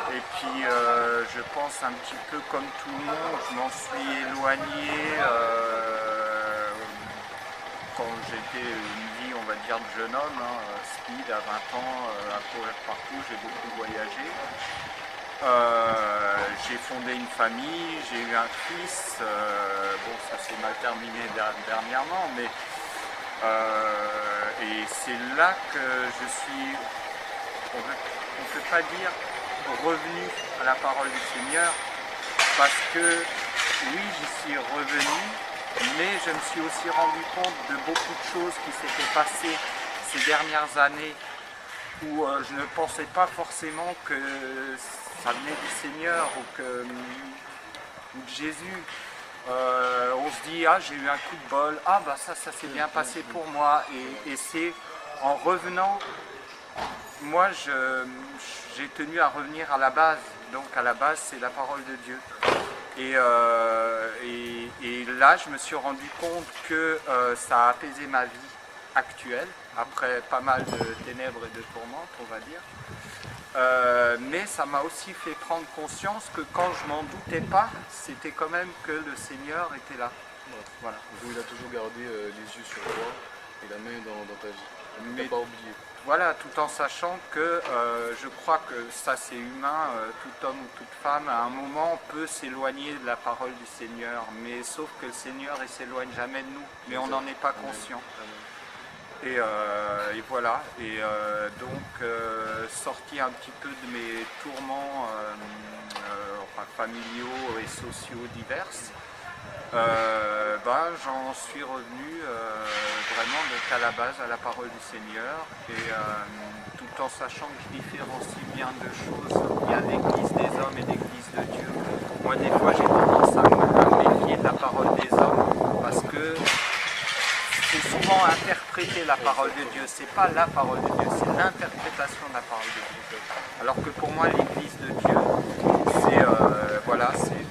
Speaker 5: Et puis je pense un petit peu comme tout le monde, je m'en suis éloigné quand j'étais une vie, on va dire, de jeune homme, speed à 20 ans, à courir partout, j'ai beaucoup voyagé. J'ai fondé une famille, j'ai eu un fils, bon ça s'est mal terminé dernièrement, mais et c'est là que je suis, on ne peut pas dire revenu à la parole du Seigneur, parce que oui, j'y suis revenu, mais je me suis aussi rendu compte de beaucoup de choses qui s'étaient passées ces dernières années où je ne pensais pas forcément que ça venait du Seigneur ou de Jésus. On se dit, ah, j'ai eu un coup de bol, ah bah ça s'est bien passé pour moi, et c'est en revenant, moi j'ai tenu à revenir à la base, donc à la base c'est la parole de Dieu. Et là je me suis rendu compte que ça a apaisé ma vie actuelle, après pas mal de ténèbres et de tourmentes, on va dire. Mais ça m'a aussi fait prendre conscience que quand je m'en doutais pas, c'était quand même que le Seigneur était là.
Speaker 6: Voilà. Donc, il a toujours gardé les yeux sur toi et la main dans ta vie. Il ne t'a pas oublié.
Speaker 5: Voilà, tout en sachant que je crois que ça c'est humain, tout homme ou toute femme à un moment peut s'éloigner de la parole du Seigneur, mais sauf que le Seigneur ne s'éloigne jamais de nous, mais on n'en est pas conscient. Et voilà, et donc sorti un petit peu de mes tourments familiaux et sociaux divers, j'en suis revenu vraiment donc à la base, à la parole du Seigneur, et tout en sachant que je différencie bien deux choses. Il y a l'église des hommes et l'église de Dieu. Moi des fois j'ai tendance à me méfier de la parole des hommes, parce que c'est souvent interpréter la parole de Dieu, c'est pas la parole de Dieu, c'est l'interprétation de la parole de Dieu. Alors que pour moi, l'église de Dieu,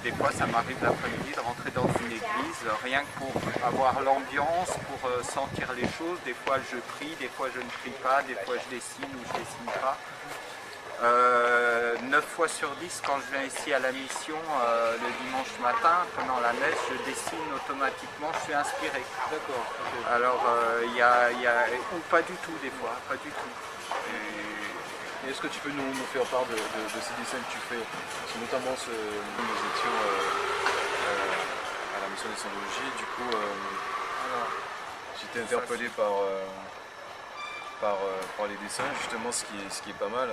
Speaker 5: des fois ça m'arrive l'après-midi de rentrer dans une église, rien que pour avoir l'ambiance, pour sentir les choses. Des fois je prie, des fois je ne prie pas, des fois je dessine ou je dessine pas. 9 fois sur 10, quand je viens ici à la mission le dimanche matin, pendant la messe, je dessine automatiquement, je suis inspiré.
Speaker 6: D'accord. Okay.
Speaker 5: Alors, ou pas du tout des fois, pas du tout.
Speaker 6: Et est-ce que tu peux nous faire part de ces dessins que tu fais? Parce que notamment, nous étions à la mission des Saint-Logier, du coup, j'étais interpellé par les dessins, justement, ce qui est pas mal.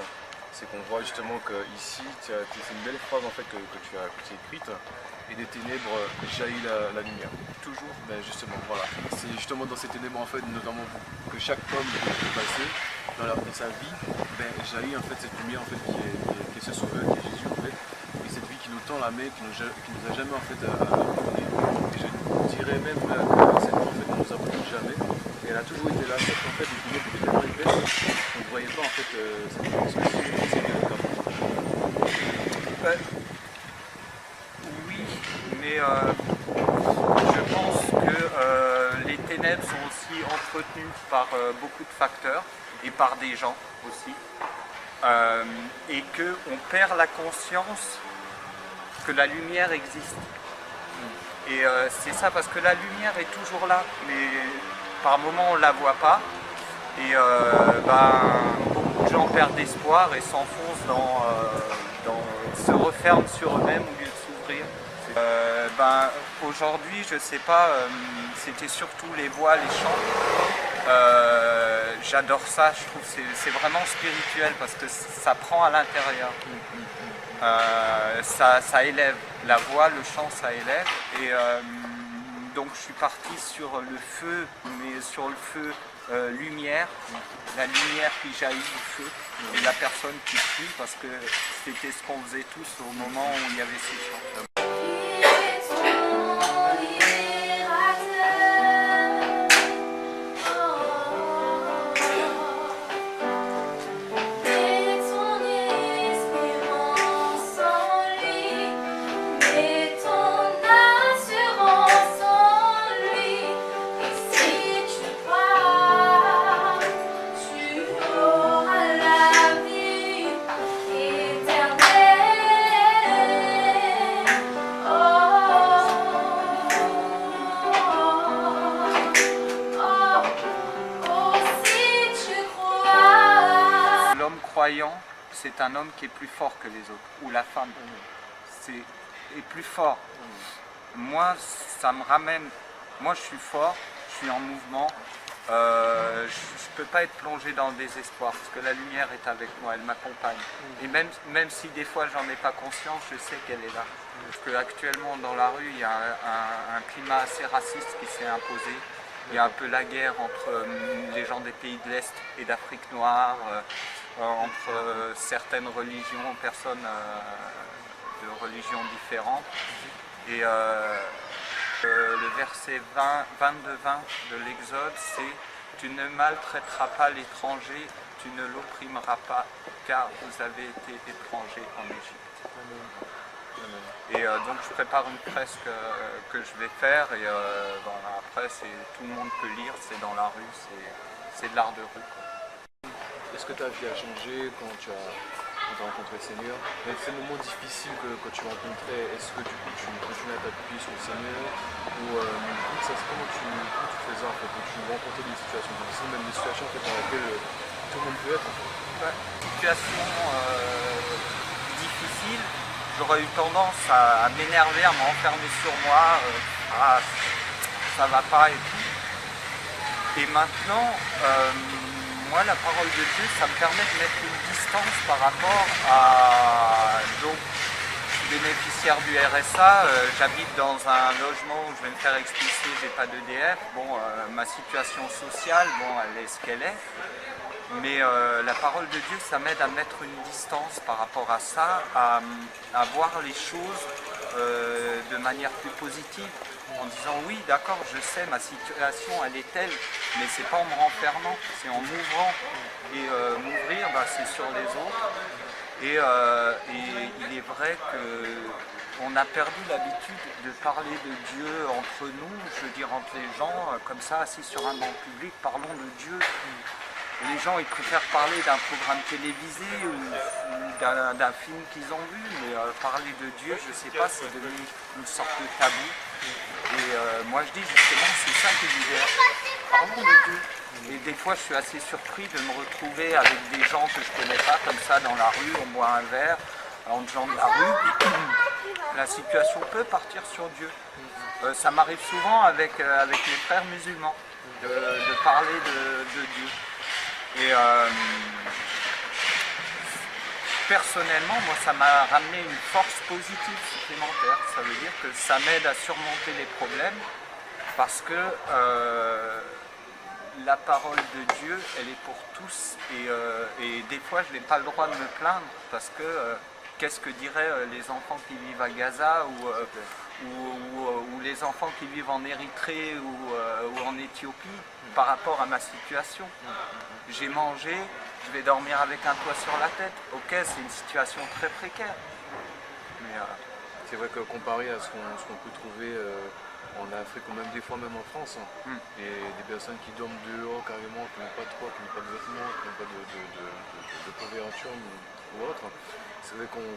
Speaker 6: C'est qu'on voit justement qu'ici, c'est une belle phrase en fait que tu as écrite, et des ténèbres jaillit la lumière. Toujours. Ben justement, voilà. C'est justement dans ces ténèbres en fait, notamment que chaque homme peut passer dans sa vie, ben, jaillit en fait cette lumière en fait qui est ce sauveur, qui est Jésus en fait, et cette vie qui nous tend la main, qui nous a jamais en fait abandonné. Et je dirais même que cette vie en fait ne nous abandonne jamais. Et elle a toujours été là, sauf qu'en fait les ténèbres étaient tellement épaisses qu'on ne voyait pas en fait cette vie.
Speaker 5: Oui, mais je pense que les ténèbres sont aussi entretenues par beaucoup de facteurs et par des gens aussi, et qu'on perd la conscience que la lumière existe. Et c'est ça, parce que la lumière est toujours là, mais par moments on ne la voit pas, et beaucoup de gens perdent espoir et s'enfoncent se referment sur eux-mêmes au lieu de s'ouvrir. Aujourd'hui, je sais pas, c'était surtout les voix, les chants. J'adore ça, je trouve que c'est vraiment spirituel parce que ça prend à l'intérieur. Ça élève. La voix, le chant, ça élève. Et donc je suis parti sur le feu, mais sur le feu lumière, la lumière qui jaillit du feu, et la personne qui prie, parce que c'était ce qu'on faisait tous au moment où il y avait ces chants. C'est un homme qui est plus fort que les autres, ou la femme est plus fort. Moi, ça me ramène, moi je suis fort, je suis en mouvement, je ne peux pas être plongé dans le désespoir parce que la lumière est avec moi, elle m'accompagne. Et même si des fois j'en ai pas conscience, je sais qu'elle est là. Parce qu'actuellement dans la rue, il y a un climat assez raciste qui s'est imposé. Il y a un peu la guerre entre les gens des pays de l'Est et d'Afrique noire, entre certaines religions, personnes de religions différentes. Et le verset 22-20 de l'Exode, c'est « Tu ne maltraiteras pas l'étranger, tu ne l'opprimeras pas, car vous avez été étrangers en Égypte. » Et donc je prépare une fresque que je vais faire et après tout le monde peut lire, c'est dans la rue, c'est de l'art de rue.
Speaker 6: Est-ce que ta vie a changé quand tu as rencontré le Seigneur? Dans ces moments difficiles que tu rencontrais, est-ce que du coup tu continues à t'appuyer sur le Seigneur ou comment tu faisais en fait, quand tu rencontrais des situations difficiles, même des situations en fait, dans lesquelles tout le monde peut être en fait?
Speaker 5: Situation difficile, j'aurais eu tendance à m'énerver, à m'enfermer sur moi, ça va pas et tout. Et maintenant, moi la parole de Dieu, ça me permet de mettre une distance par rapport à... Donc, je suis bénéficiaire du RSA, j'habite dans un logement où je vais me faire expulser, j'ai pas d'EDF. Bon, ma situation sociale, bon, elle est ce qu'elle est. Mais la parole de Dieu, ça m'aide à mettre une distance par rapport à ça, à voir les choses de manière plus positive, en disant oui, d'accord, je sais, ma situation, elle est telle, mais c'est pas en me renfermant, c'est en m'ouvrant. Et m'ouvrir, c'est sur les autres. Et il est vrai qu'on a perdu l'habitude de parler de Dieu entre nous, je veux dire entre les gens, comme ça, assis sur un banc public, parlons de Dieu. Les gens, ils préfèrent parler d'un programme télévisé ou d'un film qu'ils ont vu, mais parler de Dieu, je ne sais pas, c'est devenu une sorte de tabou. Et moi, je dis justement, c'est ça qui libère. Parlons de Dieu. Et des fois, je suis assez surpris de me retrouver avec des gens que je ne connais pas, comme ça, dans la rue, on boit un verre, entre gens de la rue. La situation peut partir sur Dieu. Ça m'arrive souvent avec mes frères musulmans, de parler de Dieu. Et personnellement, moi, ça m'a ramené une force positive supplémentaire. Ça veut dire que ça m'aide à surmonter les problèmes parce que la parole de Dieu, elle est pour tous. Et des fois, je n'ai pas le droit de me plaindre parce que qu'est-ce que diraient les enfants qui vivent à Gaza ou les enfants qui vivent en Érythrée ou en Éthiopie par rapport à ma situation. J'ai mangé, je vais dormir avec un toit sur la tête. Ok, c'est une situation très précaire. Mais
Speaker 6: c'est vrai que comparé à ce qu'on peut trouver en Afrique ou même des fois même en France, et des personnes qui dorment dehors carrément, qui n'ont pas de toit, qui n'ont pas de vêtements, qui n'ont pas de couverture ou autre, c'est vrai qu'on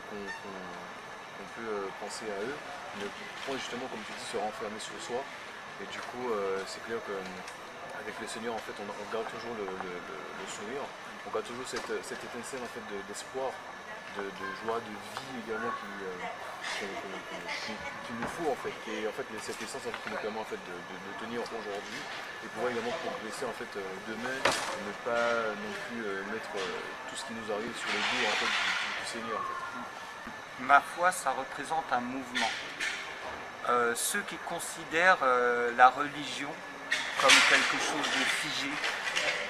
Speaker 6: peut penser à eux, mais pour justement, comme tu dis, se renfermer sur soi. Et du coup, c'est clair qu'avec le Seigneur, en fait, on garde toujours le sourire, on garde toujours cette étincelle en fait, d'espoir, de joie, de vie également qu'il nous faut en fait. Et en fait, cette essence en fait, qui nous permet en fait, de tenir aujourd'hui et pouvoir également progresser en fait, demain et ne pas non plus mettre tout ce qui nous arrive sur les dos en fait, du Seigneur. En fait.
Speaker 5: Ma foi, ça représente un mouvement. Ceux qui considèrent la religion comme quelque chose de figé,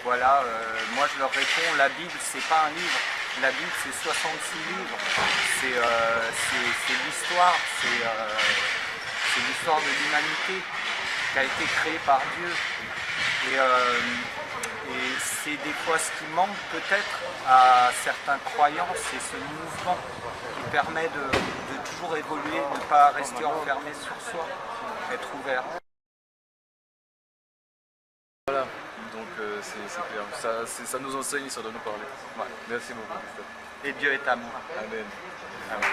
Speaker 5: voilà, moi je leur réponds, la Bible c'est pas un livre, la Bible c'est 66 livres, c'est l'histoire, c'est l'histoire de l'humanité qui a été créée par Dieu. Et c'est des fois ce qui manque peut-être à certains croyants, c'est ce mouvement qui permet de toujours évoluer, de ne pas rester enfermé sur soi, être ouvert.
Speaker 6: Voilà, donc c'est clair, ça nous enseigne, ça doit nous parler. Ouais. Merci beaucoup, Christophe.
Speaker 5: Et Dieu est amour.
Speaker 6: Amen.
Speaker 7: Amen.